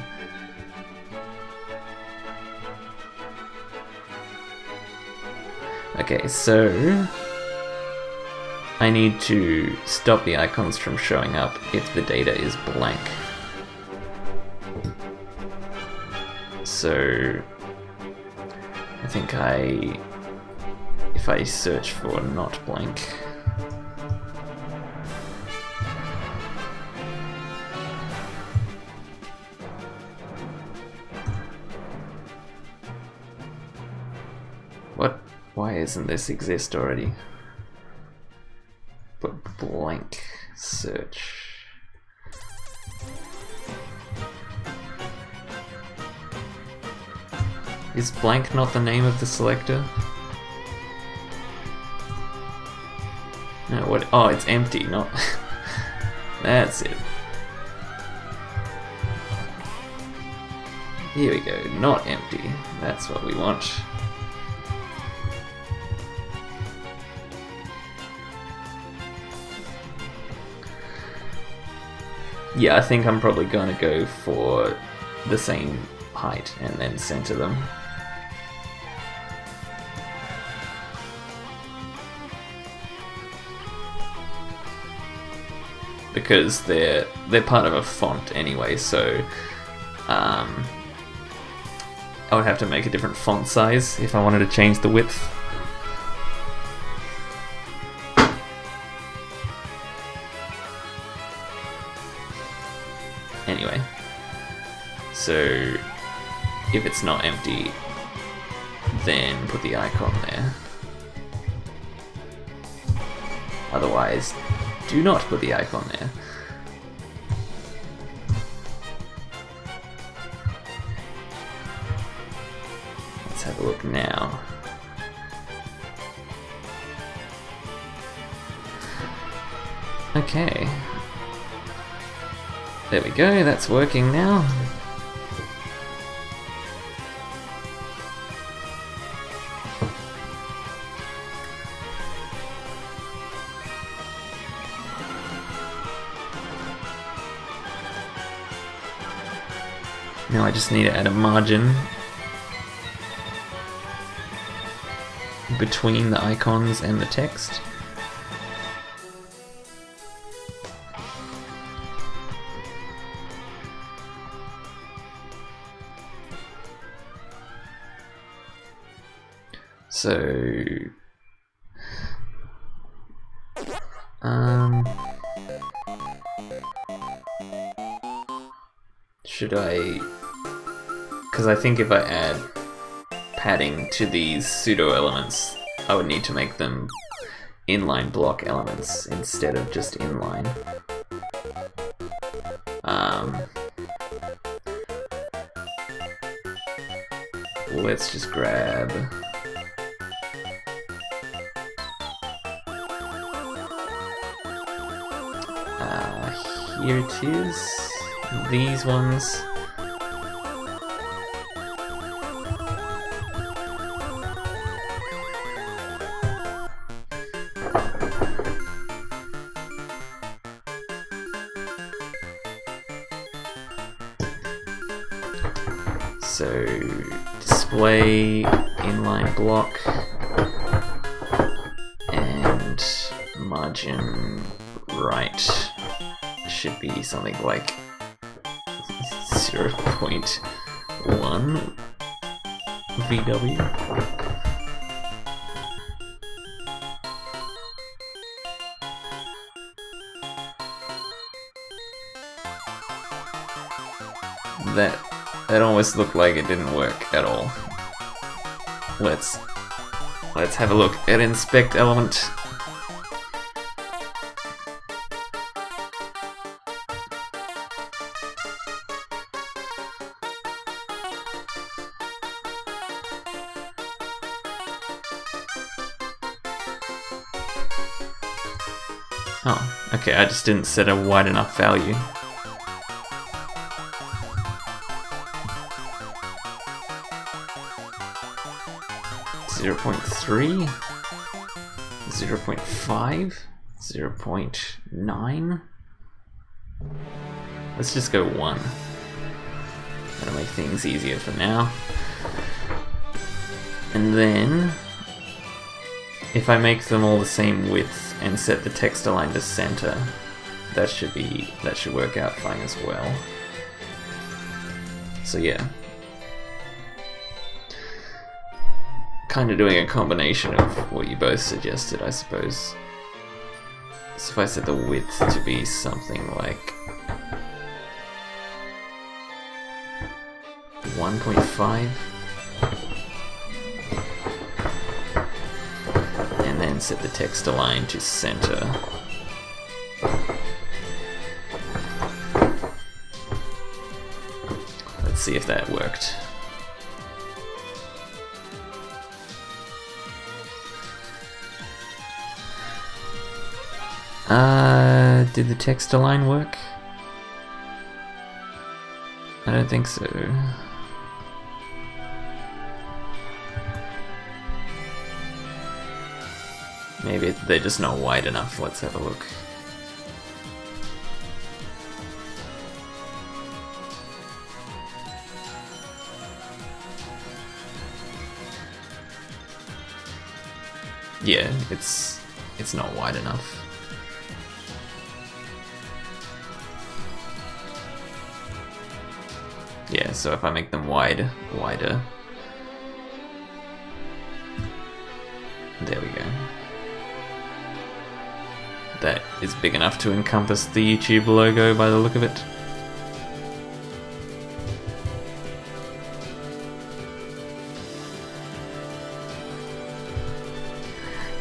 Okay, so I need to stop the icons from showing up if the data is blank. So I think if I search for not blank, what? Why isn't this exist already? But blank search. Is blank not the name of the selector? No, what? Oh, it's empty, not... That's it. Here we go, not empty. That's what we want. Yeah, I think I'm probably going to go for the same height and then center them. Because they're part of a font anyway, so I would have to make a different font size if I wanted to change the width. Anyway, so if it's not empty, then put the icon there. Otherwise, do not put the icon there. Let's have a look now. Okay. There we go, that's working now. Now I just need to add a margin between the icons and the text. So, should I, because I think if I add padding to these pseudo elements, I would need to make them inline block elements instead of just inline. Let's just grab here it is, these ones. So display inline block and margin right should be something like 0.1 VW. That almost looked like it didn't work at all. Let's have a look at inspect element. Oh, okay, I just didn't set a wide enough value. Zero 0.3, 0.5, 0.9. Let's just go 1. That'll make things easier for now. And then, if I make them all the same width and set the text align to center, that should work out fine as well. So yeah. Kind of doing a combination of what you both suggested, I suppose. So if I set the width to be something like 1.5, and then set the text align to center. Let's see if that worked. Did the text align work? I don't think so. Maybe they're just not wide enough. Let's have a look. Yeah, it's not wide enough. Yeah, so if I make them wider, there we go. That is big enough to encompass the YouTube logo by the look of it.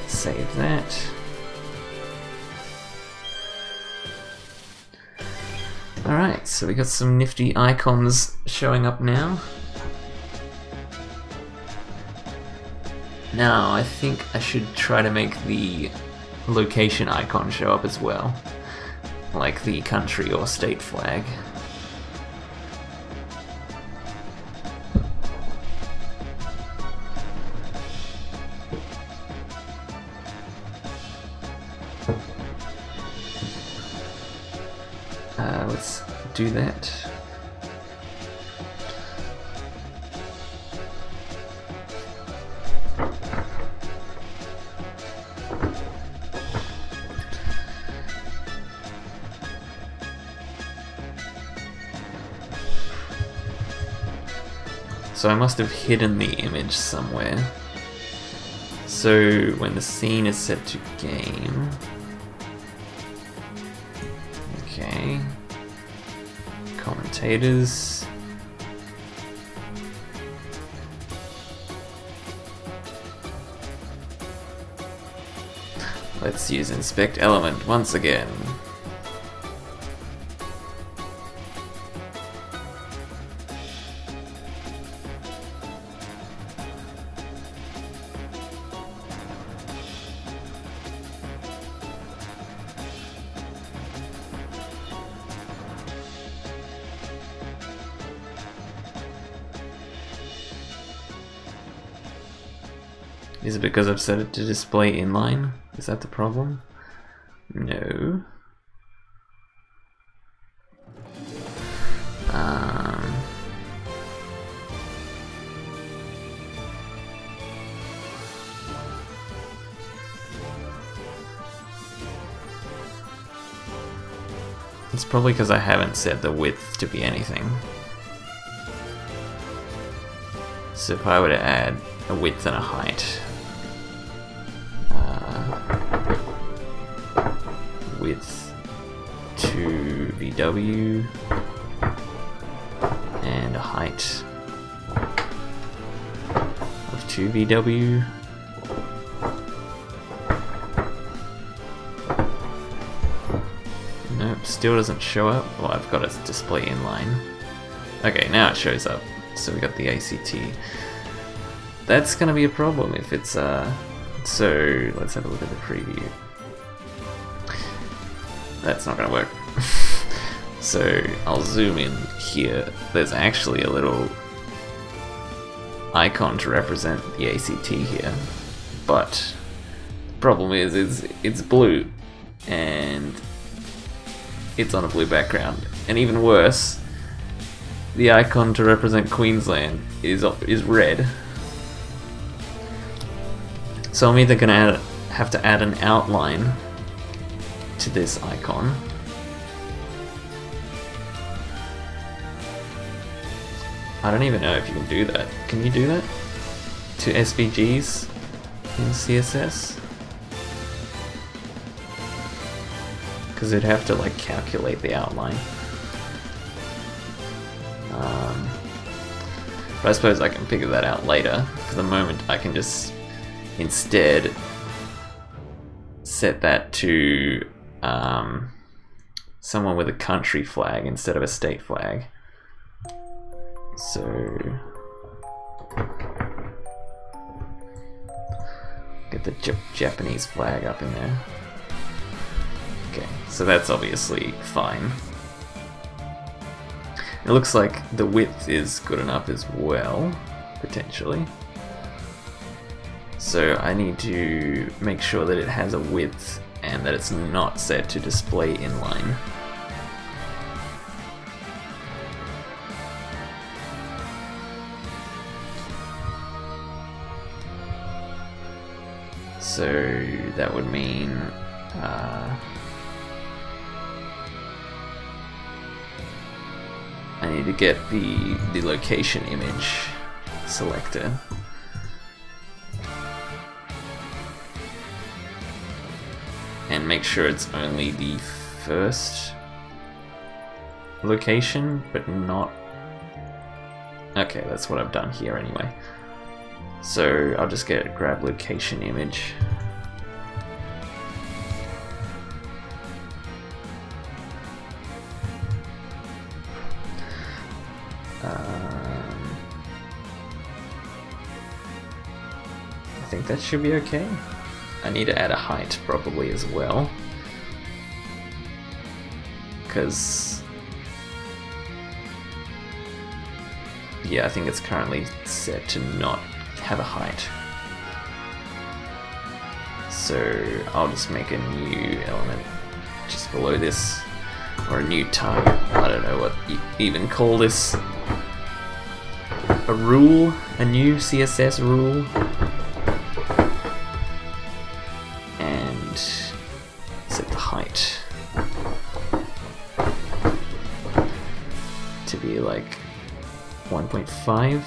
Save that. Alright, so we got some nifty icons showing up now. Now, I think I should try to make the location icon show up as well, like the country or state flag. Let's do that. So I must have hidden the image somewhere. So when the scene is set to game, okay, commentators, let's use inspect element once again. Is it because I've set it to display inline? Is that the problem? No. It's probably because I haven't set the width to be anything. So if I were to add a width and a height, width to VW and a height of 2 VW. Nope, still doesn't show up. Well, I've got a display inline. Okay, now it shows up. So we got the ACT. That's gonna be a problem if it's so let's have a look at the preview. That's not gonna work. So I'll zoom in here. There's actually a little icon to represent the ACT here, but the problem is it's blue and it's on a blue background, and even worse, the icon to represent Queensland is red. So I'm either gonna have to add an outline to this icon, I don't even know if you can do that. Can you do that to SVGs in CSS? Because it'd have to like calculate the outline. But I suppose I can figure that out later. For the moment, I can just instead set that to someone with a country flag instead of a state flag. So get the Japanese flag up in there. Okay, so that's obviously fine. It looks like the width is good enough as well, potentially. So I need to make sure that it has a width and that it's not set to display inline. So that would mean I need to get the location image selected. And make sure it's only the first location, but not... Okay, that's what I've done here anyway. So I'll just grab location image. I think that should be okay. I need to add a height probably as well, because yeah, I think it's currently set to not have a height. So I'll just make a new element just below this, or a new target. I don't know what you even call this. A rule, a new CSS rule. And set the height to be like 1.5.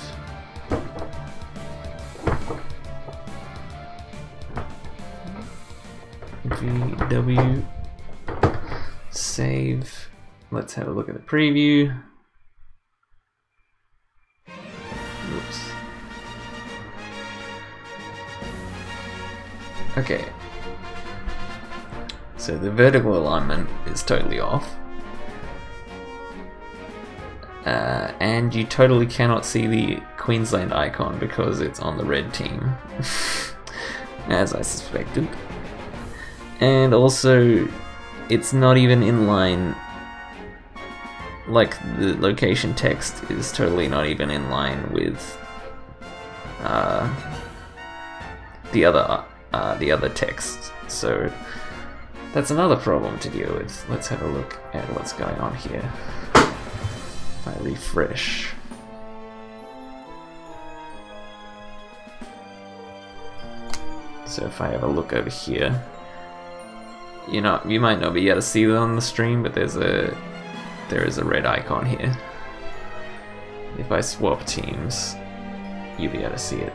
VW, save. Let's have a look at the preview. Oops. Okay. So the vertical alignment is totally off. And you totally cannot see the Queensland icon because it's on the red team, as I suspected. And also, it's not even in line, like the location text is totally not even in line with the other text. So that's another problem to deal with. Let's have a look at what's going on here. If I refresh. So if I have a look over here, you might not be able to see it on the stream, but there is a red icon here. If I swap teams, you'll be able to see it.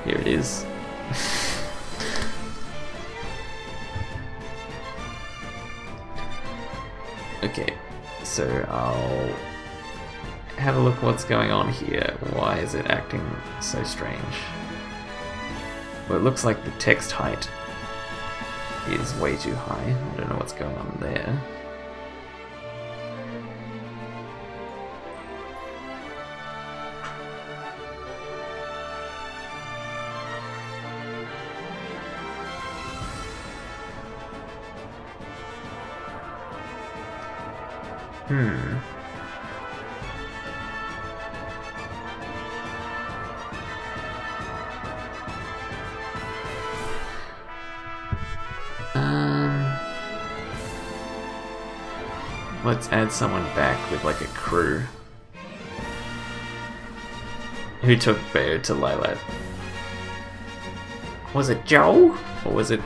Here it is. Okay, so I'll have a look what's going on here. Why is it acting so strange? Well, it looks like the text height is way too high. I don't know what's going on there. Let's add someone back with like a crew. Who took Bayo to Lylat? Was it Joel? Or was it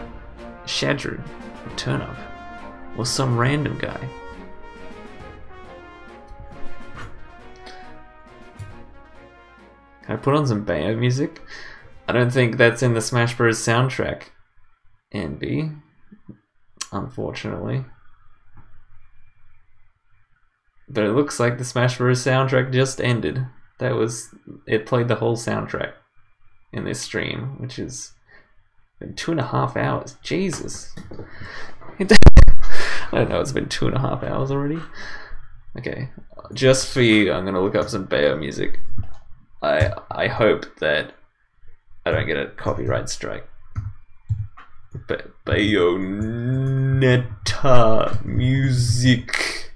Shadru? Or Turnup? Or some random guy? Can I put on some Bayo music? I don't think that's in the Smash Bros. Soundtrack, NB. Unfortunately. But it looks like the Smash Bros. Soundtrack just ended. It played the whole soundtrack in this stream, which is been 2.5 hours. Jesus. I don't know, it's been 2.5 hours already. Okay, just for you, I'm gonna look up some Bayo music. I hope that I don't get a copyright strike. Bayonetta music.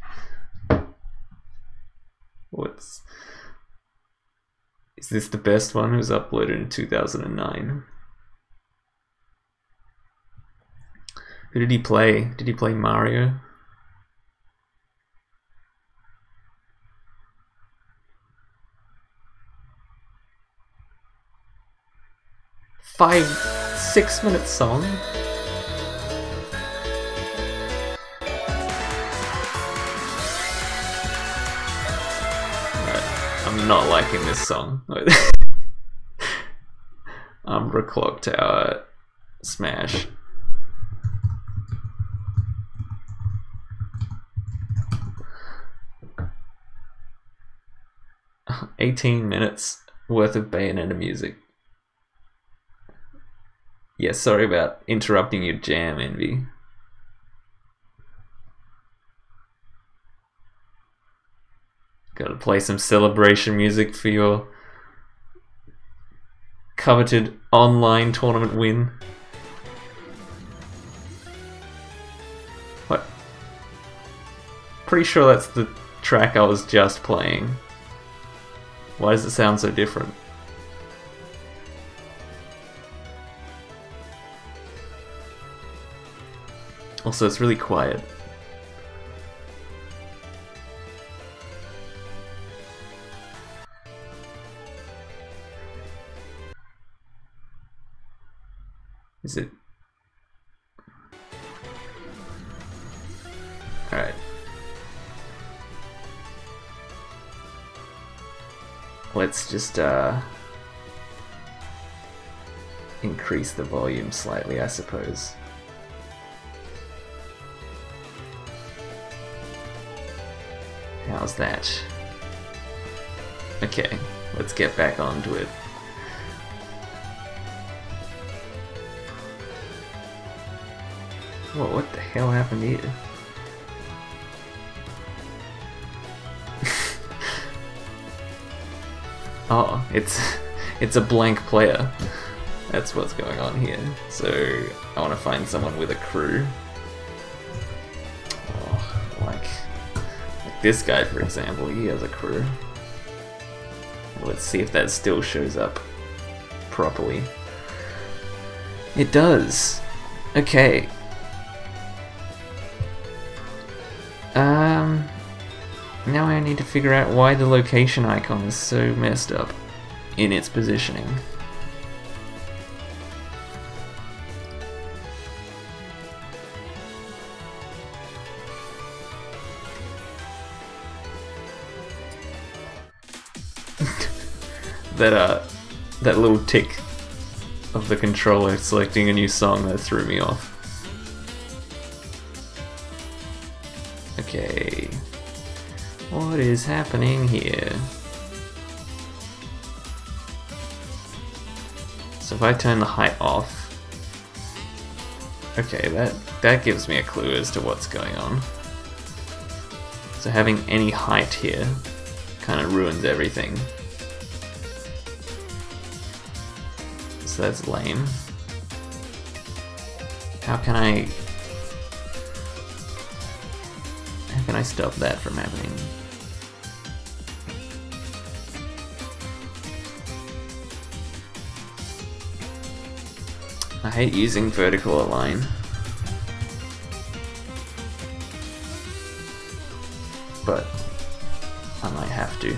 Is this the best one? It was uploaded in 2009. Who did he play? Did he play Mario? Five, 6-minute song? I'm not liking this song. Umbra Clock Tower Smash. "18 minutes worth of Bayonetta music." Yeah, sorry about interrupting your jam, Envy. Gotta play some celebration music for your coveted online tournament win. What? Pretty sure that's the track I was just playing. Why does it sound so different? Also, it's really quiet. Is it? Alright. Let's just increase the volume slightly, I suppose. How's that? Okay, let's get back onto it. Whoa, what the hell happened here? Oh, it's a blank player. That's what's going on here. So I want to find someone with a crew. Oh, like this guy, for example, he has a crew. Let's see if that still shows up properly. It does. Okay. Now I need to figure out why the location icon is so messed up in its positioning. that little tick of the controller selecting a new song that threw me off. Okay, what is happening here? So if I turn the height off, okay, that gives me a clue as to what's going on. So having any height here kind of ruins everything. So that's lame. How can I stop that from happening? I hate using vertical align. But I might have to.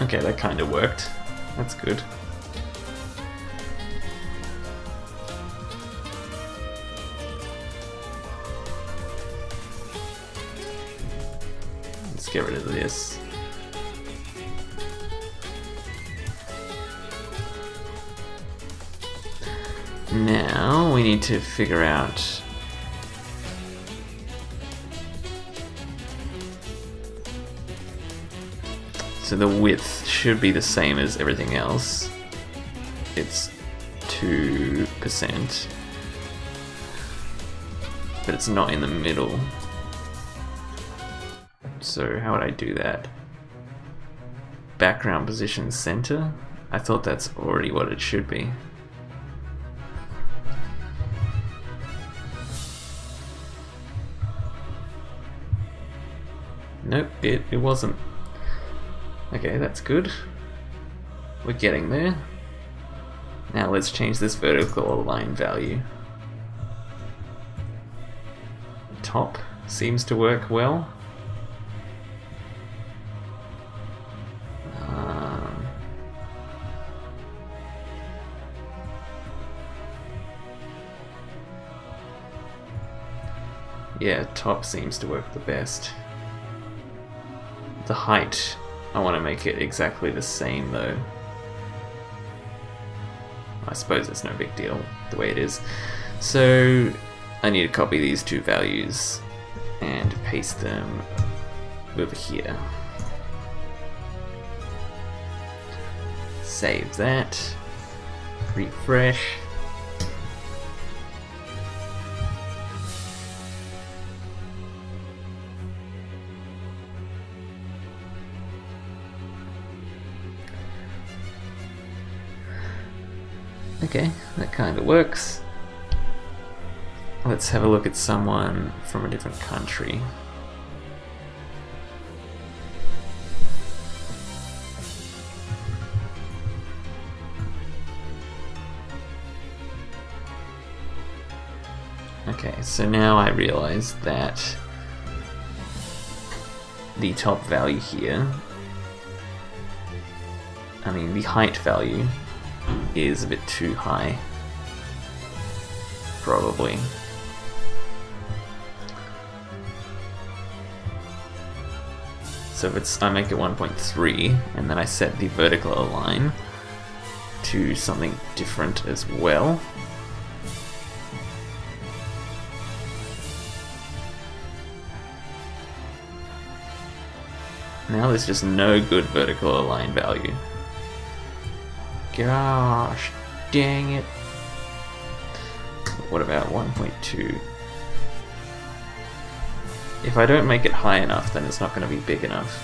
Okay, that kind of worked. That's good. Let's get rid of this. Now we need to figure out so the width should be the same as everything else. It's 2%, but it's not in the middle. So how would I do that? Background position center? I thought that's already what it should be. Nope, it wasn't. Okay, that's good. We're getting there. Now let's change this vertical align value. Top seems to work well. Yeah, top seems to work the best. The height, I want to make it exactly the same though. I suppose it's no big deal the way it is. So I need to copy these two values and paste them over here. Save that. Refresh. Okay, that kind of works. Let's have a look at someone from a different country. Okay, so now I realize that the top value here, I mean the height value, is a bit too high, probably. So if I make it 1.3 and then I set the vertical align to something different as well. Now there's just no good vertical align value. Gosh, dang it. What about 1.2? If I don't make it high enough, then it's not going to be big enough.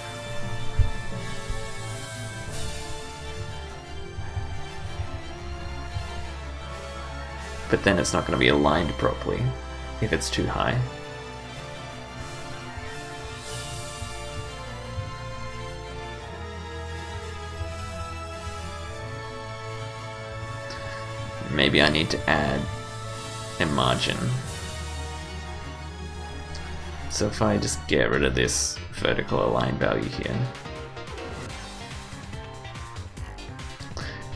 But then it's not going to be aligned properly if it's too high. Maybe I need to add a margin. So if I just get rid of this vertical align value here,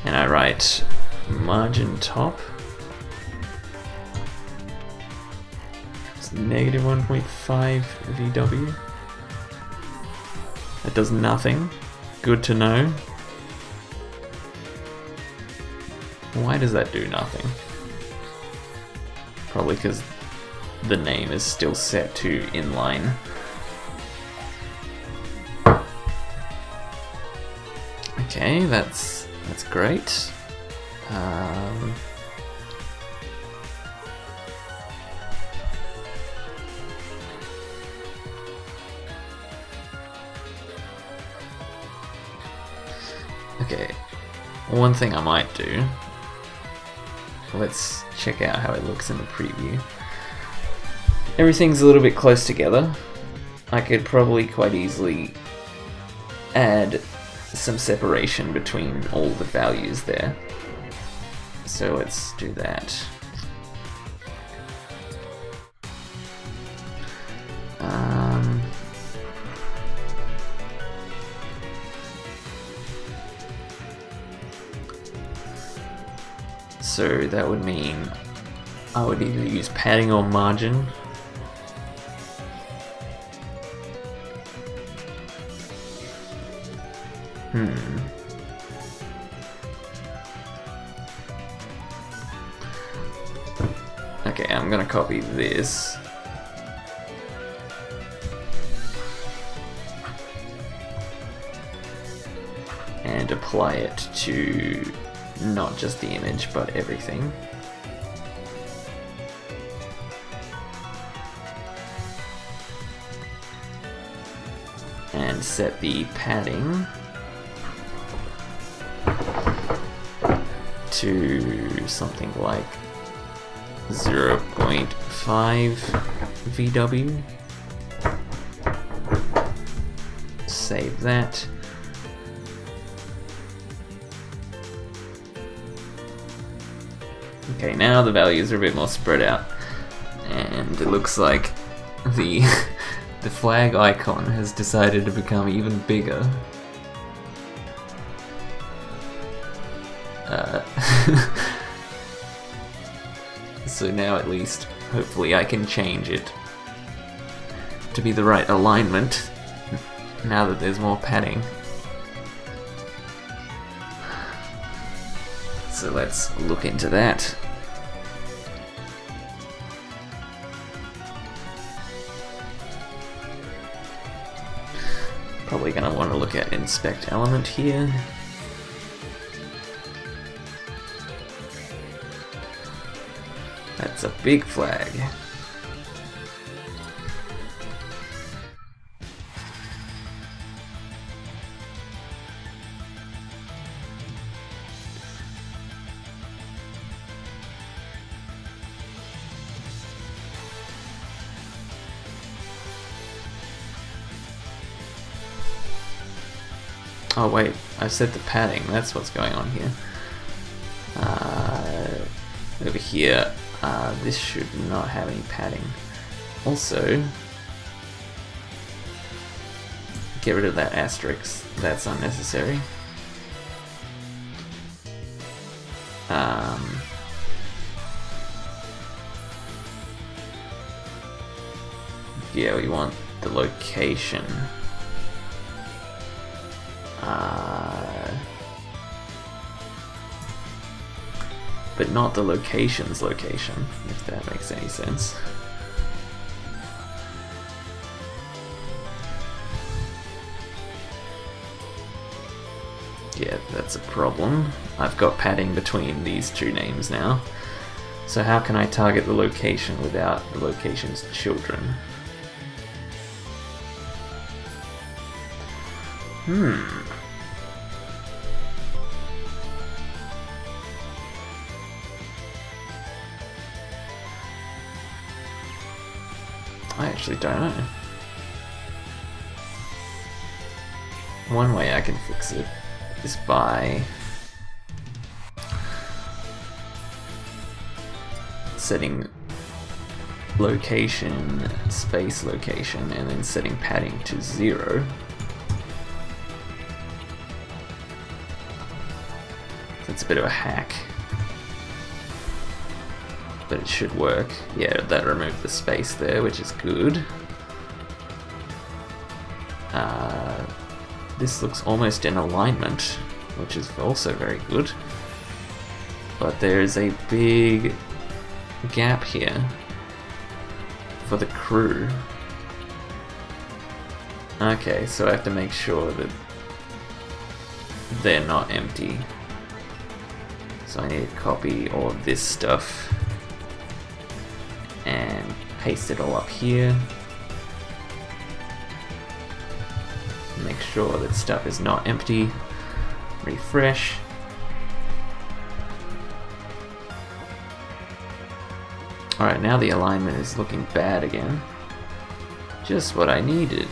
and I write margin top, it's negative 1.5 VW. That does nothing. Good to know. Why does that do nothing? Probably because the name is still set to inline. Okay, that's great. Okay, one thing I might do. Let's check out how it looks in the preview. Everything's a little bit close together. I could probably quite easily add some separation between all the values there. So let's do that. So that would mean I would either use padding or margin. Okay, I'm gonna copy this. And apply it to not just the image, but everything. And set the padding to something like 0.5 VW. Save that. Okay, now the values are a bit more spread out, and it looks like the the flag icon has decided to become even bigger. So now at least, hopefully I can change it to be the right alignment now that there's more padding. So let's look into that. Probably going to want to look at inspect element here. That's a big flag. Oh wait, I set the padding, that's what's going on here. Over here, this should not have any padding. Also, get rid of that asterisk, that's unnecessary. Yeah, we want the location. But not the location's location, if that makes any sense. Yeah, that's a problem. I've got padding between these two names now. So how can I target the location without the location's children? I actually don't know. One way I can fix it is by setting location, space location, and then setting padding to 0. That's a bit of a hack, but it should work. Yeah, that removed the space there, which is good. This looks almost in alignment, which is also very good. But there's a big gap here for the crew. Okay, so I have to make sure that they're not empty. So I need to copy all of this stuff and paste it all up here. Make sure that stuff is not empty. Refresh. Alright, now the alignment is looking bad again. Just what I needed.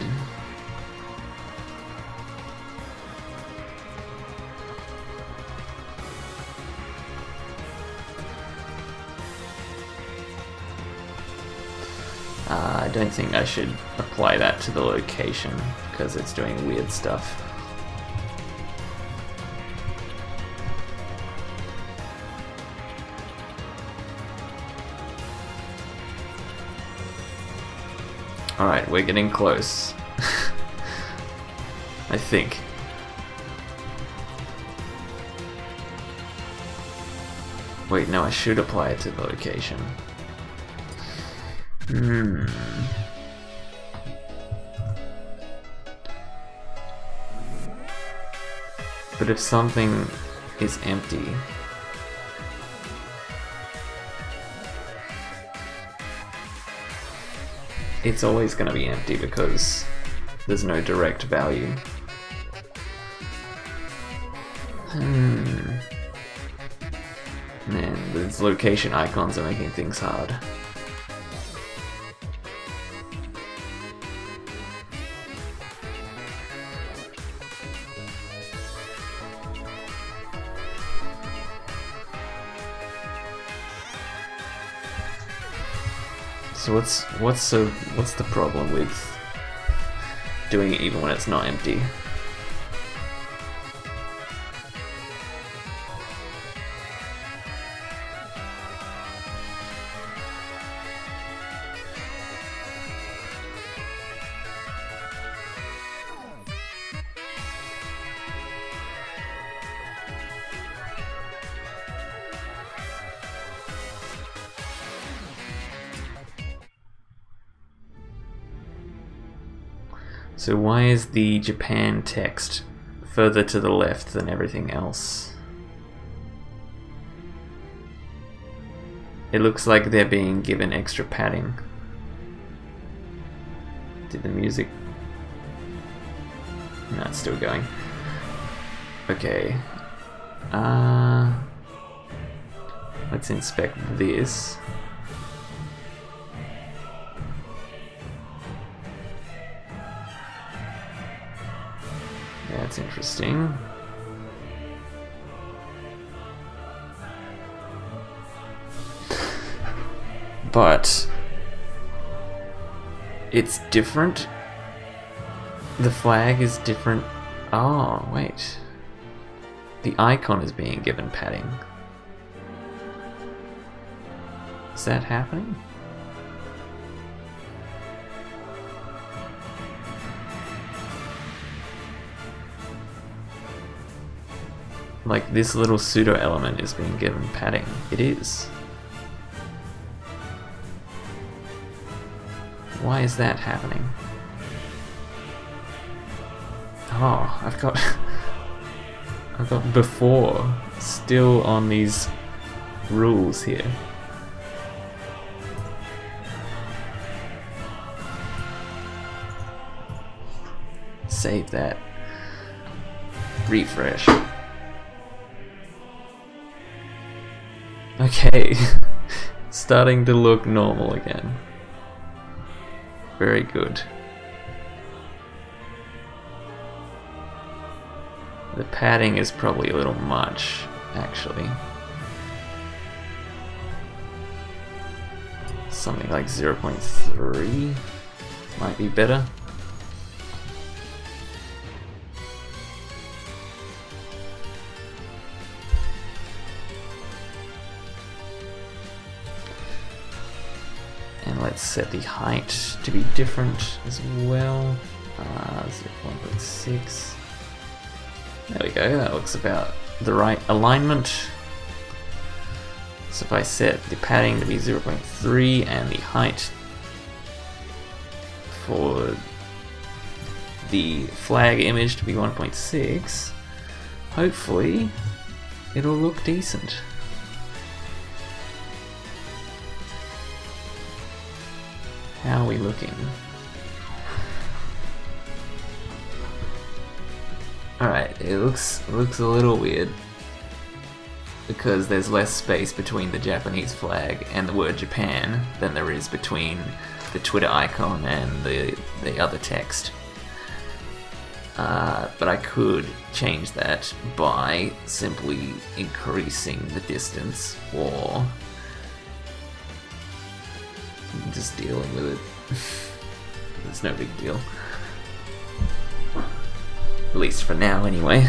I don't think I should apply that to the location because it's doing weird stuff. Alright, we're getting close. I think. Wait, no, I should apply it to the location. But if something is empty, it's always going to be empty because there's no direct value. Man, these location icons are making things hard. So what's the problem with doing it even when it's not empty? So why is the Japan text further to the left than everything else? It looks like they're being given extra padding. Did the music... No, it's still going. Okay. Let's inspect this. That's interesting. But it's different. The flag is different. Oh, wait. The icon is being given padding. Is that happening? Like, this little pseudo element is being given padding. It is. Why is that happening? Oh, I've got before still on these rules here. Save that. Refresh. Okay, starting to look normal again. Very good. The padding is probably a little much, actually. Something like 0.3 might be better. And let's set the height to be different as well. 1.6. There we go, that looks about the right alignment. So if I set the padding to be 0.3 and the height for the flag image to be 1.6, hopefully it'll look decent. How are we looking? Alright, it looks a little weird because there's less space between the Japanese flag and the word Japan than there is between the Twitter icon and the other text. But I could change that by simply increasing the distance or just dealing with it. It's no big deal. At least for now, anyway.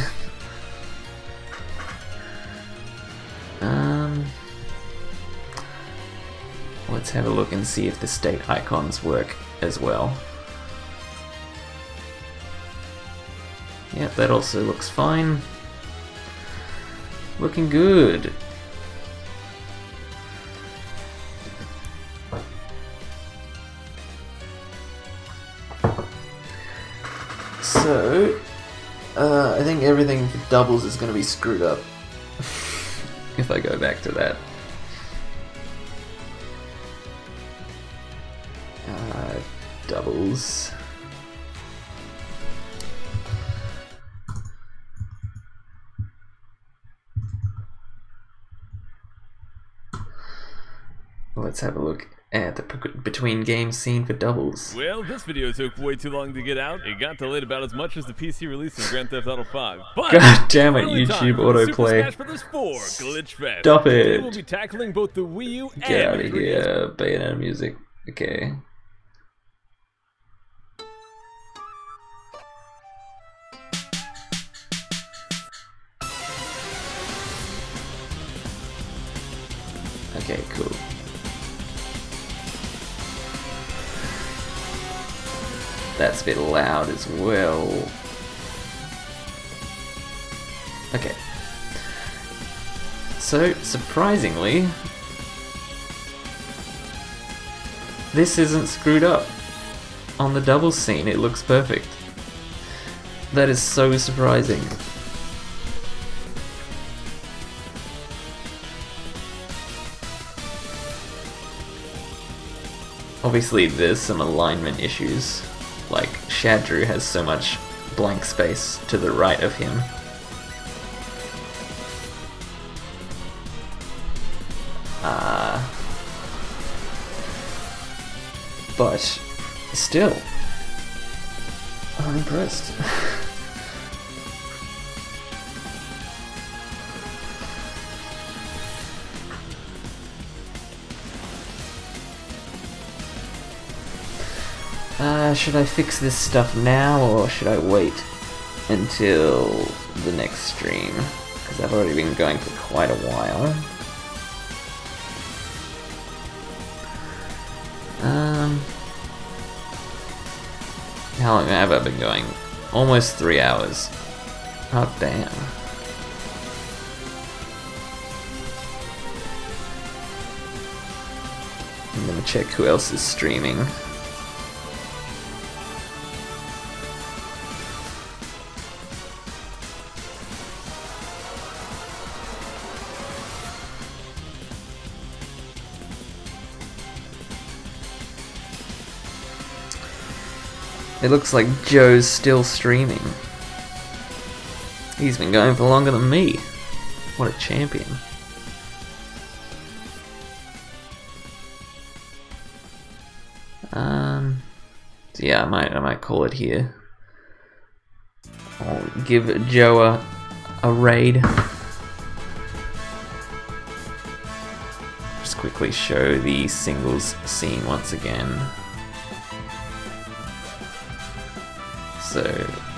Let's have a look and see if the state icons work as well. Yep, that also looks fine. Looking good. So, I think everything for doubles is going to be screwed up if I go back to that. Doubles. Let's have a look at the between game scene for doubles. Well, this video took way too long to get out. It got delayed about as much as the PC release of Grand Theft Auto 5. But God damn it, YouTube autoplay. Super Smash Bros. 4 Glitch Fest. Stop it. Today we'll be tackling both the Wii U and Get out of the 3DS. here, Bayonetta music. Okay. Okay, cool. That's a bit loud as well. Okay. So, surprisingly, this isn't screwed up. On the doubles scene, it looks perfect. That is so surprising. Obviously there's some alignment issues, like Shadrew has so much blank space to the right of him. But still, I'm impressed. Should I fix this stuff now, or should I wait until the next stream? Because I've already been going for quite a while. How long have I been going? Almost 3 hours. Oh, damn. I'm gonna check who else is streaming. It looks like Joe's still streaming. He's been going for longer than me. What a champion. So yeah, I might call it here. I'll give Joe a raid. Just quickly quickly show the singles scene once again. So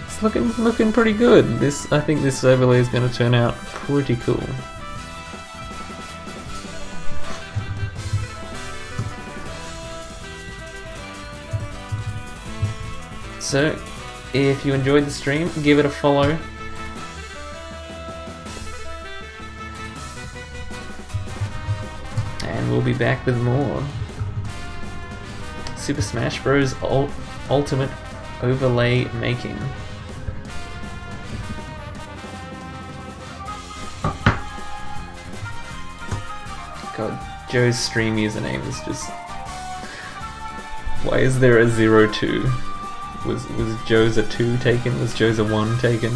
it's looking pretty good. I think this overlay is going to turn out pretty cool. So if you enjoyed the stream, give it a follow. And we'll be back with more Super Smash Bros. Ultimate overlay making. God, Joe's stream username is just... Why is there a 02? Was Joe's a 2 taken? Was Joe's a 1 taken?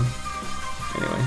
Anyway.